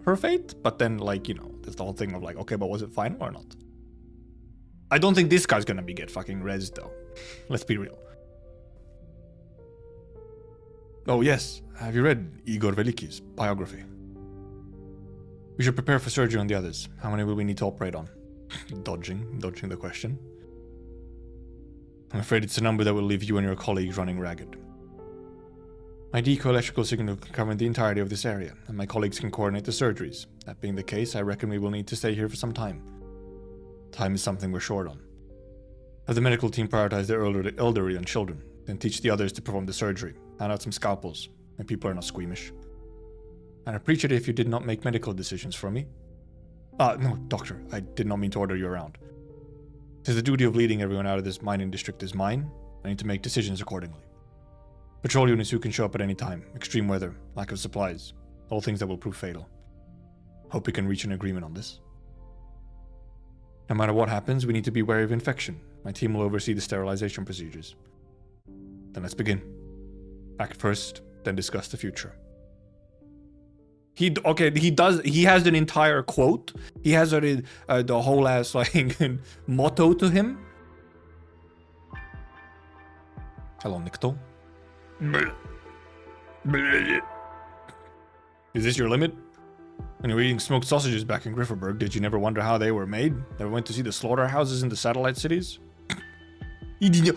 her fate, but then, like, you know, there's the whole thing of like, okay, but was it final or not? I don't think this guy's gonna get fucking rezzed though. Let's be real. Oh yes, have you read Igor Veliky's biography? We should prepare for surgery on the others. How many will we need to operate on? Dodging the question. I'm afraid it's a number that will leave you and your colleagues running ragged. My deco electrical signal can cover the entirety of this area, and my colleagues can coordinate the surgeries. That being the case, I reckon we will need to stay here for some time. Time is something we're short on. Have the medical team prioritize the elderly and children, then teach the others to perform the surgery. Hand out some scalpels, and people are not squeamish. I'd appreciate it if you did not make medical decisions for me. No, doctor, I did not mean to order you around. Since the duty of leading everyone out of this mining district is mine, I need to make decisions accordingly. Patrol units who can show up at any time, extreme weather, lack of supplies, all things that will prove fatal. Hope we can reach an agreement on this. No matter what happens, we need to be wary of infection. My team will oversee the sterilization procedures. Then let's begin. Act first, then discuss the future. He has an entire quote. He has the whole ass like motto to him. Hello, Nikto. Is this your limit? When you were eating smoked sausages back in Grifferberg, did you never wonder how they were made? Never went to see the slaughterhouses in the satellite cities? Idinya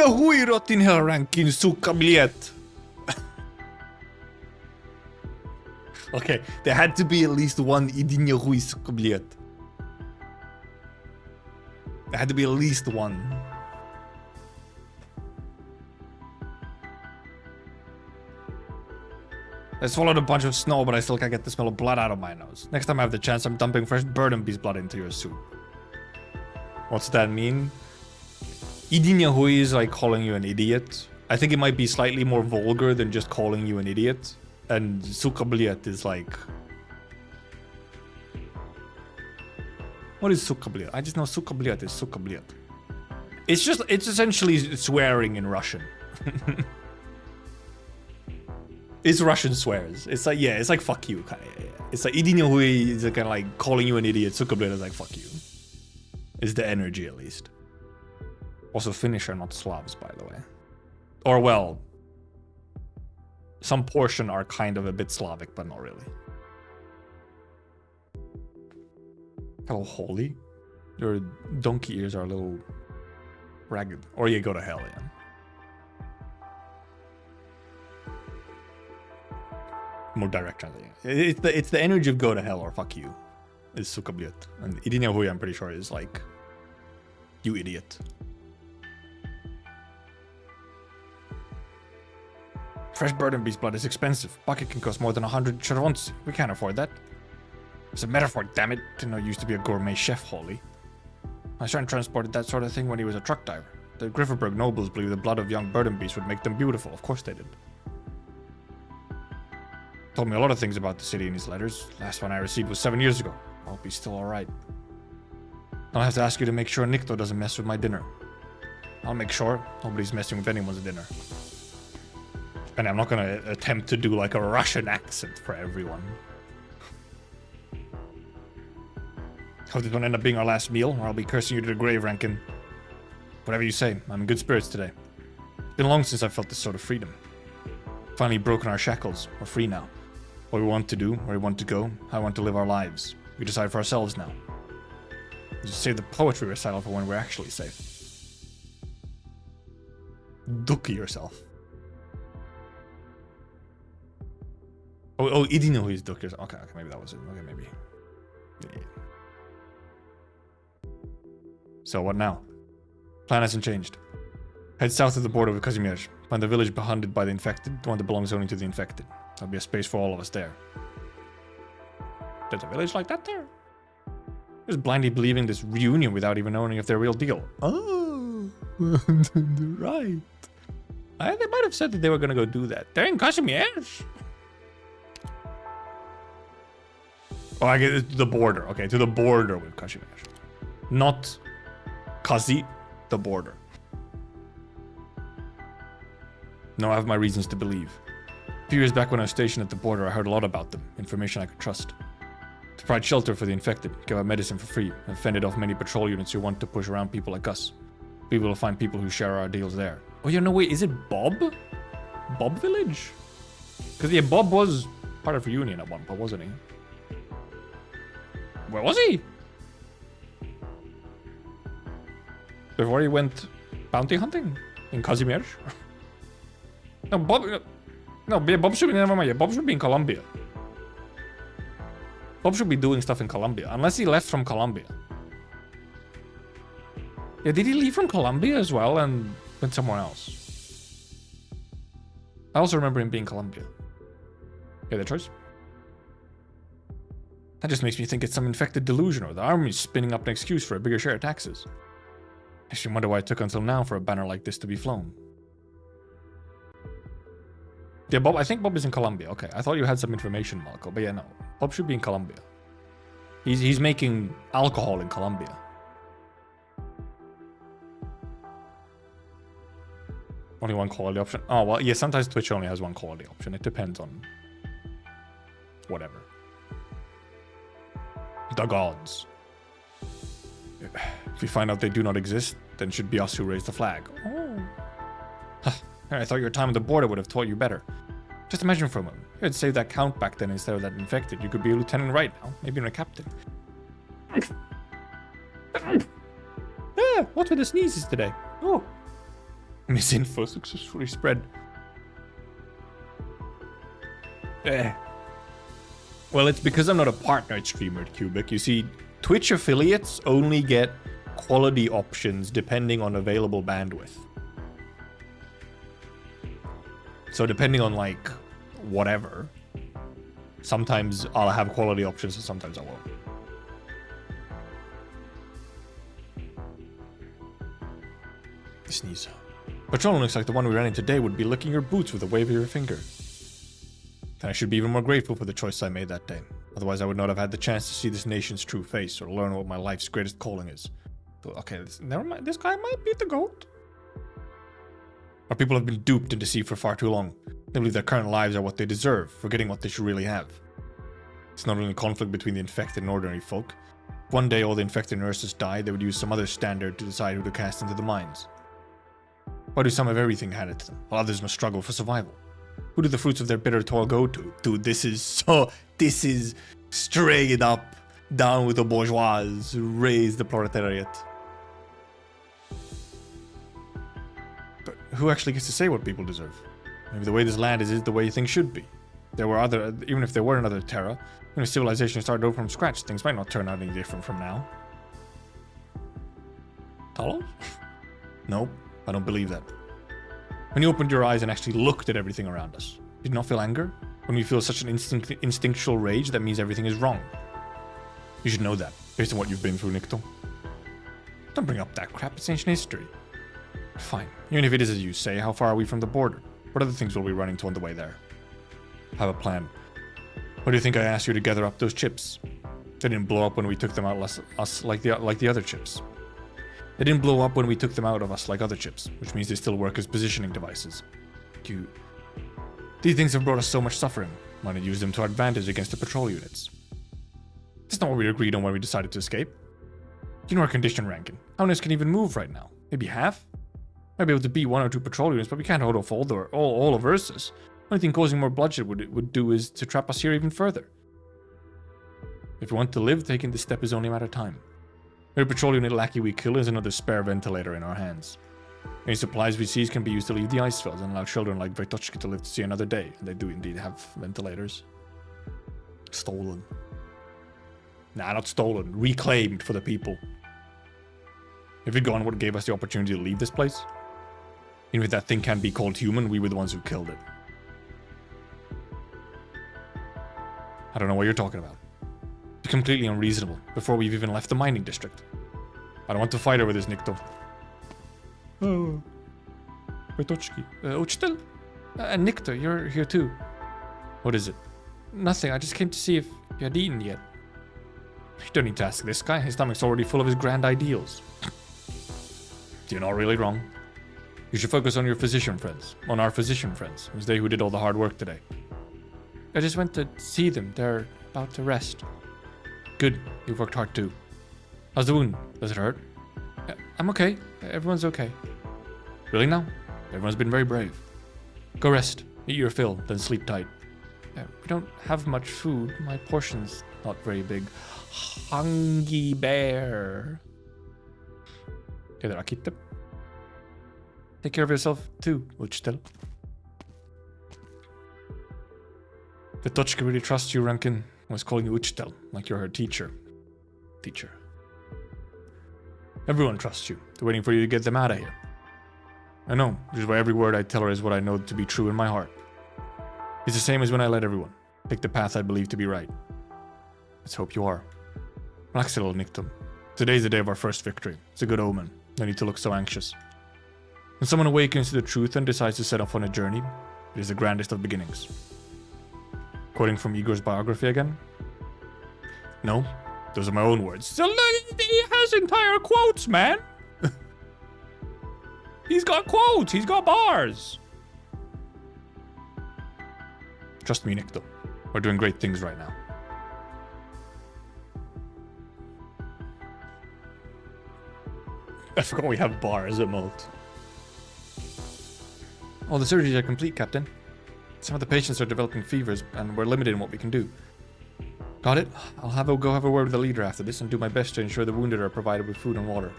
hui rotin hell rankin sukabliet. Okay, there had to be at least one Idinya hui sukabliet. There had to be at least one. I swallowed a bunch of snow, but I still can't get the smell of blood out of my nose. Next time I have the chance, I'm dumping fresh bird and beast blood into your soup. What's that mean? Idinya hui is like calling you an idiot. I think it might be slightly more vulgar than just calling you an idiot. And sukabliet is like... What is sukabliet? I just know sukabliet is sukabliet. It's essentially swearing in Russian. It's Russian swears. It's like, yeah, it's like fuck you. Kind of, yeah. It's like idinya hui is kind of like calling you an idiot. Sukabliet is like fuck you. Is the energy at least. Also, Finnish are not Slavs, by the way. Or well, some portion are kind of a bit Slavic, but not really. Hello, Holy. Your donkey ears are a little ragged. Or you go to hell, yeah. More direct translation. It's the energy of go to hell or fuck you. Is sukabliet. And idinya hui, I'm pretty sure, is like, you idiot. Fresh burden beast blood is expensive. Bucket can cost more than 100 chervonsi. We can't afford that. It's a metaphor, damn it. Didn't know you used to be a gourmet chef, Holly. My son transported that sort of thing when he was a truck driver. The Grifferberg nobles believed the blood of young burden beasts would make them beautiful. Of course they did. Told me a lot of things about the city in his letters. Last one I received was 7 years ago. I hope he's still alright. I'll have to ask you to make sure Nikto doesn't mess with my dinner. I'll make sure nobody's messing with anyone's dinner. And I'm not gonna attempt to do like a Russian accent for everyone. Hope this won't end up being our last meal, or I'll be cursing you to the grave, Rankin. Whatever you say, I'm in good spirits today. It's been long since I felt this sort of freedom. Finally broken our shackles. We're free now. What we want to do, where we want to go, how we want to live our lives. We decide for ourselves now. Just save the poetry recital for when we're actually safe. Ducky yourself. Oh, he didn't know who he's ducky yourself. Okay, maybe that was it. Okay, maybe. Yeah. So what now? Plan hasn't changed. Head south of the border with Kazimierz. Find the village behanded by the infected, the one that belongs only to the infected. There'll be a space for all of us there. There's a village like that there? Just blindly believing this reunion without even knowing if they're real deal. Oh, right. They might have said that they were gonna go do that. They're in Kazimierz. Oh, I get it to the border. Okay, to the border with Kazimierz. Not Kazi, the border. No, I have my reasons to believe. A few years back when I was stationed at the border, I heard a lot about them. Information I could trust. To provide shelter for the infected, give out medicine for free, and fended off many patrol units who want to push around people like us. People will find people who share our deals there. Oh yeah, no wait, is it Bob? Bob Village? Because yeah, Bob was part of Reunion at one point, wasn't he? Where was he? Before he went bounty hunting in Kazimierz? No, Bob. No, Bob should be. Never mind. Bob should be in Colombia. Bob should be doing stuff in Colombia, unless he left from Colombia. Yeah, did he leave from Colombia as well and went somewhere else? I also remember him being Colombia. Yeah, the choice. That just makes me think it's some infected delusion, or the army's spinning up an excuse for a bigger share of taxes. I actually wonder why it took until now for a banner like this to be flown. Yeah, Bob, I think Bob is in Colombia. Okay, I thought you had some information, Malco, but yeah, no. Bob should be in Colombia. He's making alcohol in Colombia. Only one quality option. Oh, well, yeah, sometimes Twitch only has one quality option. It depends on whatever. The gods. If we find out they do not exist, then it should be us who raise the flag. Oh. I thought your time at the border would have taught you better. Just imagine for a moment. You had saved that count back then instead of that infected. You could be a lieutenant right now. Maybe even a captain. What were the sneezes today? Oh. Misinfo successfully spread. Well, it's because I'm not a partner streamer at Cubic. You see, Twitch affiliates only get quality options depending on available bandwidth. So depending on like whatever, sometimes I'll have quality options and sometimes I won't. Sneeze. Patrol looks like the one we ran in today would be licking your boots with a wave of your finger. Then I should be even more grateful for the choice I made that day. Otherwise I would not have had the chance to see this nation's true face or learn what my life's greatest calling is. Okay, never mind. This guy might be the GOAT. Our people have been duped and deceived for far too long. They believe their current lives are what they deserve, forgetting what they should really have. It's not only a conflict between the infected and ordinary folk. If one day all the infected nurses died, they would use some other standard to decide who to cast into the mines. Why do some have everything handed to them, while others must struggle for survival? Who do the fruits of their bitter toil go to? Dude, this is straight up down with the bourgeois, raise the proletariat. But who actually gets to say what people deserve? Maybe the way this land is the way things should be. Even if there were another Terra, even if civilization started over from scratch, things might not turn out any different from now. Talos? Nope, I don't believe that. When you opened your eyes and actually looked at everything around us, did you not feel anger? When we feel such an instinctual rage, that means everything is wrong. You should know that, based on what you've been through, Nikto. Don't bring up that crap, it's ancient history. Fine, even if it is as you say, how far are we from the border? What other things will we run into on the way there? I have a plan. What do you think I asked you to gather up those chips? They didn't blow up when we took them out us like the other chips. They didn't blow up when we took them out of us like other chips, which means they still work as positioning devices. These things have brought us so much suffering. Why not use them to our advantage against the patrol units? That's not what we agreed on when we decided to escape. You know our condition, Rankin. How many of us can even move right now? Maybe half? Might be able to beat 1 or 2 patrol units, but we can't hold off all of Ursus. Only thing causing more bloodshed would do is to trap us here even further. If we want to live, taking this step is only a matter of time. Every patrol unit lackey we kill is another spare ventilator in our hands. Any supplies we seize can be used to leave the ice fields and allow children like Vetochki to live to see another day. And they do indeed have ventilators. Stolen. Nah, not stolen. Reclaimed for the people. If we'd gone, what gave us the opportunity to leave this place? Even if that thing can't be called human, we were the ones who killed it. I don't know what you're talking about. It's completely unreasonable, before we've even left the mining district. I don't want to fight over this, Nikto. Oh. Vetochki. Uchitel? Nikto, you're here too. What is it? Nothing, I just came to see if you had eaten yet. You don't need to ask this guy, his stomach's already full of his grand ideals. You're not really wrong. You should focus on your physician friends. On our physician friends. It was they who did all the hard work today. I just went to see them. They're about to rest. Good. You've worked hard too. How's the wound? Does it hurt? I'm okay. Everyone's okay. Really now? Everyone's been very brave. Go rest. Eat your fill, then sleep tight. We don't have much food. My portion's not very big. Hungry bear. Take care of yourself too, Uchitel. Vetochki really trusts you, Rankin. I was calling you Uchitel, like you're her teacher. Everyone trusts you. They're waiting for you to get them out of here. I know, which is why every word I tell her is what I know to be true in my heart. It's the same as when I let everyone pick the path I believe to be right. Let's hope you are. Relax a little, Nikto. Today's the day of our first victory. It's a good omen. No need to look so anxious. When someone awakens to the truth and decides to set off on a journey, it is the grandest of beginnings. Quoting from Igor's biography again? No, those are my own words. So he has entire quotes, man! He's got quotes, he's got bars! Trust me, Nikto. We're doing great things right now. I forgot we have bars emote. All the surgeries are complete, Captain. Some of the patients are developing fevers, and we're limited in what we can do. Got it? I'll go have a word with the leader after this and do my best to ensure the wounded are provided with food and water.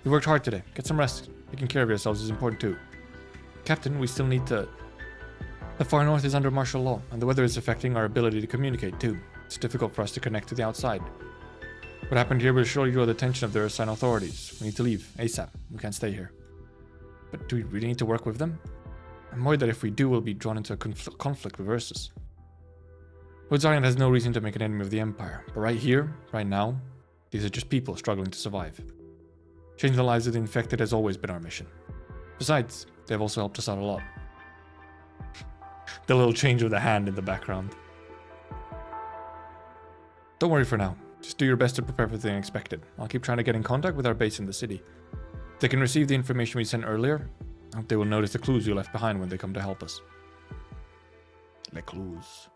You worked hard today. Get some rest. Taking care of yourselves is important too. Captain, we still need to... The far north is under martial law, and the weather is affecting our ability to communicate too. It's difficult for us to connect to the outside. What happened here will surely draw the attention of the Ursine authorities. We need to leave, ASAP. We can't stay here. But do we really need to work with them? I'm worried that if we do, we'll be drawn into a conflict with Ursus. Lord Zion has no reason to make an enemy of the Empire, but right here, right now, these are just people struggling to survive. Changing the lives of the infected has always been our mission. Besides, they've also helped us out a lot. The little change of the hand in the background. Don't worry for now. Just do your best to prepare for the unexpected. I'll keep trying to get in contact with our base in the city. If they can receive the information we sent earlier, I hope they will notice the clues you left behind when they come to help us. Les clues.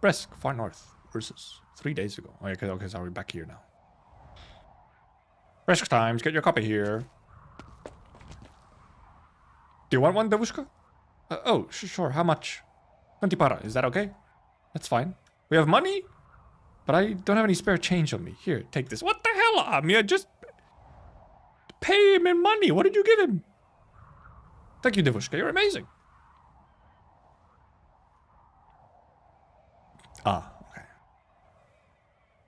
Bresk, far north. Ursus. 3 days ago. Oh, okay, so we're back here now. Bresk times, get your copy here. Do you want one, Devushka? Sure, how much? 20 para, is that okay? That's fine. We have money? But I don't have any spare change on me. Here, take this. What the hell, Amia? Just pay him in money. What did you give him? Thank you, Devushka. You're amazing. Ah, okay.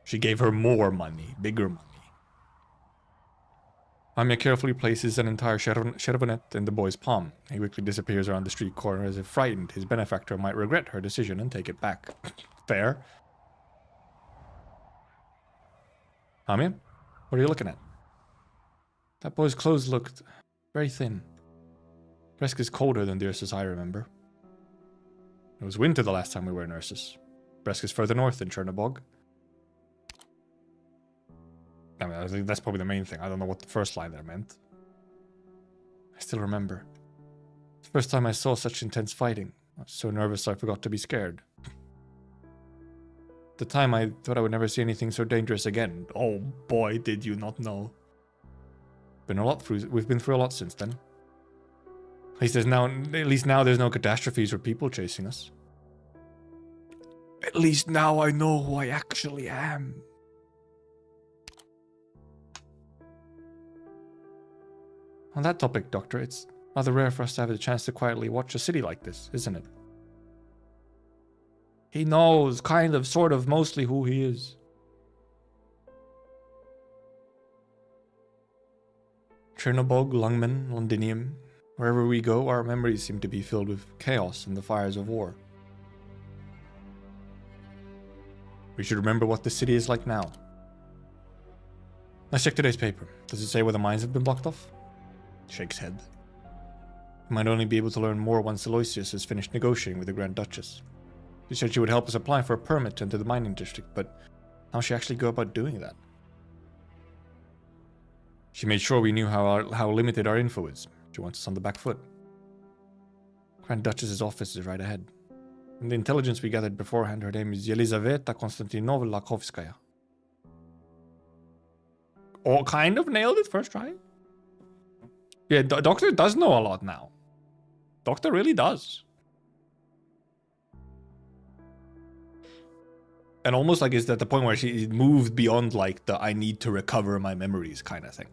She gave her more money, bigger money. Amia carefully places an entire chervonet in the boy's palm. He quickly disappears around the street corner as if frightened his benefactor might regret her decision and take it back. Fair. Amia, what are you looking at? That boy's clothes looked very thin. Bresk is colder than the Ursus I remember. It was winter the last time we were in Ursus. Bresk is further north than Chernobog. I mean, I think that's probably the main thing. I don't know what the first line there meant. I still remember. The first time I saw such intense fighting. I was so nervous I forgot to be scared. At the time I thought I would never see anything so dangerous again. Oh boy, did you not know. We've been through a lot since then. At least now there's no catastrophes or people chasing us. At least now I know who I actually am. On that topic, Doctor, it's rather rare for us to have the chance to quietly watch a city like this, isn't it? He knows, kind of, sort of, mostly who he is. Chernobog, Lungmen, Londinium. Wherever we go, our memories seem to be filled with chaos and the fires of war. We should remember what the city is like now. Let's check today's paper. Does it say where the mines have been blocked off? Shakes head. We might only be able to learn more once Aloysius has finished negotiating with the Grand Duchess. She said she would help us apply for a permit to enter the mining district, but how should she actually go about doing that? She made sure we knew how limited our info is. She wants us on the back foot. Grand Duchess's office is right ahead. From the intelligence we gathered beforehand, her name is Yelizaveta Konstantinovna Lakovskaya. Oh, kind of nailed it first try. Yeah, Doctor does know a lot now. Doctor really does. And almost like is at the point where she moved beyond like the I need to recover my memories kind of thing.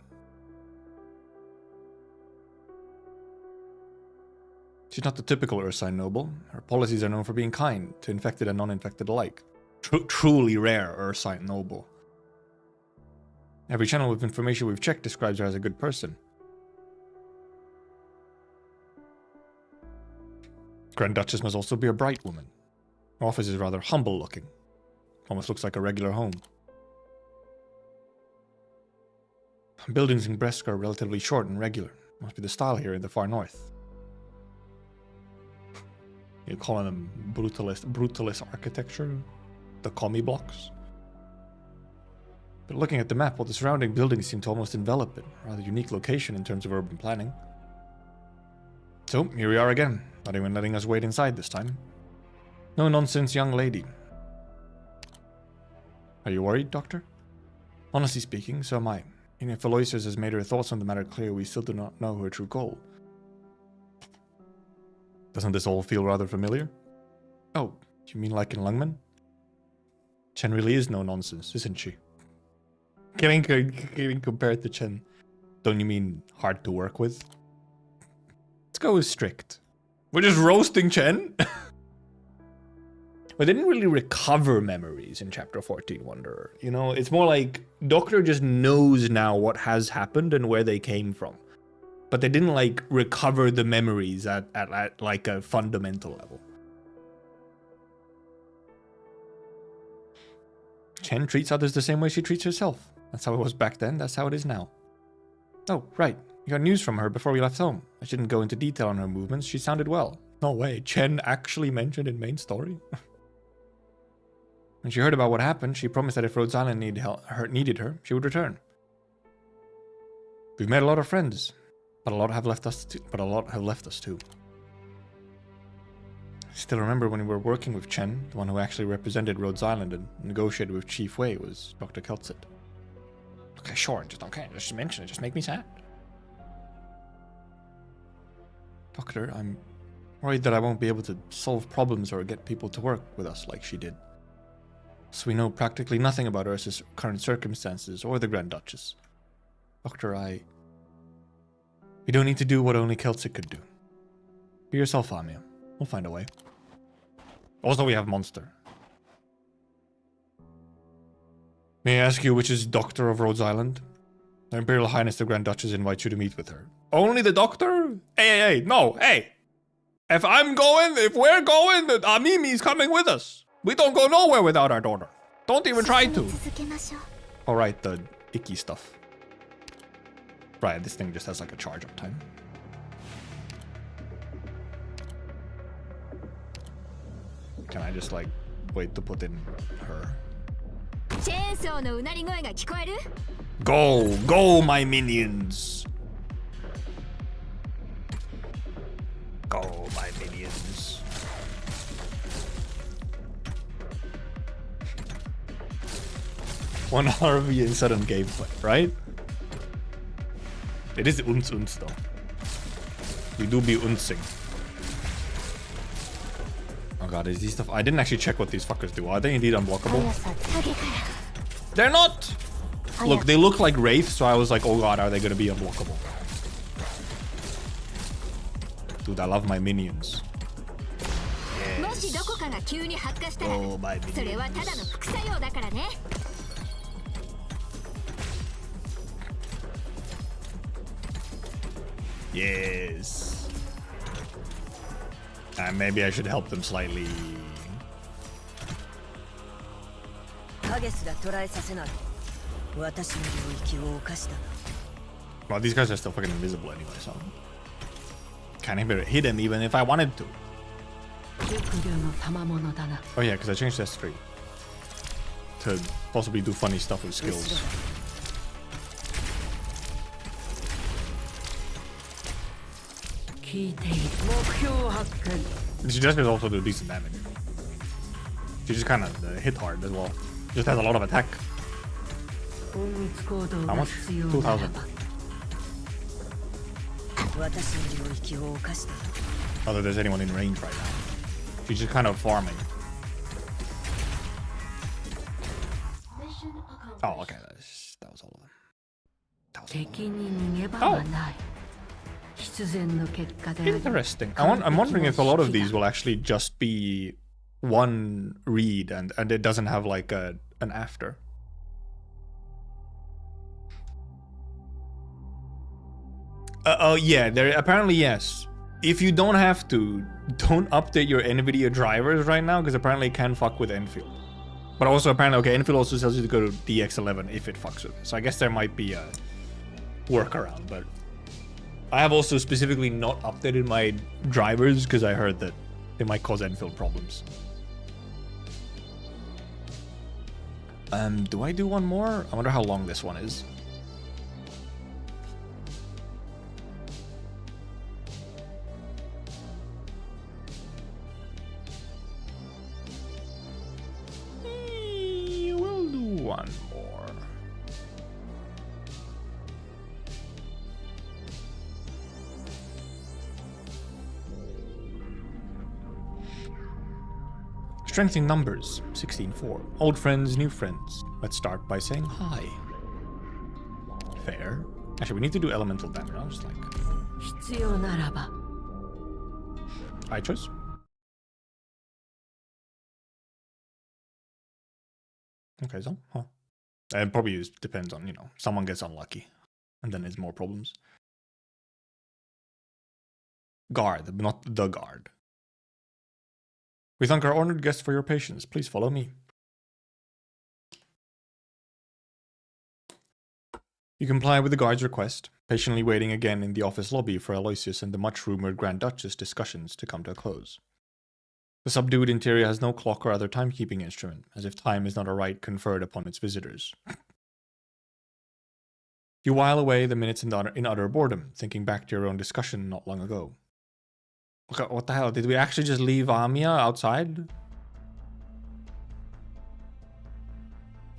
She's not the typical Ursine noble. Her policies are known for being kind to infected and non-infected alike. Truly rare Ursine noble. Every channel of information we've checked describes her as a good person. Grand Duchess must also be a bright woman. Her office is rather humble looking. Almost looks like a regular home. Buildings in Bresk are relatively short and regular. Must be the style here in the far north. You're calling them brutalist architecture? The commie blocks? But looking at the map, all the surrounding buildings seem to almost envelop it. A rather unique location in terms of urban planning. So, here we are again. Not even letting us wait inside this time. No nonsense, young lady. Are you worried, Doctor? Honestly speaking, so am I. Even if Aloysius has made her thoughts on the matter clear, we still do not know her true goal. Doesn't this all feel rather familiar? Oh, you mean like in Lungmen? Chen really is no nonsense, isn't she? Getting compared to Chen. Don't you mean hard to work with? Let's go with strict. We're just roasting Chen? But they didn't really recover memories in Chapter 14 Wanderer. You know, it's more like Doctor just knows now what has happened and where they came from. But they didn't, like, recover the memories at like, a fundamental level. Chen treats others the same way she treats herself. That's how it was back then, that's how it is now. Oh, right. You got news from her before we left home. I shouldn't go into detail on her movements. She sounded well. No way. Chen actually mentioned in main story? When she heard about what happened, she promised that if Rhodes Island needed her, she would return. We've made a lot of friends, but a lot have left us too. I still remember when we were working with Chen, the one who actually represented Rhodes Island and negotiated with Chief Wei was Dr. Keltsit. Okay, sure, just mention it, just make me sad. Doctor, I'm worried that I won't be able to solve problems or get people to work with us like she did. So we know practically nothing about Ursa's current circumstances or the Grand Duchess. Doctor, we don't need to do what only Keltsit could do. Be yourself, Amia. We'll find a way. Also, we have Monster. May I ask you which is Doctor of Rhodes Island? Her Imperial Highness the Grand Duchess invites you to meet with her. Only the doctor? Hey, no, hey. If we're going, Amimi's coming with us. We don't go nowhere without our daughter. Don't even try to. Alright, the icky stuff. Right, this thing just has like a charge up time. Can I just like wait to put in her? Go, my minions! Go, my minions. One RV in sudden gameplay, right? It is uns though. We do be unsing. Oh god, is these stuff? I didn't actually check what these fuckers do. Are they indeed unblockable? They're not! Look, they look like wraiths, so I was like, oh god, are they gonna be unblockable? Dude, I love my minions. Yes. Oh, my minions. Yes. And maybe I should help them slightly. Well, these guys are still fucking invisible anyway, so can't even hit him even if I wanted to. Oh yeah, because I changed S3 to possibly do funny stuff with skills. She just can also do decent damage. She just kind of hit hard as well. Just has a lot of attack. How much? 2,000. Whether there's anyone in range right now. She's just kind of farming. Oh, okay. That was all of them. Oh. Interesting. I'm wondering if a lot of these will actually just be one read and it doesn't have like an after. Oh yeah, there apparently yes. If you don't have to, don't update your NVIDIA drivers right now because apparently it can fuck with Enfield. But also apparently, okay, Enfield also tells you to go to DX11 if it fucks with it. So I guess there might be a workaround, but I have also specifically not updated my drivers because I heard that it might cause Enfield problems. Do I do one more? I wonder how long this one is. We'll do one more. Strength in numbers, 16-4. Old friends, new friends. Let's start by saying hi. Fair. Actually, we need to do elemental damage. I was like... I chose. Okay, so, huh. It probably depends on, you know, someone gets unlucky. And then there's more problems. Guard, not the guard. We thank our honored guests for your patience. Please follow me. You comply with the guard's request, patiently waiting again in the office lobby for Aloysius and the much-rumored Grand Duchess discussions to come to a close. The subdued interior has no clock or other timekeeping instrument, as if time is not a right conferred upon its visitors. You while away the minutes in utter boredom, thinking back to your own discussion not long ago. Okay, what the hell? Did we actually just leave Amiya outside?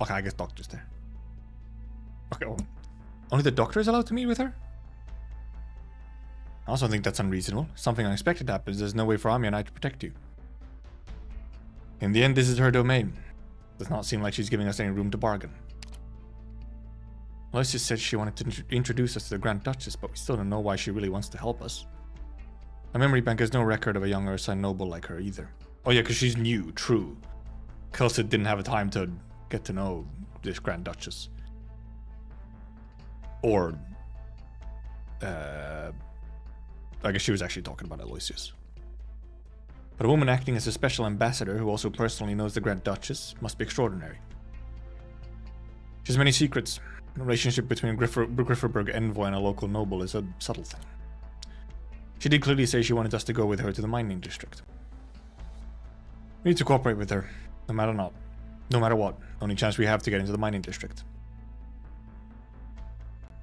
Okay, I guess doctor's there. Okay, well, only the doctor is allowed to meet with her? I also think that's unreasonable. If something unexpected happens, there's no way for Amiya and I to protect you. In the end, this is her domain. Does not seem like she's giving us any room to bargain. Aloysius said she wanted to introduce us to the Grand Duchess, but we still don't know why she really wants to help us. My memory bank has no record of a younger son noble like her either. Oh yeah, because she's new, true. Kelsit didn't have a time to get to know this Grand Duchess. Or, I guess she was actually talking about Aloysius. But a woman acting as a special ambassador who also personally knows the Grand Duchess must be extraordinary. She has many secrets. The relationship between Grifferberg envoy and a local noble is a subtle thing. She did clearly say she wanted us to go with her to the mining district. We need to cooperate with her, no matter what. Only chance we have to get into the mining district.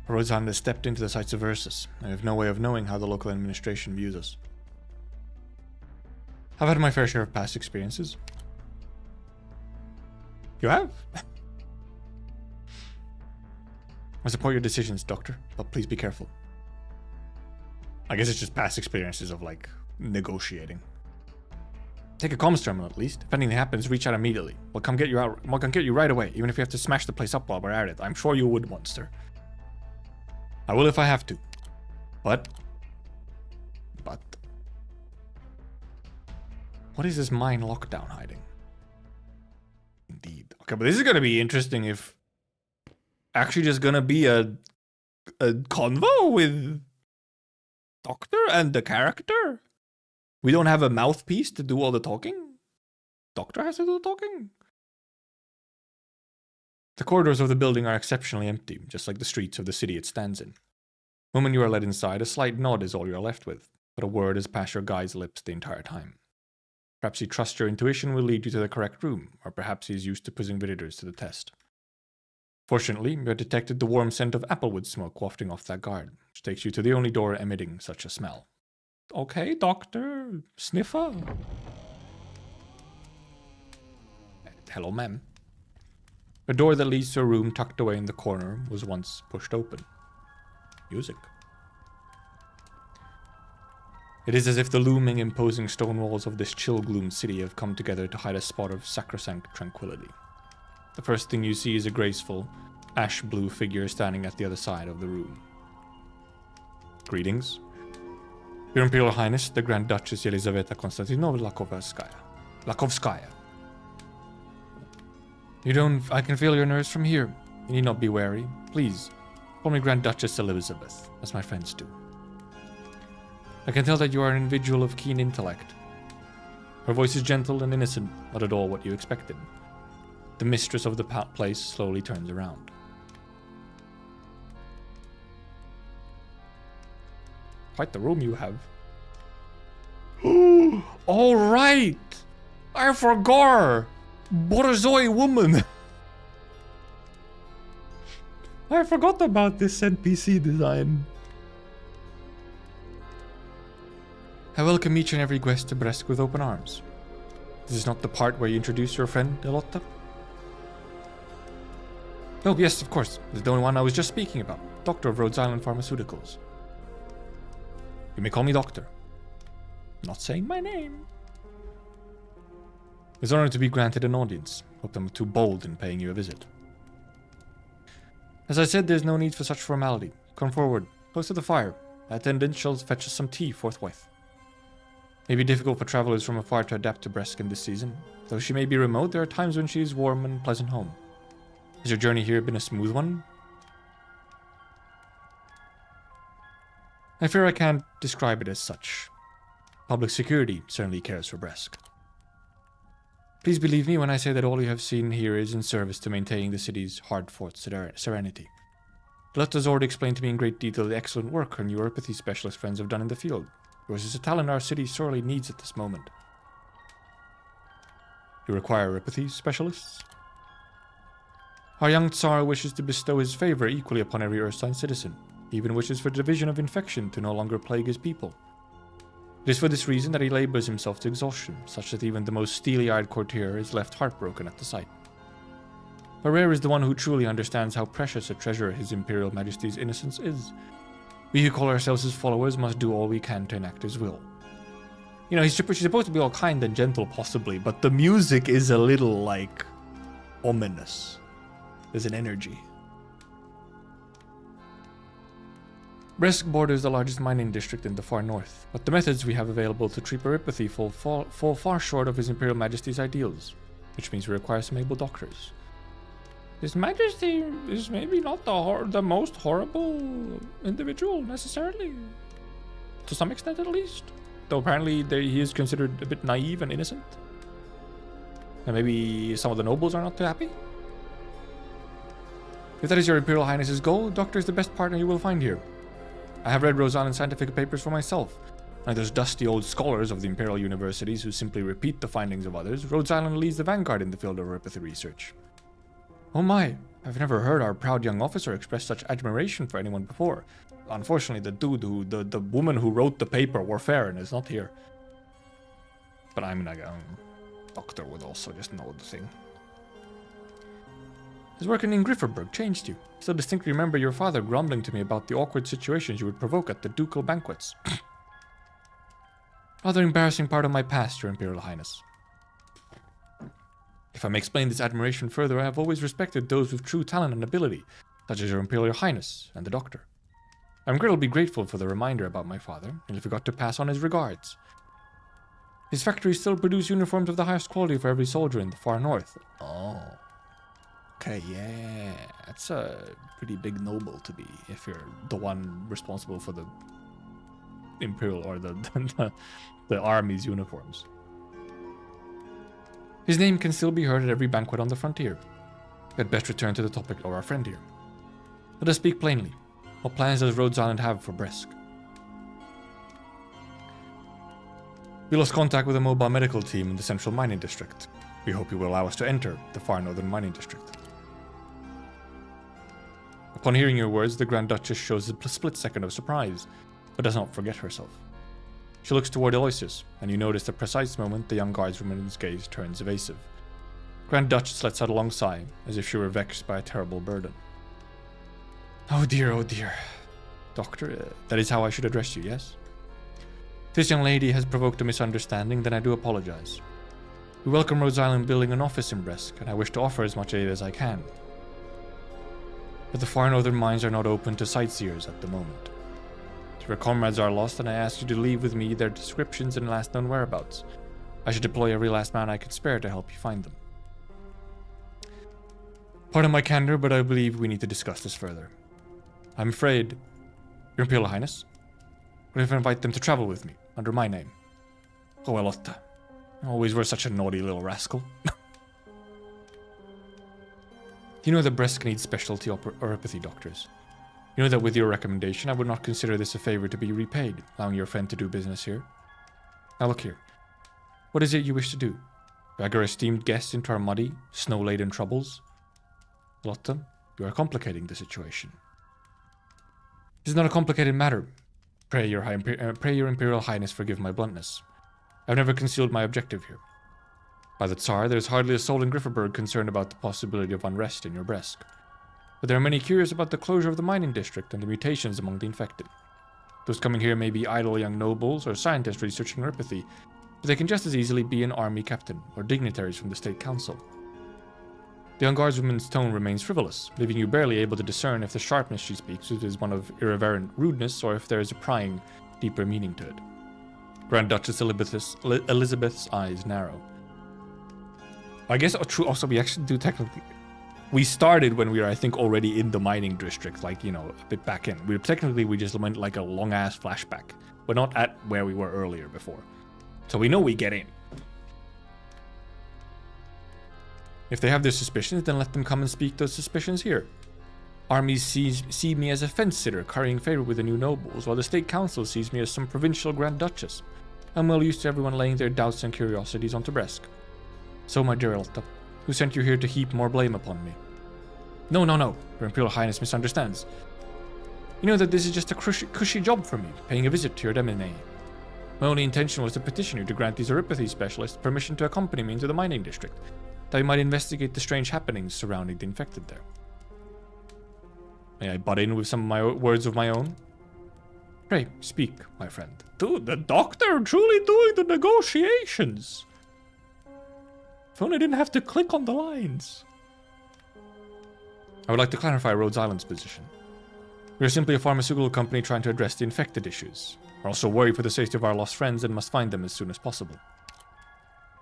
Rhodes-Island has stepped into the sights of Ursus. I have no way of knowing how the local administration views us. I've had my fair share of past experiences. You have? I support your decisions, Doctor, but please be careful. I guess it's just past experiences of, like, negotiating. Take a comms terminal at least. If anything happens, reach out immediately. We'll come get you right away, even if we have to smash the place up while we're at it. I'm sure you would, monster. I will if I have to. But... What is this mine lockdown hiding? Indeed. Okay, but this is gonna be interesting if... Actually just gonna be a convo with... Doctor and the character? We don't have a mouthpiece to do all the talking? Doctor has to do the talking? The corridors of the building are exceptionally empty, just like the streets of the city it stands in. The moment you are led inside, a slight nod is all you are left with, but a word has passed your guide's lips the entire time. Perhaps he trusts your intuition will lead you to the correct room, or perhaps he is used to putting visitors to the test. Fortunately, you have detected the warm scent of applewood smoke wafting off that guard, which takes you to the only door emitting such a smell. Okay, Doctor. Sniffer. Hello, ma'am. A door that leads to a room tucked away in the corner was once pushed open. Music. It is as if the looming, imposing stone walls of this chill-gloomed city have come together to hide a spot of sacrosanct tranquility. The first thing you see is a graceful, ash-blue figure standing at the other side of the room. Greetings. Your Imperial Highness, the Grand Duchess Yelizaveta Konstantinovna Lakovskaya. I can feel your nerves from here. You need not be wary. Please, call me Grand Duchess Elizabeth, as my friends do. I can tell that you are an individual of keen intellect. Her voice is gentle and innocent, not at all what you expected. The mistress of the place slowly turns around. Quite the room you have. All right! I forgot! Borzoi woman! I forgot about this NPC design. I welcome each and every guest to Brest with open arms. This is not the part where you introduce your friend, Elotta? Oh, yes, of course. This is the one I was just speaking about. Doctor of Rhodes Island Pharmaceuticals. You may call me Doctor. Not saying my name. It's an honor to be granted an audience. Hope I'm too bold in paying you a visit. As I said, there's no need for such formality. Come forward, close to the fire. The attendant shall fetch us some tea forthwith. It may be difficult for travelers from afar to adapt to Brest in this season. Though she may be remote, there are times when she is warm and pleasant home. Has your journey here been a smooth one? I fear I can't describe it as such. Public security certainly cares for Brest. Please believe me when I say that all you have seen here is in service to maintaining the city's hard-fought serenity. Lotta's already explained to me in great detail the excellent work her neuropathy specialist friends have done in the field. Yours is a talent our city sorely needs at this moment. You require neuropathy specialists? Our young Tsar wishes to bestow his favor equally upon every Ursine citizen. He even wishes for the division of infection to no longer plague his people. It is for this reason that he labors himself to exhaustion, such that even the most steely-eyed courtier is left heartbroken at the sight. But rare is the one who truly understands how precious a treasure His Imperial Majesty's innocence is. We who call ourselves his followers must do all we can to enact his will. You know, she's supposed to be all kind and gentle, possibly, but the music is a little, like, ominous. There's an energy. Brest borders the largest mining district in the far north, but the methods we have available to treat neuropathy fall far short of His Imperial Majesty's ideals, which means we require some able doctors. His Majesty is maybe not the most horrible individual necessarily. To some extent at least. Though apparently he is considered a bit naive and innocent. And maybe some of the nobles are not too happy. If that is your Imperial Highness's goal, Doctor is the best partner you will find here. I have read Rhode Island scientific papers for myself. Like those dusty old scholars of the Imperial universities who simply repeat the findings of others, Rhode Island leads the vanguard in the field of oropathy research. Oh my, I've never heard our proud young officer express such admiration for anyone before. Unfortunately, the woman who wrote the paper, Warfaren, is not here. But I mean, Doctor would also just know the thing. His working in Grifferburg changed you. I still distinctly remember your father grumbling to me about the awkward situations you would provoke at the ducal banquets. Rather embarrassing part of my past, Your Imperial Highness. If I may explain this admiration further, I have always respected those with true talent and ability, such as Your Imperial Highness and the Doctor. I'm incredibly grateful for the reminder about my father, and forgot to pass on his regards. His factories still produce uniforms of the highest quality for every soldier in the far north. Oh. Okay, yeah. That's a pretty big noble to be, if you're the one responsible for the Imperial or the army's uniforms. His name can still be heard at every banquet on the frontier. I'd best return to the topic of our friend here. Let us speak plainly. What plans does Rhode Island have for Bresk? We lost contact with a mobile medical team in the central mining district. We hope you will allow us to enter the far northern mining district. Upon hearing your words, the Grand Duchess shows a split second of surprise, but does not forget herself. She looks toward Aloysius, and you notice the precise moment the young guardswoman's gaze turns evasive. Grand Duchess lets out a long sigh, as if she were vexed by a terrible burden. Oh dear. Doctor, that is how I should address you, yes? If this young lady has provoked a misunderstanding, then I do apologize. We welcome Rhode Island building an office in Bresk, and I wish to offer as much aid as I can. But the far northern mines are not open to sightseers at the moment. If your comrades are lost, then I ask you to leave with me their descriptions and last known whereabouts. I should deploy every last man I could spare to help you find them. Pardon my candor, but I believe we need to discuss this further. I'm afraid, Your Imperial Highness, what if I invite them to travel with me, under my name? Oh, Elotta. Always were such a naughty little rascal. You know that Bresk needs specialty oropathy doctors. You know that with your recommendation, I would not consider this a favor to be repaid, allowing your friend to do business here. Now look here. What is it you wish to do? Drag our esteemed guests into our muddy, snow-laden troubles? Lotta, you are complicating the situation. This is not a complicated matter. Pray your Imperial Highness forgive my bluntness. I've never concealed my objective here. By the Tsar, there's hardly a soul in Grifferburg concerned about the possibility of unrest in your Bresk. But there are many curious about the closure of the mining district and the mutations among the infected. Those coming here may be idle young nobles or scientists researching oropathy, but they can just as easily be an army captain or dignitaries from the State Council. The young guardswoman's tone remains frivolous, leaving you barely able to discern if the sharpness she speaks is one of irreverent rudeness or if there is a prying, deeper meaning to it. Grand Duchess Elizabeth's eyes narrow. I guess also we actually do technically... We started when we were, I think, already in the mining district, like, a bit back in. We just went like a long-ass flashback, but not at where we were earlier before. So we know we get in. If they have their suspicions, then let them come and speak those suspicions here. Armies see me as a fence-sitter carrying favor with the new nobles, while the State Council sees me as some provincial Grand Duchess. I'm well used to everyone laying their doubts and curiosities onto Bresk. So, my dear Elta, who sent you here to heap more blame upon me? No, Your Imperial Highness misunderstands. You know that this is just a cushy job for me, paying a visit to your domain. My only intention was to petition you to grant these oropathy specialists permission to accompany me into the mining district, that we might investigate the strange happenings surrounding the infected there. May I butt in with some of my words of my own? Pray, speak, my friend. Dude, the Doctor truly doing the negotiations. If only I didn't have to click on the lines. I would like to clarify Rhode Island's position. We are simply a pharmaceutical company trying to address the infected issues. We're also worried for the safety of our lost friends and must find them as soon as possible.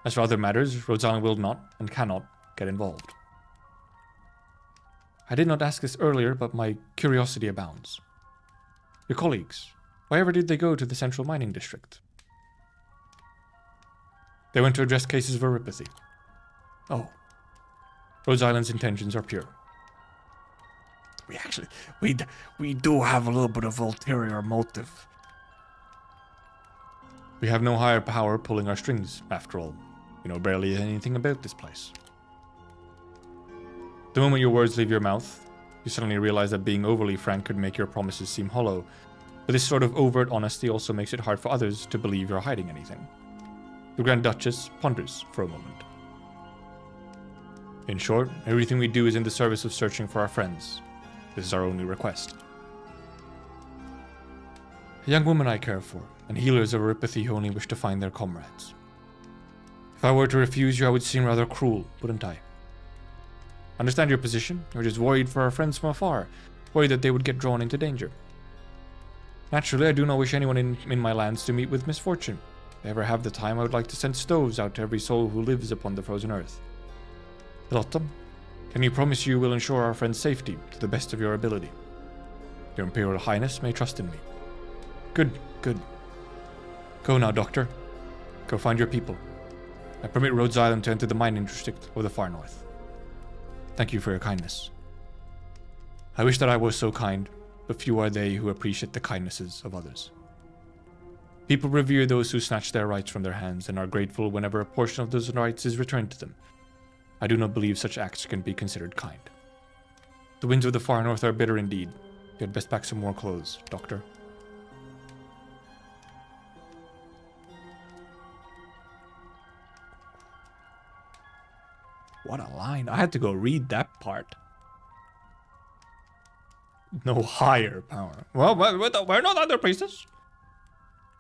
As for other matters, Rhode Island will not and cannot get involved. I did not ask this earlier, but my curiosity abounds. Your colleagues, wherever did they go to the central mining district? They went to address cases of oripathy. Oh. Rhode Island's intentions are pure. We do have a little bit of ulterior motive. We have no higher power pulling our strings, after all. We know barely anything about this place. The moment your words leave your mouth, you suddenly realize that being overly frank could make your promises seem hollow, but this sort of overt honesty also makes it hard for others to believe you're hiding anything. The Grand Duchess ponders for a moment. In short, everything we do is in the service of searching for our friends. This is our only request. A young woman I care for, and healers of oripathy who only wish to find their comrades. If I were to refuse you, I would seem rather cruel, wouldn't I? Understand your position. You're just worried for our friends from afar, worried that they would get drawn into danger. Naturally, I do not wish anyone in my lands to meet with misfortune. If I ever have the time, I would like to send stoves out to every soul who lives upon the frozen earth. Lotta, can you promise you will ensure our friend's safety to the best of your ability? Your Imperial Highness may trust in me. Good, good. Go now, Doctor. Go find your people. I permit Rhode Island to enter the mining district of the far north. Thank you for your kindness. I wish that I was so kind, but few are they who appreciate the kindnesses of others. People revere those who snatch their rights from their hands and are grateful whenever a portion of those rights is returned to them. I do not believe such acts can be considered kind. The winds of the far north are bitter indeed. You had best pack some more clothes, Doctor. What a line. I had to go read that part. No higher power. Well, we're not other priestess.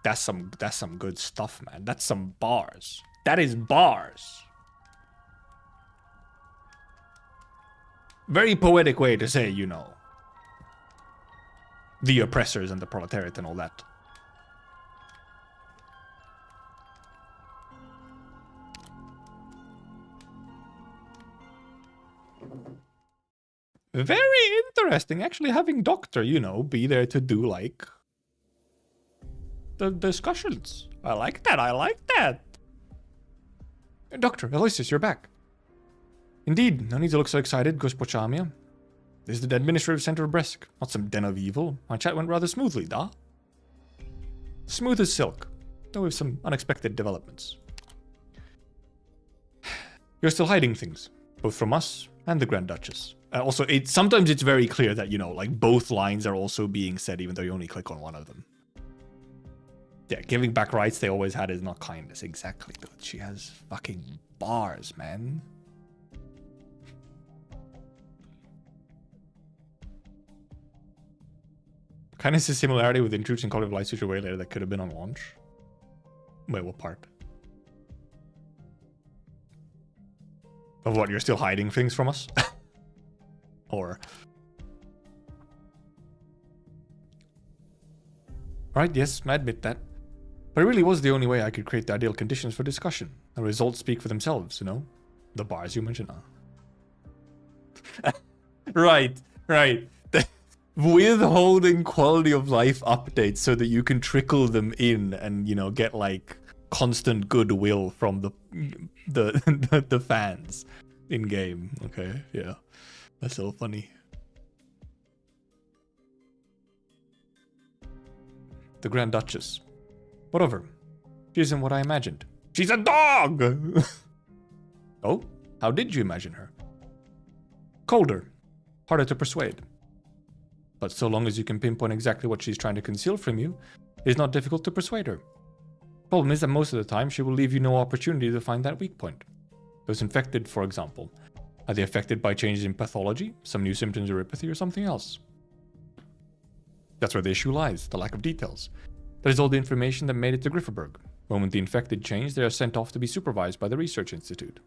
That's some good stuff, man. That's some bars. That is bars. Very poetic way to say, you know, the oppressors and the proletariat and all that. Very interesting, actually having Doctor, you know, be there to do, like, the discussions. I like that, I like that. Doctor, Aloysius, you're back. Indeed, no need to look so excited, Gospochamia. This is the administrative center of Bresk, not some den of evil. My chat went rather smoothly, da? Smooth as silk, though with some unexpected developments. You're still hiding things, both from us and the Grand Duchess. Also, sometimes it's very clear that, you know, like, both lines are also being said, even though you only click on one of them. Yeah, giving back rights they always had is not kindness. Exactly, dude. She has fucking bars, man. Kindness is similarity with introducing Call of Light Switch away later that could have been on launch. Wait, what part? Of what, you're still hiding things from us? Or... Right, yes, I admit that. But it really was the only way I could create the ideal conditions for discussion. The results speak for themselves, you know? The bars you mentioned. Right. Withholding quality of life updates so that you can trickle them in and, you know, get, like, constant goodwill from the fans in game. Okay, yeah. That's so funny. The Grand Duchess. What of her? She isn't what I imagined. She's a dog! Oh? How did you imagine her? Colder. Harder to persuade. But so long as you can pinpoint exactly what she's trying to conceal from you, it's not difficult to persuade her. Problem is that most of the time she will leave you no opportunity to find that weak point. Those infected, for example. Are they affected by changes in pathology, some new symptoms of oripathy, or something else? That's where the issue lies, the lack of details. That is all the information that made it to Grifferberg. The moment the infected change, they are sent off to be supervised by the Research Institute.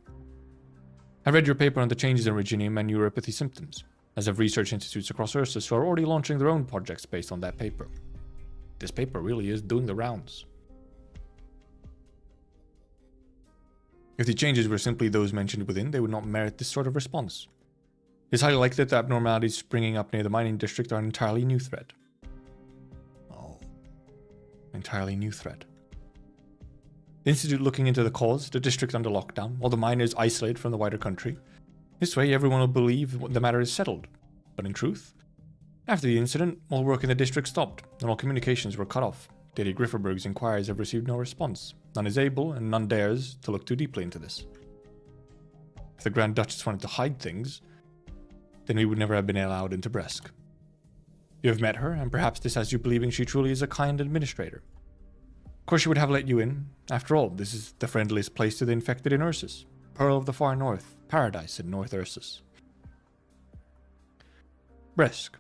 I read your paper on the changes in Reginium and neuropathy symptoms, as have research institutes across Ursus who are already launching their own projects based on that paper. This paper really is doing the rounds. If the changes were simply those mentioned within, they would not merit this sort of response. It's highly likely that the abnormalities springing up near the mining district are an entirely new threat. Oh. Entirely new threat. The Institute looking into the cause, the district under lockdown, while the miners isolated from the wider country. This way, everyone will believe the matter is settled. But in truth, after the incident, all work in the district stopped, and all communications were cut off. Lady Grifferberg's inquiries have received no response. None is able, and none dares, to look too deeply into this. If the Grand Duchess wanted to hide things, then we would never have been allowed into Bresk. You have met her, and perhaps this has you believing she truly is a kind administrator. Of course she would have let you in. After all, this is the friendliest place to the infected in Ursus. Pearl of the Far North, paradise in North Ursus. Bresk,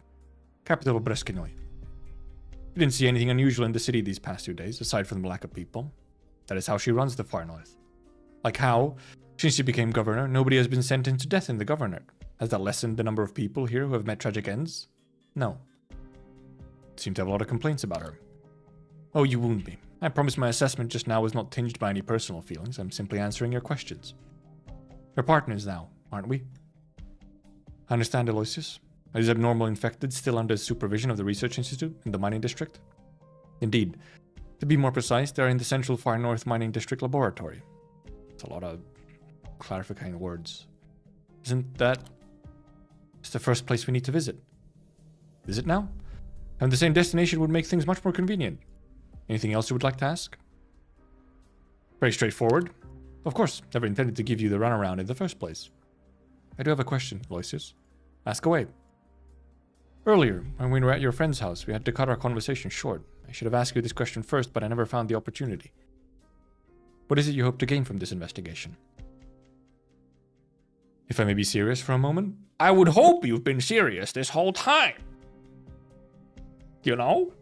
capital of Breskinoi. We didn't see anything unusual in the city these past 2 days, aside from the lack of people. That is how she runs the Far North. Like how, since she became governor, nobody has been sentenced to death in the governorate. Has that lessened the number of people here who have met tragic ends? No. Seem to have a lot of complaints about her. Oh, you wound me. I promise my assessment just now was not tinged by any personal feelings. I'm simply answering your questions. We're partners now, aren't we? I understand, Aloysius. Are these abnormal infected still under the supervision of the Research Institute in the mining district? Indeed. To be more precise, they are in the Central Far North Mining District Laboratory. It's a lot of clarifying words. Isn't that it's the first place we need to visit? Is it now? And the same destination would make things much more convenient. Anything else you would like to ask? Very straightforward. Of course, never intended to give you the runaround in the first place. I do have a question, Aloysius. Ask away. Earlier, when we were at your friend's house, we had to cut our conversation short. I should have asked you this question first, but I never found the opportunity. What is it you hope to gain from this investigation? If I may be serious for a moment, I would hope you've been serious this whole time. You know?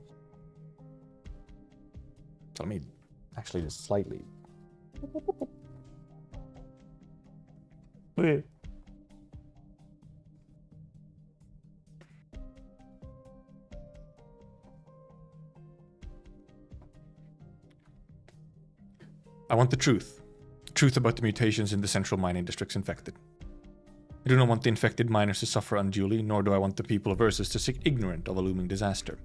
So let me actually just slightly. Okay. I want the truth. The truth about the mutations in the central mining districts infected. I do not want the infected miners to suffer unduly, nor do I want the people of Ursus to sit ignorant of a looming disaster.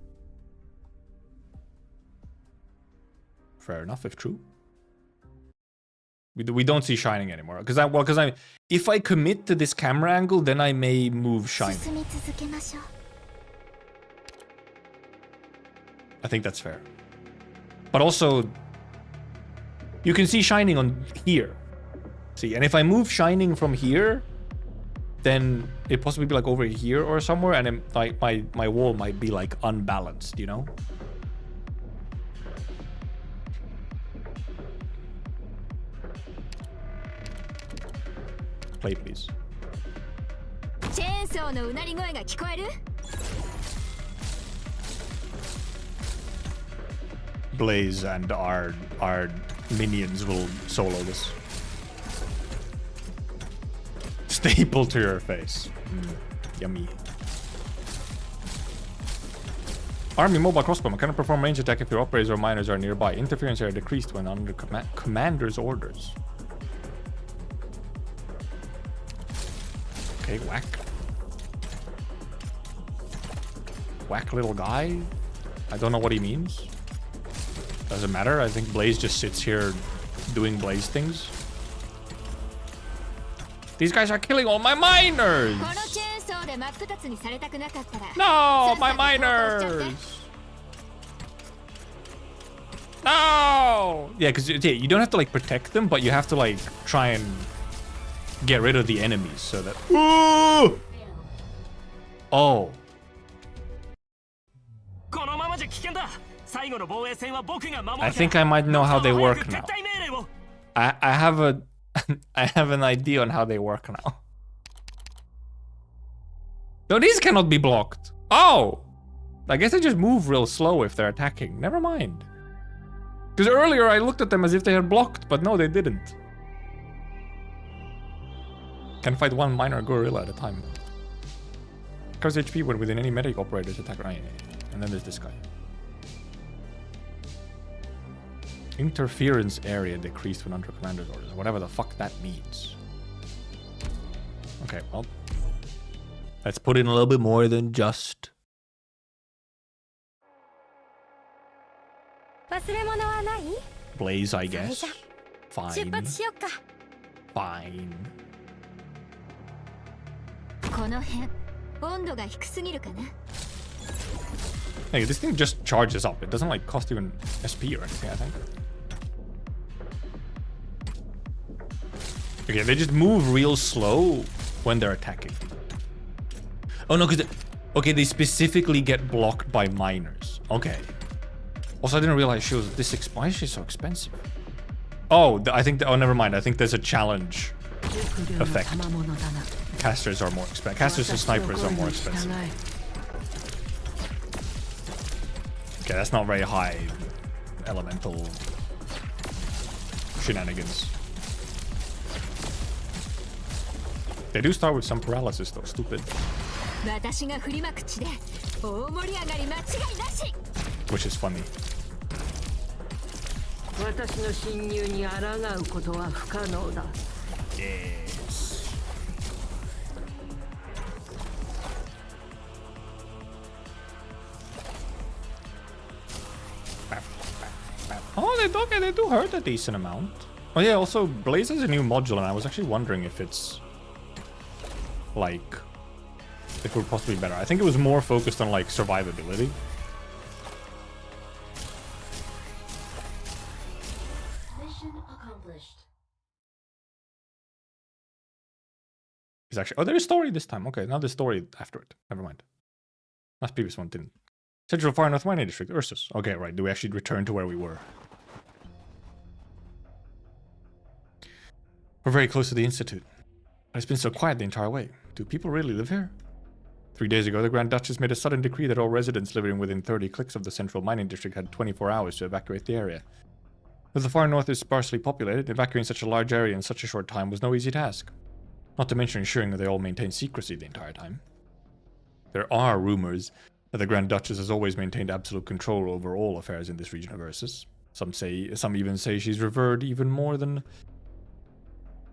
Fair enough, if true. We don't see Shining anymore. Because if I commit to this camera angle, then I may move Shining. I think that's fair. But also, you can see Shining on here. See, and if I move Shining from here, then it possibly be like over here or somewhere, and it, like my wall might be like unbalanced, you know? Play, please. Blaze and our minions will solo this. Staple to your face. Yummy. Army mobile crossbow cannot perform range attack if your operators or miners are nearby. Interference area decreased when under commander's orders. Okay, whack. Whack little guy. I don't know what he means. Doesn't matter. I think Blaze just sits here doing Blaze things. These guys are killing all my miners! No, my miners! No! Yeah, because you don't have to like protect them, but you have to like try and get rid of the enemies so that. Ooh! Oh. I think I might know how they work now. I have a I have an idea on how they work now. No, these cannot be blocked. Oh! I guess they just move real slow if they're attacking. Never mind. Because earlier I looked at them as if they had blocked, but no, they didn't. Can fight one miner gorilla at a time. Covers HP when within any medic operator's attack. Right. And then there's this guy. Interference area decreased when under commander's orders. Whatever the fuck that means. Okay, well. Let's put in a little bit more than just. 忘れ物はない？ Blaze, I guess. 出 Fine. 発しよっか。 Fine. この辺温度が低すぎるかな。 Hey, this thing just charges up. It doesn't like cost even SP or anything, I think. Okay, they just move real slow when they're attacking. Oh no, because okay, they specifically get blocked by miners. Okay. Also, I didn't realize she was this expensive. Why is she so expensive? Oh, I think. Oh, never mind. I think there's a challenge effect. Casters are more expensive. Casters and snipers are more expensive. Okay, that's not very high elemental shenanigans. They do start with some paralysis though, stupid. Which is funny. Yes. Oh, they do hurt a decent amount. Oh yeah, also Blaze has a new module and I was actually wondering if it's like if it would possibly be better. I think it was more focused on like survivability. Mission accomplished. It's actually, oh, there is story this time. Okay, now there's story after it. Never mind. Last previous one didn't. Central Far North Mining District, Ursus. Okay, right. Do we actually return to where we were? We're very close to the Institute. But it's been so quiet the entire way. Do people really live here? 3 days ago, the Grand Duchess made a sudden decree that all residents living within 30 clicks of the Central Mining District had 24 hours to evacuate the area. As the far north is sparsely populated, evacuating such a large area in such a short time was no easy task. Not to mention ensuring that they all maintained secrecy the entire time. There are rumors that the Grand Duchess has always maintained absolute control over all affairs in this region of Ursus. Some even say she's revered even more than...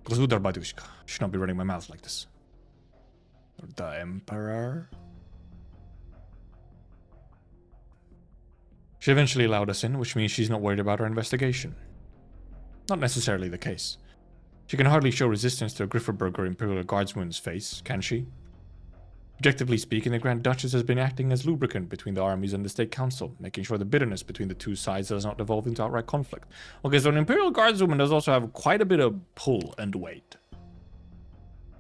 Glazudar Badushka. Should not be running my mouth like this. The Emperor? She eventually allowed us in, which means she's not worried about our investigation. Not necessarily the case. She can hardly show resistance to a Grifferberg or Imperial Guardswoman's face, can she? Objectively speaking, the Grand Duchess has been acting as lubricant between the armies and the State Council, making sure the bitterness between the two sides does not devolve into outright conflict. Okay, so an Imperial Guardswoman does also have quite a bit of pull and weight.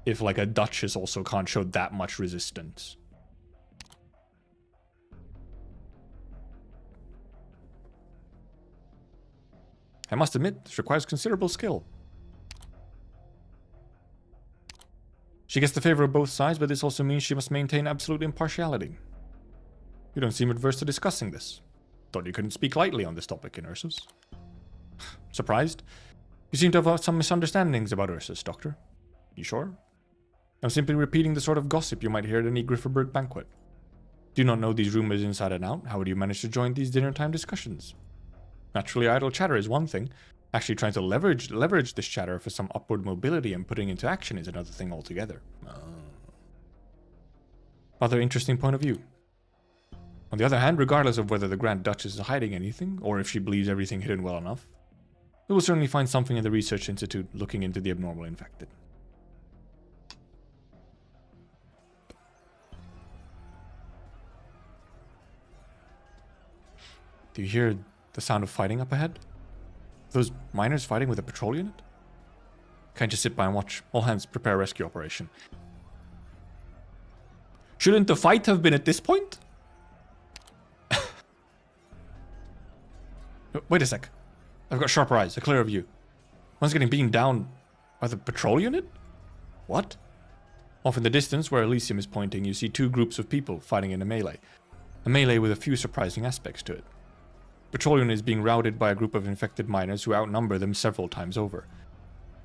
If, like, a Duchess also can't show that much resistance. I must admit, this requires considerable skill. She gets the favor of both sides, but this also means she must maintain absolute impartiality. You don't seem adverse to discussing this. Thought you couldn't speak lightly on this topic in Ursus. Surprised? You seem to have some misunderstandings about Ursus, Doctor. You sure? I'm simply repeating the sort of gossip you might hear at any Grifferberg banquet. Do you not know these rumors inside and out? How would you manage to join these dinner-time discussions? Naturally, idle chatter is one thing. Actually trying to leverage this chatter for some upward mobility and putting into action is another thing altogether. Rather interesting point of view. On the other hand, regardless of whether the Grand Duchess is hiding anything, or if she believes everything hidden well enough, we will certainly find something in the Research Institute looking into the abnormal infected. Do you hear the sound of fighting up ahead? Those miners fighting with a patrol unit? Can't just sit by and watch. All hands prepare a rescue operation. Shouldn't the fight have been at this point? Wait a sec. I've got sharper eyes, a clearer view. One's getting beaten down by the patrol unit? What? Off in the distance, where Elysium is pointing, you see two groups of people fighting in a melee. A melee with a few surprising aspects to it. Patrol unit is being routed by a group of infected miners who outnumber them several times over.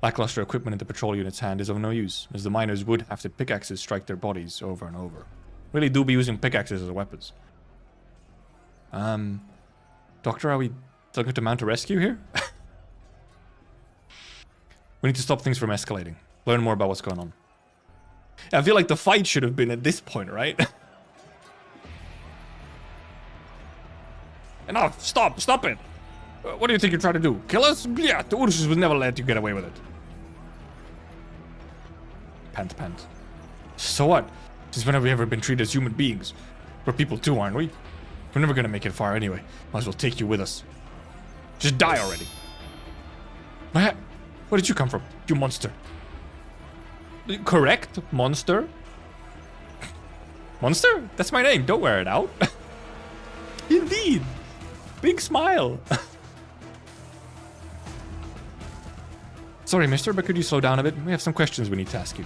Lackluster equipment in the patrol unit's hand is of no use, as the miners would have to pickaxes strike their bodies over and over. Really do be using pickaxes as weapons. Doctor, are we looking to mount a rescue here? We need to stop things from escalating. Learn more about what's going on. I feel like the fight should have been at this point, right? Enough! Stop it! What do you think you're trying to do? Kill us? Yeah, the Ursus would never let you get away with it. Pant. So what? Since when have we ever been treated as human beings? We're people too, aren't we? We're never gonna make it far anyway. Might as well take you with us. Just die already. Where did you come from, you monster? Correct, monster? Monster? That's my name, don't wear it out. Indeed. Big smile. Sorry, mister, but could you slow down a bit? We have some questions we need to ask you.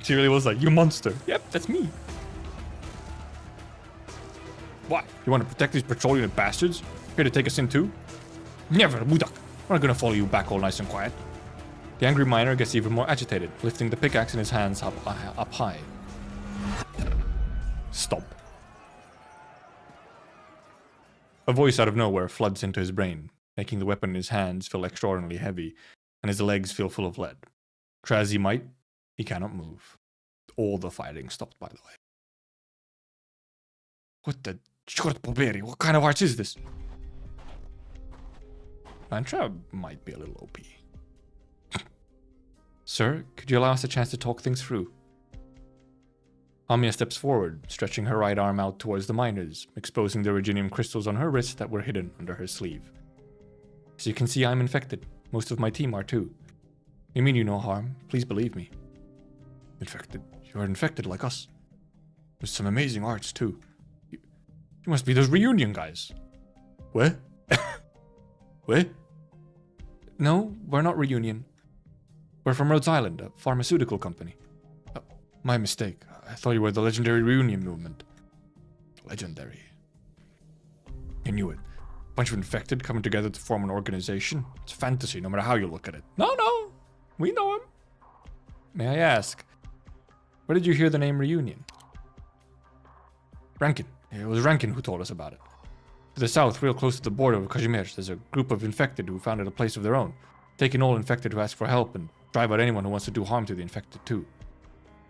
She really was like, you monster. Yep, that's me. What? You want to protect these patrol unit bastards? Here to take us in too? Never, Budak. We're not gonna follow you back all nice and quiet. The angry miner gets even more agitated, lifting the pickaxe in his hands up high. Stop. A voice out of nowhere floods into his brain, making the weapon in his hands feel extraordinarily heavy, and his legs feel full of lead. Try as he might, he cannot move. All the fighting stopped, by the way. What the... What kind of arts is this? Banter might be a little OP. Sir, could you allow us a chance to talk things through? Amia steps forward, stretching her right arm out towards the miners, exposing the originium crystals on her wrist that were hidden under her sleeve. As you can see, I'm infected. Most of my team are too. We mean you no harm. Please believe me. Infected? You are infected like us. There's some amazing arts too. You must be those reunion guys. What? What? No, we're not reunion. We're from Rhodes Island, a pharmaceutical company. Oh, my mistake. I thought you were the legendary reunion movement. Legendary. I knew it. A bunch of infected coming together to form an organization. It's fantasy, no matter how you look at it. No. We know him. May I ask, where did you hear the name Reunion? Rankin. It was Rankin who told us about it. To the south, real close to the border of Kashmir, there's a group of infected who founded a place of their own, taking all infected who ask for help and drive out anyone who wants to do harm to the infected too.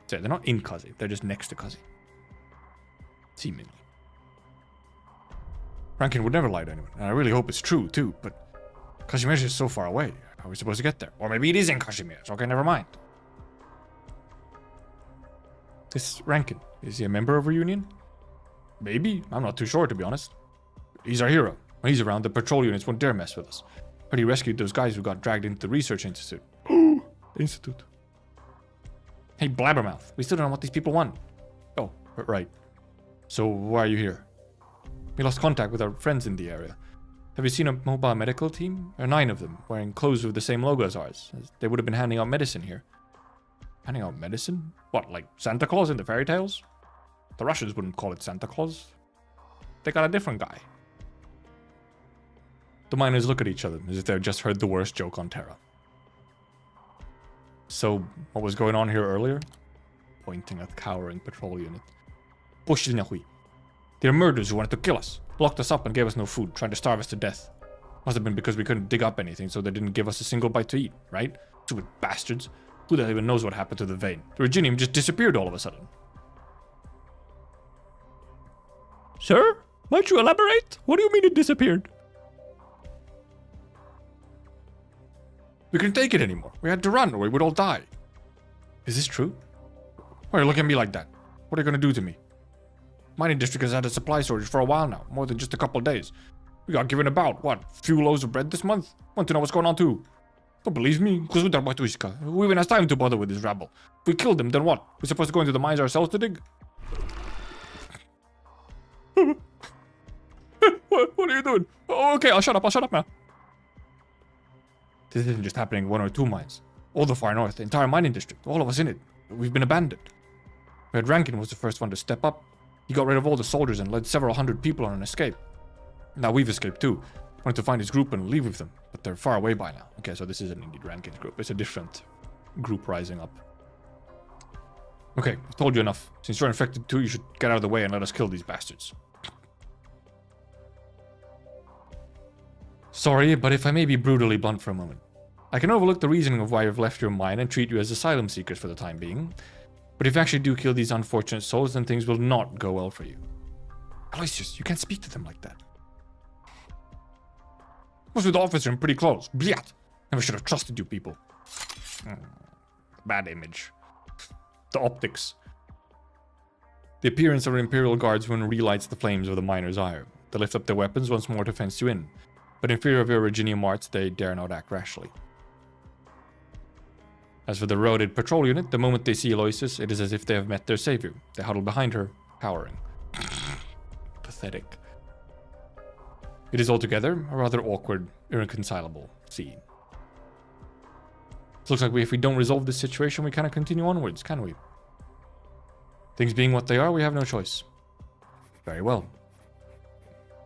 So they're not in Kazi, they're just next to Kazi. Seemingly. Rankin would never lie to anyone, and I really hope it's true too, but Kashmir is so far away. How are we supposed to get there? Or maybe it is in Kashmir, so okay, never mind. This Rankin, is he a member of Reunion? Maybe, I'm not too sure to be honest. He's our hero. When he's around, the patrol units won't dare mess with us. But he rescued those guys who got dragged into the research institute. Institute. Hey, blabbermouth. We still don't know what these people want. Oh, right. So, why are you here? We lost contact with our friends in the area. Have you seen a mobile medical team? There are 9 of them, wearing clothes with the same logo as ours. They would have been handing out medicine here. Handing out medicine? What, like Santa Claus in the fairy tales? The Russians wouldn't call it Santa Claus. They got a different guy. The miners look at each other as if they've just heard the worst joke on Terra. So, what was going on here earlier? Pointing at the cowering patrol unit. They're murderers who wanted to kill us. Locked us up and gave us no food, trying to starve us to death. Must have been because we couldn't dig up anything, so they didn't give us a single bite to eat, right? Stupid bastards. Who the hell even knows what happened to the vein? The Reginium just disappeared all of a sudden. Sir? Might you elaborate? What do you mean it disappeared? We couldn't take it anymore. We had to run or we would all die. Is this true? Why are you looking at me like that? What are you going to do to me? Mining district has had a supply shortage for a while now, more than just a couple of days. We got given about, what, a few loaves of bread this month? Want to know what's going on too? Don't believe me? Who even has time to bother with this rabble? If we kill them, then what? We're supposed to go into the mines ourselves to dig? What are you doing? Oh, okay, I'll shut up now. This isn't just happening in 1 or 2 mines. All the far north, the entire mining district, all of us in it. We've been abandoned. We had Rankin was the first one to step up. He got rid of all the soldiers and led several hundred people on an escape. Now we've escaped too. Wanted to find his group and leave with them, but they're far away by now. Okay, so this isn't indeed Rankin's group. It's a different group rising up. Okay, I've told you enough. Since you're infected too, you should get out of the way and let us kill these bastards. Sorry, but if I may be brutally blunt for a moment. I can overlook the reasoning of why you've left your mine and treat you as asylum seekers for the time being. But if you actually do kill these unfortunate souls, then things will not go well for you. Aloysius, you can't speak to them like that. I was with the officer and pretty close. Bliat! Never should have trusted you people. Bad image. The optics. The appearance of Imperial guardsmen relights the flames of the miners' ire. They lift up their weapons once more to fence you in. But in fear of your Reginium arts, they dare not act rashly. As for the eroded patrol unit, the moment they see Aloysius, it is as if they have met their savior. They huddle behind her, cowering. Pathetic. It is altogether a rather awkward, irreconcilable scene. It looks like if we don't resolve this situation, we cannot continue onwards, can we? Things being what they are, we have no choice. Very well.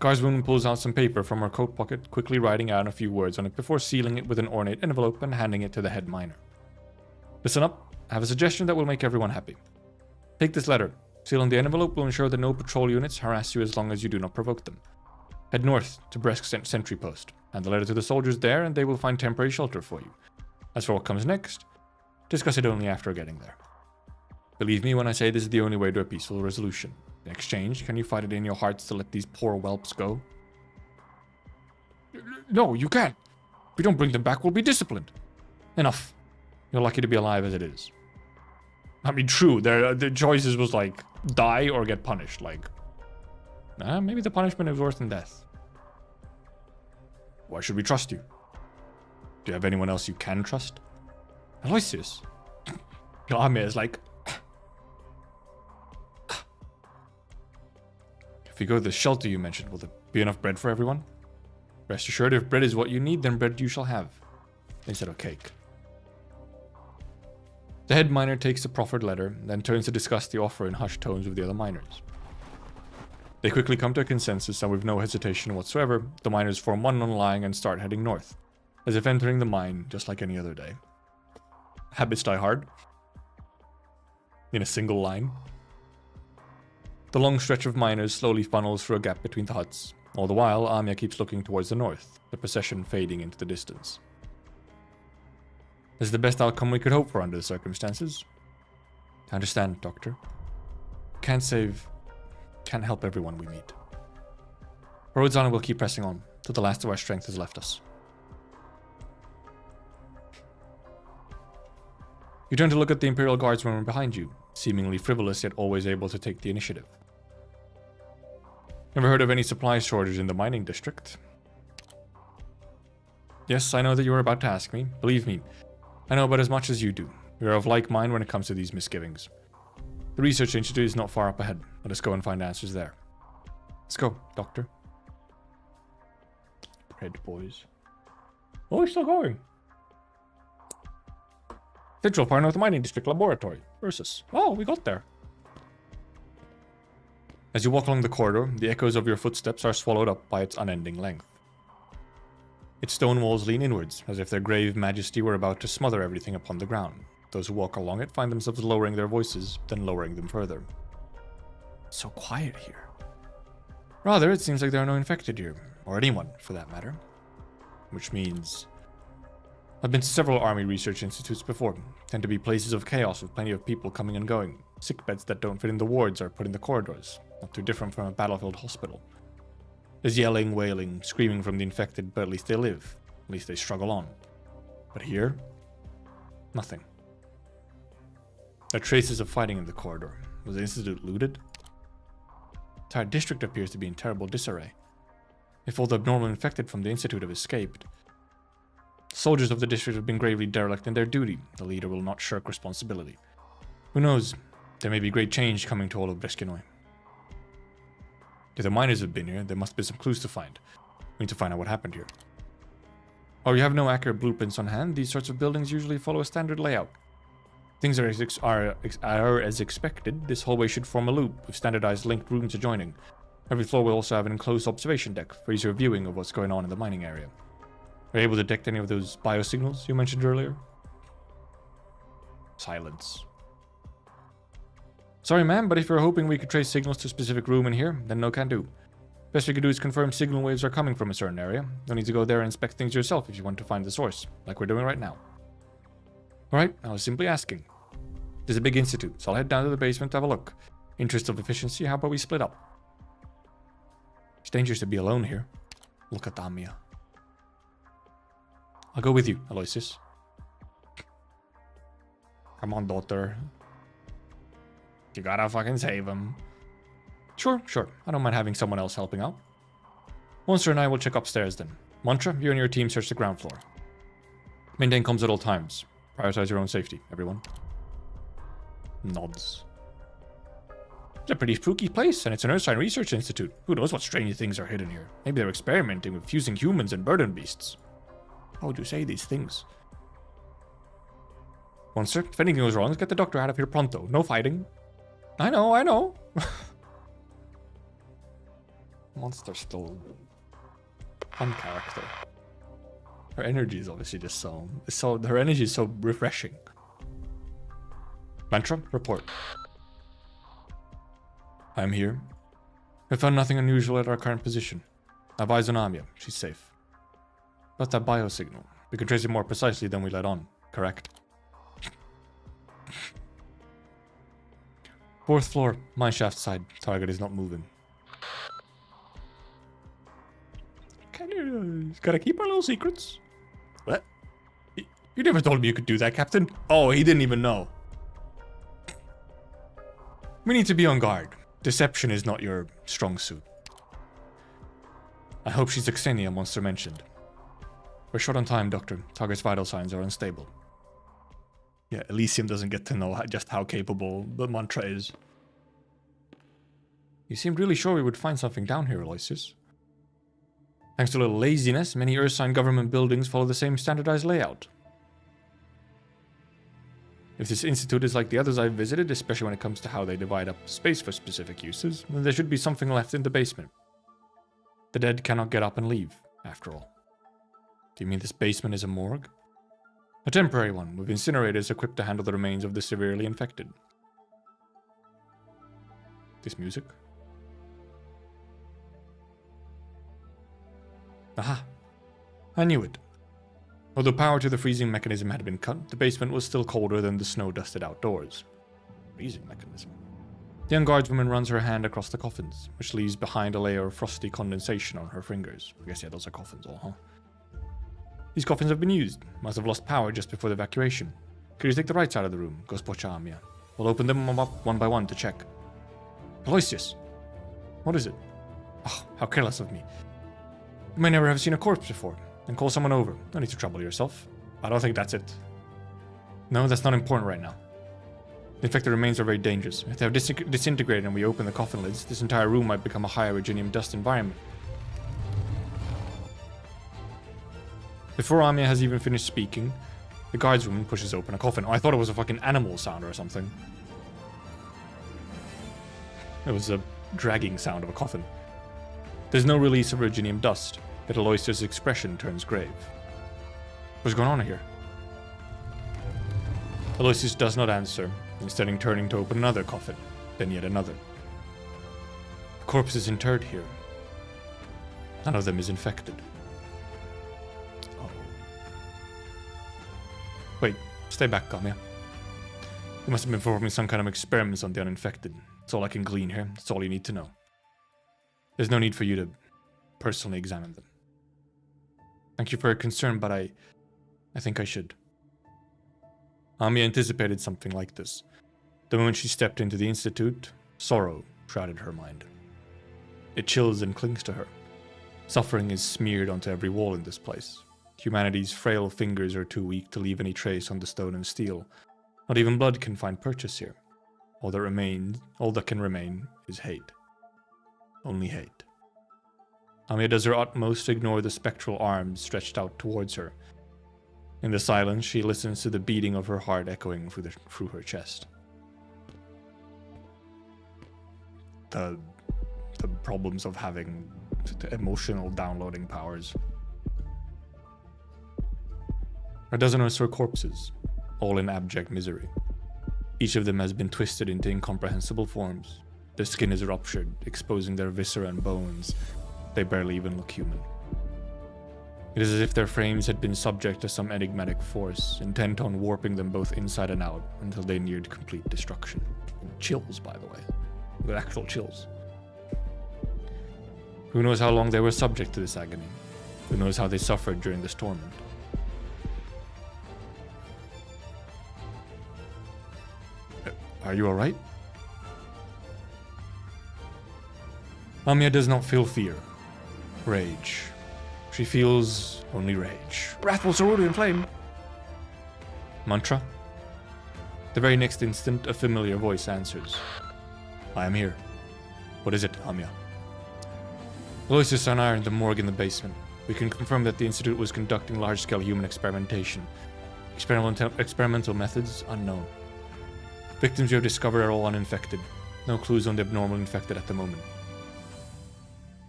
Guardswoman pulls out some paper from her coat pocket, quickly writing out a few words on it before sealing it with an ornate envelope and handing it to the head miner. Listen up, I have a suggestion that will make everyone happy. Take this letter. Sealing the envelope will ensure that no patrol units harass you as long as you do not provoke them. Head north to Bresk's sentry post. Hand the letter to the soldiers there and they will find temporary shelter for you. As for what comes next, discuss it only after getting there. Believe me when I say this is the only way to a peaceful resolution. In exchange, can you find it in your hearts to let these poor whelps go? No, you can't. If we don't bring them back, we'll be disciplined. Enough. You're lucky to be alive as it is. I mean, true, their choices was like, die or get punished. Like, maybe the punishment is worse than death. Why should we trust you? Do you have anyone else you can trust? Aloysius. Amir is like... If you go to the shelter you mentioned, will there be enough bread for everyone? Rest assured, if bread is what you need, then bread you shall have. Instead of cake. The head miner takes the proffered letter, then turns to discuss the offer in hushed tones with the other miners. They quickly come to a consensus, and with no hesitation whatsoever, the miners form one non-line and start heading north, as if entering the mine just like any other day. Habits die hard. In a single line. The long stretch of miners slowly funnels through a gap between the huts. All the while, Amia keeps looking towards the north, the procession fading into the distance. This is the best outcome we could hope for under the circumstances. I understand, Doctor. Can't help everyone we meet. Roads on will keep pressing on, till the last of our strength has left us. You turn to look at the Imperial Guardsmen behind you, seemingly frivolous yet always able to take the initiative. Never heard of any supply shortage in the mining district? Yes, I know that you were about to ask me. Believe me, I know about as much as you do. We are of like mind when it comes to these misgivings. The research institute is not far up ahead. Let us go and find answers there. Let's go, Doctor. Bread boys. Oh, we're still going. Central Far North Mining District Laboratory. Versus. Oh, we got there. As you walk along the corridor, the echoes of your footsteps are swallowed up by its unending length. Its stone walls lean inwards, as if their grave majesty were about to smother everything upon the ground. Those who walk along it find themselves lowering their voices, then lowering them further. So quiet here. Rather, it seems like there are no infected here, or anyone, for that matter. Which means... I've been to several army research institutes before. Tend to be places of chaos with plenty of people coming and going. Sick beds that don't fit in the wards are put in the corridors. Not too different from a battlefield hospital. There's yelling, wailing, screaming from the infected, but at least they live. At least they struggle on. But here, nothing. There are traces of fighting in the corridor. Was the institute looted? The entire district appears to be in terrible disarray. If all the abnormal infected from the institute have escaped, soldiers of the district have been gravely derelict in their duty. The leader will not shirk responsibility. Who knows? There may be great change coming to all of Breskinoy. If the miners have been here, there must be some clues to find. We need to find out what happened here. While you have no accurate blueprints on hand, these sorts of buildings usually follow a standard layout. Things are as expected. This hallway should form a loop, with standardized linked rooms adjoining. Every floor will also have an enclosed observation deck for easier viewing of what's going on in the mining area. Are you able to detect any of those biosignals you mentioned earlier? Silence. Sorry, ma'am, but if you're hoping we could trace signals to a specific room in here, then no can do. Best we can do is confirm signal waves are coming from a certain area. You'll need to go there and inspect things yourself if you want to find the source, like we're doing right now. Alright, I was simply asking. There's a big institute, so I'll head down to the basement to have a look. Interest of efficiency, how about we split up? It's dangerous to be alone here. Look at Amia. I'll go with you, Aloysius. Come on, daughter. You gotta fucking save him. Sure. I don't mind having someone else helping out. Monster and I will check upstairs then. Mantra, you and your team search the ground floor. Maintain comms at all times. Prioritize your own safety, everyone. Nods. It's a pretty spooky place, and it's an Earthsign Research Institute. Who knows what strange things are hidden here? Maybe they're experimenting with fusing humans and burden beasts. How would you say these things? Monster, if anything goes wrong, let's get the doctor out of here pronto. No fighting. I know. Monster's still fun character. Her energy is obviously just her energy is so refreshing. Banter, report. I'm here. I found nothing unusual at our current position. I've eyes on Amia. She's safe. But that biosignal, we can trace it more precisely than we let on, correct? 4th floor, mine shaft side. Target is not moving. Gotta keep our little secrets. What? You never told me you could do that, Captain. Oh, he didn't even know. We need to be on guard. Deception is not your strong suit. I hope she's the Xenia Monster mentioned. We're short on time, Doctor. Target's vital signs are unstable. Yeah, Elysium doesn't get to know just how capable the Mantra is. You seemed really sure we would find something down here, Aloysius. Thanks to a little laziness, many Earthsign government buildings follow the same standardized layout. If this institute is like the others I've visited, especially when it comes to how they divide up space for specific uses, then there should be something left in the basement. The dead cannot get up and leave, after all. Do you mean this basement is a morgue? A temporary one, with incinerators equipped to handle the remains of the severely infected. This music? Aha! I knew it. Although power to the freezing mechanism had been cut, the basement was still colder than the snow-dusted outdoors. Freezing mechanism. The young guardswoman runs her hand across the coffins, which leaves behind a layer of frosty condensation on her fingers. I guess, yeah, those are coffins, huh? These coffins have been used. Must have lost power just before the evacuation. Could you take the right side of the room? Gospocha Amia. We'll open them up one by one to check. Aloysius! What is it? Oh, how careless of me. You may never have seen a corpse before. Then call someone over. No need to trouble yourself. I don't think that's it. No, that's not important right now. The infected remains are very dangerous. If they have disintegrated and we open the coffin lids, this entire room might become a high originium dust environment. Before Amia has even finished speaking, the guardswoman pushes open a coffin. Oh, I thought it was a fucking animal sound or something. It was a dragging sound of a coffin. There's no release of originium dust, but Aloysius' expression turns grave. What's going on here? Aloysius does not answer, instead turning to open another coffin, then yet another. The corpse is interred here. None of them is infected. Oh. Wait, stay back, Amia. You must have been performing some kind of experiments on the uninfected. That's all I can glean here. That's all you need to know. There's no need for you to personally examine them. Thank you for your concern, but I think I should. Amia anticipated something like this. The moment she stepped into the Institute, sorrow shrouded her mind. It chills and clings to her. Suffering is smeared onto every wall in this place. Humanity's frail fingers are too weak to leave any trace on the stone and steel. Not even blood can find purchase here. All that can remain is hate. Only hate. Amia does her utmost to ignore the spectral arms stretched out towards her. In the silence, she listens to the beating of her heart echoing through her chest. The problems of having emotional downloading powers. A dozen or so corpses, all in abject misery. Each of them has been twisted into incomprehensible forms. Their skin is ruptured, exposing their viscera and bones. They barely even look human. It is as if their frames had been subject to some enigmatic force, intent on warping them both inside and out until they neared complete destruction. Chills, by the way. With actual chills. Who knows how long they were subject to this agony? Who knows how they suffered during this torment? Are you alright? Amiya does not feel fear. Rage. She feels only rage. Wrathful cerulean flame! Mantra? The very next instant, a familiar voice answers. I am here. What is it, Amiya? Aloysius and I are in the morgue in the basement. We can confirm that the Institute was conducting large-scale human experimentation. Experimental methods unknown. Victims you have discovered are all uninfected. No clues on the abnormal infected at the moment.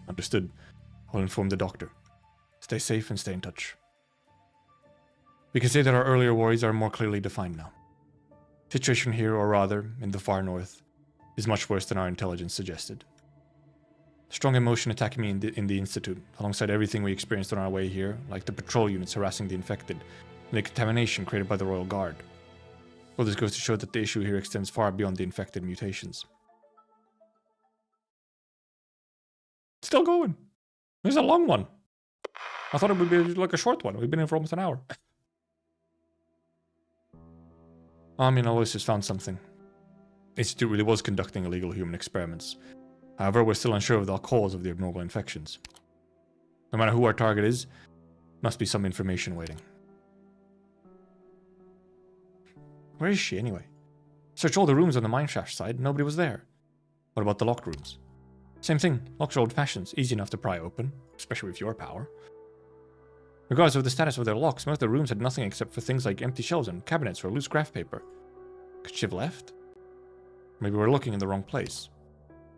Understood. I'll inform the doctor. Stay safe and stay in touch. We can say that our earlier worries are more clearly defined now. Situation here, or rather, in the far north, is much worse than our intelligence suggested. Strong emotion attacking me in the Institute, alongside everything we experienced on our way here, like the patrol units harassing the infected, and the contamination created by the Royal Guard. Well, this goes to show that the issue here extends far beyond the infected mutations. Still going. There's a long one. I thought it would be like a short one. We've been in for almost an hour. Aloysius found something. The Institute really was conducting illegal human experiments. However, we're still unsure of the cause of the abnormal infections. No matter who our target is, must be some information waiting. Where is she, anyway? Search all the rooms on the mineshaft side, nobody was there. What about the locked rooms? Same thing, locks are old-fashioned, easy enough to pry open, especially with your power. Regardless of the status of their locks, most of the rooms had nothing except for things like empty shelves and cabinets or loose graph paper. Could she have left? Maybe we're looking in the wrong place.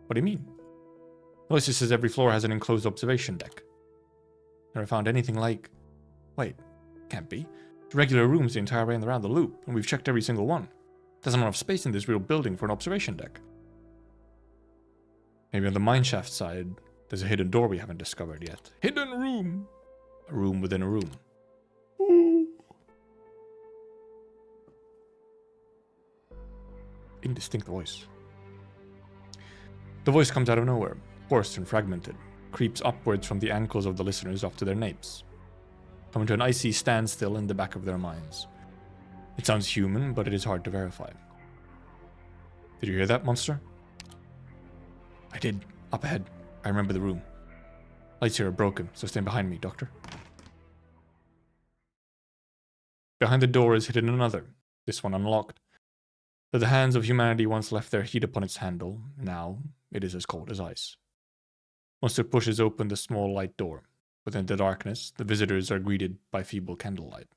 What do you mean? Aloysius says every floor has an enclosed observation deck. Never found anything like... Wait, can't be. It's regular rooms the entire way around the loop, and we've checked every single one. There's not enough space in this real building for an observation deck. Maybe on the mineshaft side, there's a hidden door we haven't discovered yet. Hidden room! A room within a room. Ooh. Indistinct voice. The voice comes out of nowhere, hoarse and fragmented, creeps upwards from the ankles of the listeners up to their napes, coming to an icy standstill in the back of their minds. It sounds human, but it is hard to verify. Did you hear that, monster? I did. Up ahead. I remember the room. Lights here are broken, so stand behind me, Doctor. Behind the door is hidden another, this one unlocked. Though the hands of humanity once left their heat upon its handle, now it is as cold as ice. Monster pushes open the small light door. Within the darkness, the visitors are greeted by feeble candlelight.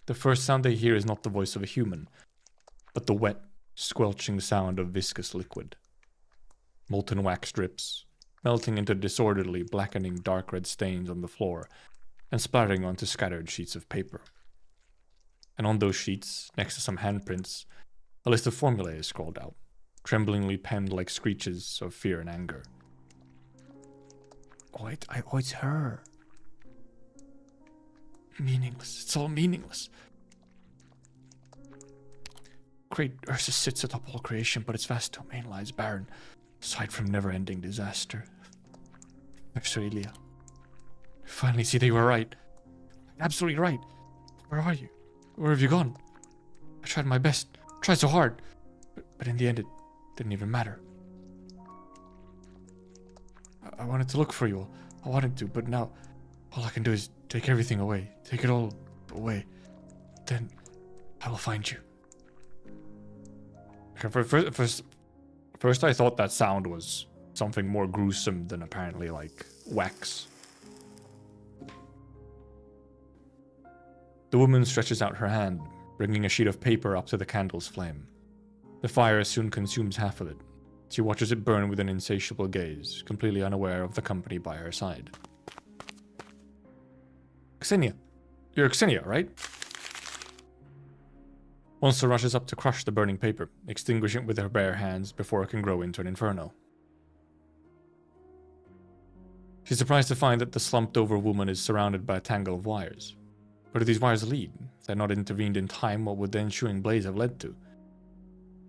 The first sound they hear is not the voice of a human, but the wet, squelching sound of viscous liquid. Molten wax drips, melting into disorderly, blackening dark red stains on the floor and splattering onto scattered sheets of paper. And on those sheets, next to some handprints, a list of formulae is scrawled out, tremblingly penned like screeches of fear and anger. Oh, it's her. Meaningless. It's all meaningless. Great Ursus sits atop all creation, but its vast domain lies barren, aside from never-ending disaster. Australia. Finally see that you were right. Absolutely right. Where are you? Where have you gone? I tried my best. Tried so hard. But in the end, it didn't even matter. I wanted to look for you. I wanted to, but now all I can do is take everything away. Take it all away. Then I will find you. Okay, first I thought that sound was something more gruesome than apparently like wax. The woman stretches out her hand, bringing a sheet of paper up to the candle's flame. The fire soon consumes half of it. She watches it burn with an insatiable gaze, completely unaware of the company by her side. Xenia. You're Xenia, right? Monster rushes up to crush the burning paper, extinguishing it with her bare hands before it can grow into an inferno. She's surprised to find that the slumped-over woman is surrounded by a tangle of wires. Where do these wires lead? If they're not intervened in time, what would the ensuing blaze have led to? Did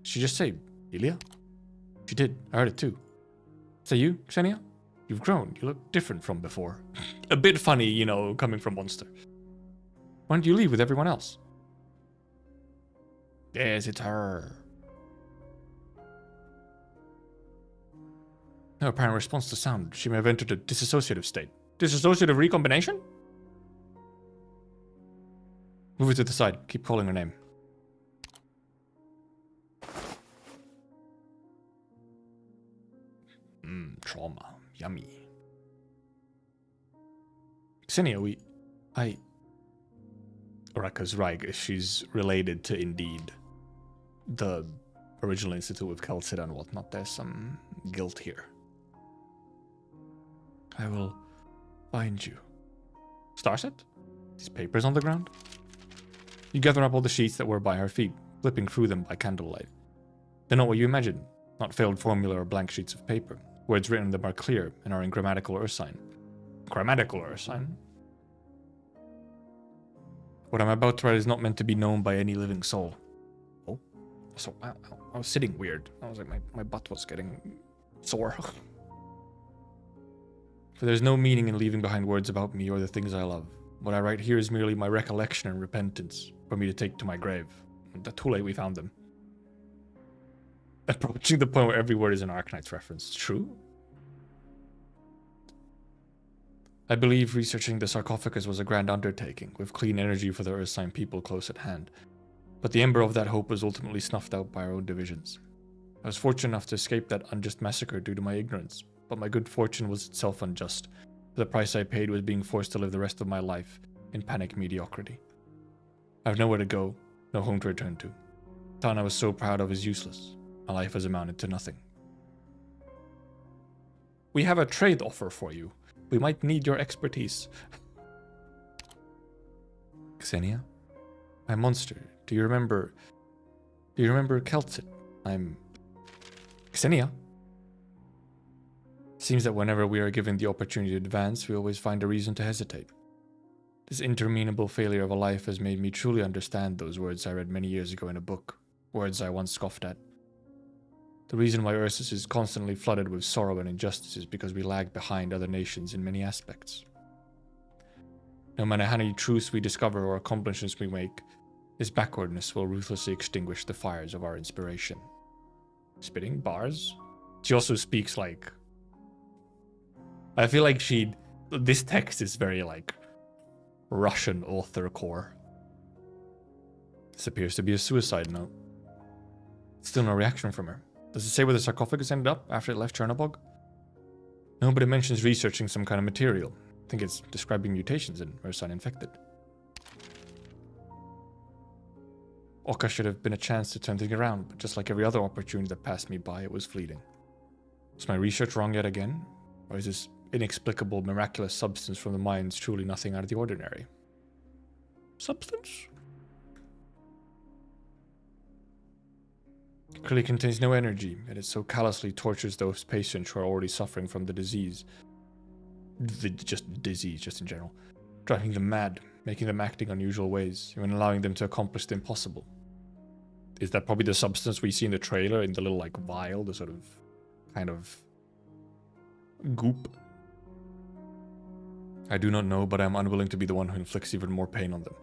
she just say, Ilya? She did. I heard it too. Is that you, Xenia? You've grown. You look different from before. A bit funny, you know, coming from Monster. Why don't you leave with everyone else? Yes, it's her. No apparent response to sound. She may have entered a dissociative state. Dissociative recombination? Move it to the side. Keep calling her name. Trauma. Yummy. Xenia, Oraka's right, if she's related to Indeed, the original institute with Kelsida and whatnot, there's some guilt here. I will find you. Starset? These papers on the ground? You gather up all the sheets that were by her feet, flipping through them by candlelight. They're not what you imagined, not failed formula or blank sheets of paper. Words written in them are clear and are in grammatical Ursine. Grammatical Ursine? What I'm about to write is not meant to be known by any living soul. Oh? So, I was sitting weird. I was like, my butt was getting sore. For there's no meaning in leaving behind words about me or the things I love. What I write here is merely my recollection and repentance for me to take to my grave. Too late we found them. Approaching the point where every word is an Arknights reference. True? I believe researching the sarcophagus was a grand undertaking, with clean energy for the Earthsign people close at hand. But the ember of that hope was ultimately snuffed out by our own divisions. I was fortunate enough to escape that unjust massacre due to my ignorance, but my good fortune was itself unjust. The price I paid was being forced to live the rest of my life in panic mediocrity. I have nowhere to go, no home to return to. The town I was so proud of is useless. My life has amounted to nothing. We have a trade offer for you. We might need your expertise. Xenia? I'm Monster. Do you remember Keltsit? I'm... Xenia? Seems that whenever we are given the opportunity to advance, we always find a reason to hesitate. This interminable failure of a life has made me truly understand those words I read many years ago in a book. Words I once scoffed at. The reason why Ursus is constantly flooded with sorrow and injustice is because we lag behind other nations in many aspects. No matter how many truths we discover or accomplishments we make, this backwardness will ruthlessly extinguish the fires of our inspiration. Spitting bars? She also speaks like... I feel like this text is very like Russian author core. This appears to be a suicide note. Still no reaction from her. Does it say where the sarcophagus ended up after it left Chernobog? No, but it mentions researching some kind of material. I think it's describing mutations in Ursine infected. Oka should have been a chance to turn things around, but just like every other opportunity that passed me by, it was fleeting. Was my research wrong yet again? Or is this inexplicable, miraculous substance from the mines truly nothing out of the ordinary? Substance? It clearly contains no energy, and it so callously tortures those patients who are already suffering from the disease. Just in general. Driving them mad, making them act in unusual ways, even allowing them to accomplish the impossible. Is that probably the substance we see in the trailer, in the little, like, vial, the sort of, kind of, goop? I do not know, but I am unwilling to be the one who inflicts even more pain on them.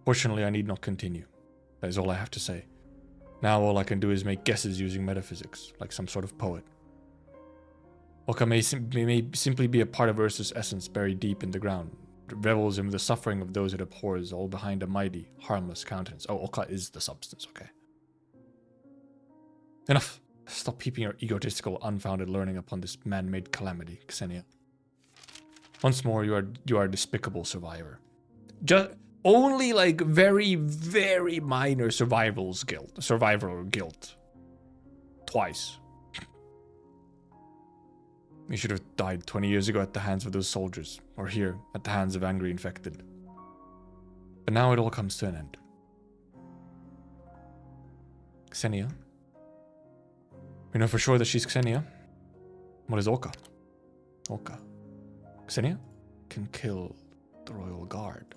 Fortunately, I need not continue. That is all I have to say. Now all I can do is make guesses using metaphysics, like some sort of poet. Oka may simply be a part of Ursus' essence buried deep in the ground, revels in the suffering of those it abhors, all behind a mighty, harmless countenance. Oh, Oka is the substance, okay. Enough. Stop heaping your egotistical, unfounded learning upon this man-made calamity, Xenia. Once more, you are a despicable survivor. Only like very, very minor survival guilt. Twice. You should have died 20 years ago at the hands of those soldiers, or here, at the hands of angry infected. But now it all comes to an end. Xenia. We know for sure that she's Xenia. What is Oka? Oka. Xenia can kill the Royal Guard.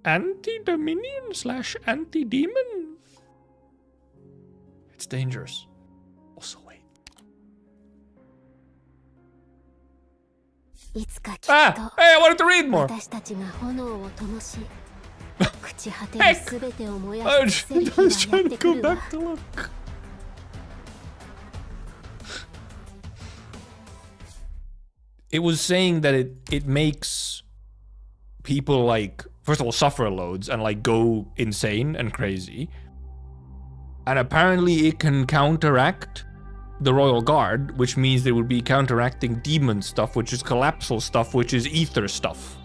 Anti-Dominion / anti-demon. It's dangerous. Also, wait. いつかきっと Ah! Hey, I wanted to read more! 私たちが炎を灯し朽ち果てる Heck! 全てを燃 I やす奇 was 跡が trying やっ to て go くるわ back to look. It was saying that it makes people like, first of all, suffer loads and like go insane and crazy. And apparently it can counteract the Royal Guard, which means they would be counteracting demon stuff, which is collapsal stuff, which is ether stuff.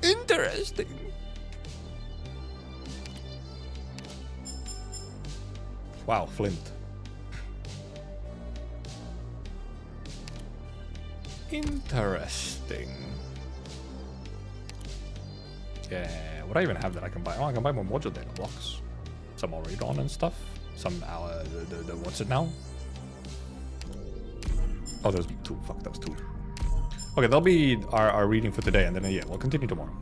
Interesting. Wow, Flint. Interesting. Yeah, what do I even have that I can buy? Oh, I can buy more module data blocks. Some already on and stuff. Some, the what's it now? Oh, there's 2. Fuck, that was 2. Okay, that'll be our reading for today, and then yeah, we'll continue tomorrow.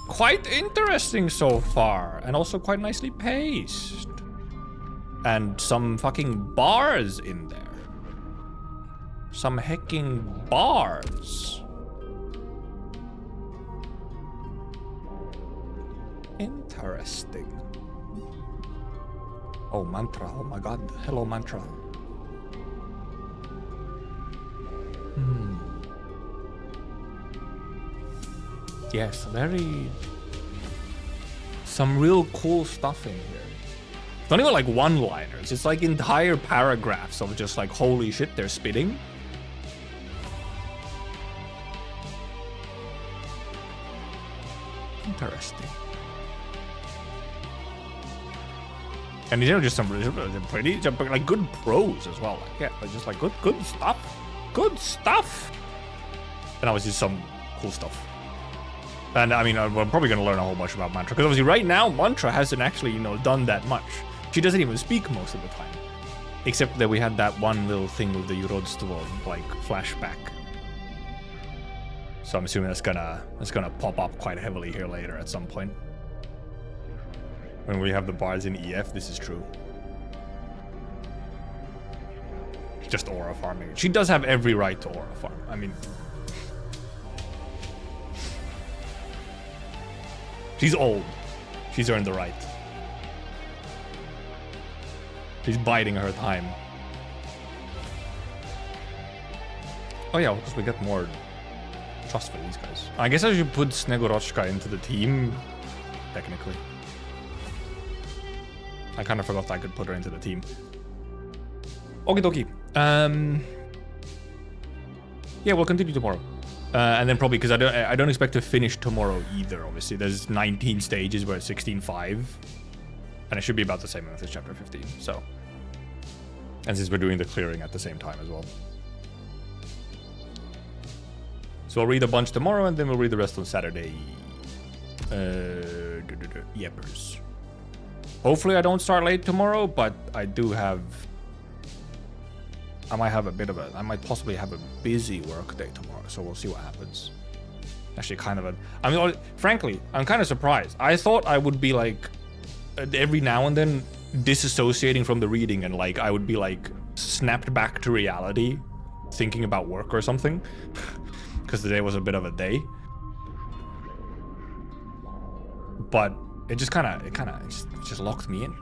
Quite interesting so far, and also quite nicely paced. And some fucking bars in there. Some hecking bars. Interesting. Oh, mantra. Oh my god. Hello, mantra. Yes, some real cool stuff in here. It's not even like one-liners, it's like entire paragraphs of just like, holy shit, they're spitting. Interesting. And these are just some pretty, like good prose as well. Like, yeah, just like good stuff. Good stuff. And obviously some cool stuff. And I mean, we're probably going to learn a whole bunch about Mantra. Because obviously right now, Mantra hasn't actually, done that much. She doesn't even speak most of the time. Except that we had that one little thing with the Yurodstvo, like, flashback. So I'm assuming that's gonna pop up quite heavily here later at some point. When we have the bars in EF, this is true. Just aura farming. She does have every right to aura farm. I mean... She's old. She's earned the right. She's biding her time. Oh yeah, because we get more trust for these guys. I guess I should put Snegorochka into the team, technically. I kind of forgot I could put her into the team. Okie dokie. Yeah, we'll continue tomorrow. And then probably, because I don't expect to finish tomorrow either, obviously. There's 19 stages, we're at 16.5. And it should be about the same with this chapter 15, so. And since we're doing the clearing at the same time as well. So I'll read a bunch tomorrow, and then we'll read the rest on Saturday. Yepers. Hopefully I don't start late tomorrow, but I do have... I might possibly have a busy work day tomorrow, so we'll see what happens. Actually, kind of a... I mean, frankly, I'm kind of surprised. I thought I would be like, every now and then, disassociating from the reading, and like, I would be like, snapped back to reality, thinking about work or something. Because today was a bit of a day. But it just it just locked me in.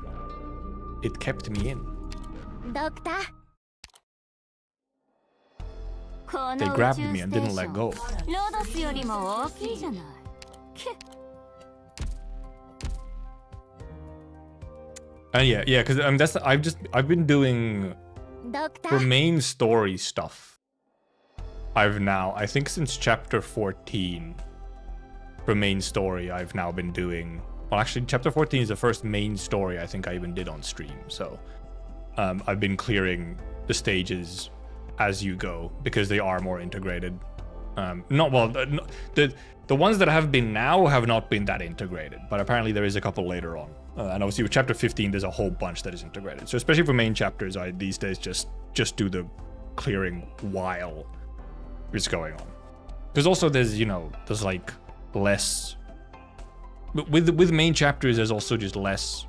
It kept me in. Doctor. They grabbed me and didn't let go. Yeah, because I've been doing for main story stuff. I think since chapter 14, for main story, I've now been doing. Well, actually, chapter 14 is the first main story I think I even did on stream. So, I've been clearing the stages as you go because they are more integrated. The ones that have been now have not been that integrated, but apparently there is a couple later on. And obviously with chapter 15, there's a whole bunch that is integrated. So especially for main chapters, I these days just do the clearing while it's going on. Because also there's like less. With main chapters, there's also just less.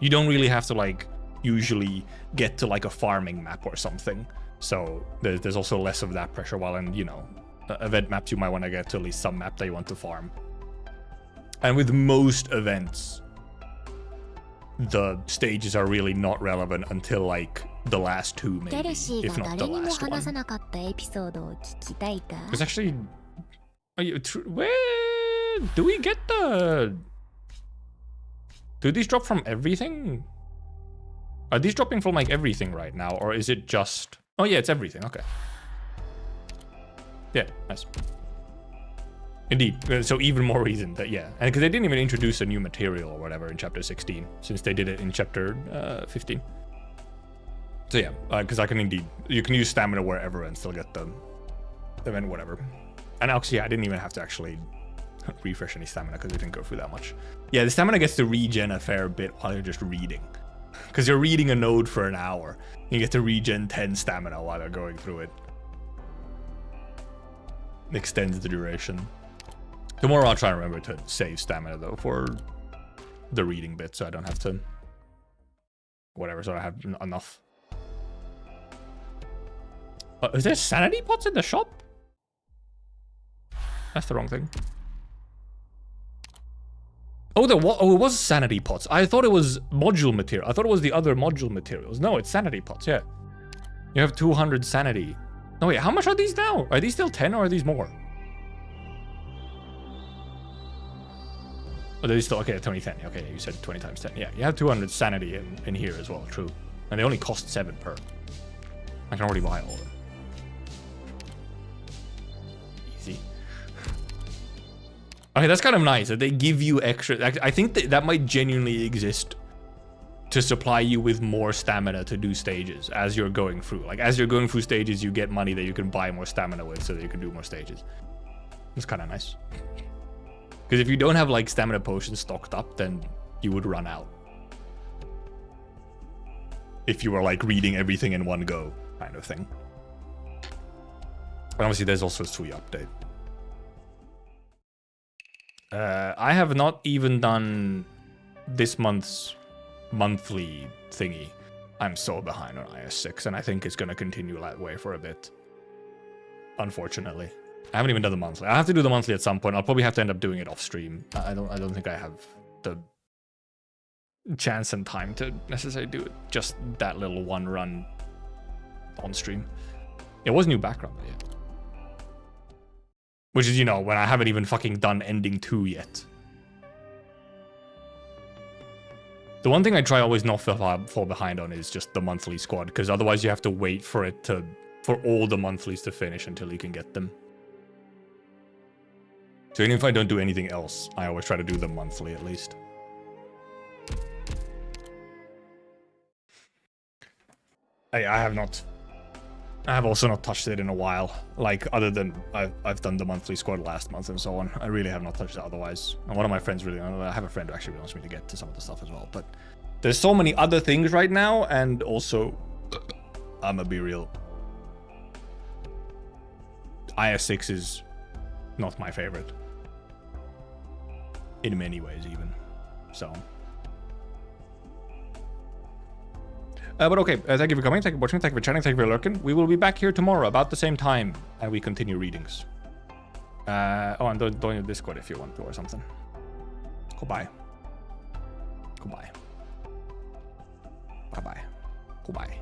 You don't really have to like usually get to like a farming map or something. So there's also less of that pressure. While in event maps, you might want to get to at least some map that you want to farm. And with most events, the stages are really not relevant until like the last two, maybe, if not the last one. It's actually, where do we get the? Do these drop from everything? Are these dropping from like everything right now, or is it just? Oh yeah, it's everything. Okay. Yeah, nice. Indeed. So even more reason that, yeah. And because they didn't even introduce a new material or whatever in chapter 16, since they did it in chapter 15. So yeah, because you can use stamina wherever and still get the event, whatever. And actually, yeah, I didn't even have to actually refresh any stamina because we didn't go through that much. Yeah, the stamina gets to regen a fair bit while you're just reading. Because you're reading a node for an hour. You get to regen 10 stamina while you're going through it. Extends the duration. Tomorrow I'll try and remember to save stamina though for the reading bit, so I don't have to whatever, so I have enough. Is there sanity pots in the shop? That's the wrong thing. Oh, it was sanity pots. I thought it was module material. I thought it was the other module materials. No, it's sanity pots, yeah. You have 200 sanity. No, wait, how much are these now? Are these still 10 or are these more? Oh, they're still, okay, 2010. Okay, you said 20 times 10. Yeah, you have 200 sanity in here as well, true. And they only cost 7 per. I can already buy all of them. Easy. Okay, that's kind of nice that they give you extra. I think that might genuinely exist to supply you with more stamina to do stages as you're going through. Like, as you're going through stages, you get money that you can buy more stamina with so that you can do more stages. It's kind of nice. Because if you don't have, like, stamina potions stocked up, then you would run out. If you were, like, reading everything in one go, kind of thing. And obviously, there's also a Sui update. I have not even done this month's monthly thingy. I'm so behind on IS6, and I think it's going to continue that way for a bit. Unfortunately. I haven't even done the monthly. I have to do the monthly at some point. I'll probably have to end up doing it off stream. I don't think I have the chance and time to necessarily do it. Just that little one run on stream. It was new background, but yeah. Which is, you know, when I haven't even fucking done ending 2 yet. The one thing I try always not fall behind on is just the monthly squad, because otherwise you have to wait for all the monthlies to finish until you can get them. So even if I don't do anything else, I always try to do them monthly at least. I have also not touched it in a while. Like, other than I've done the monthly squad last month and so on. I really have not touched it otherwise. And one of my friends I have a friend who actually wants me to get to some of the stuff as well. But there's so many other things right now, and also, I'ma be real. IS6 is not my favorite. In many ways, even. So. But okay, thank you for coming, thank you for watching, thank you for chatting, thank you for lurking. We will be back here tomorrow about the same time, and we continue readings. And join the Discord if you want to or something. Goodbye. Goodbye. Bye-bye. Goodbye.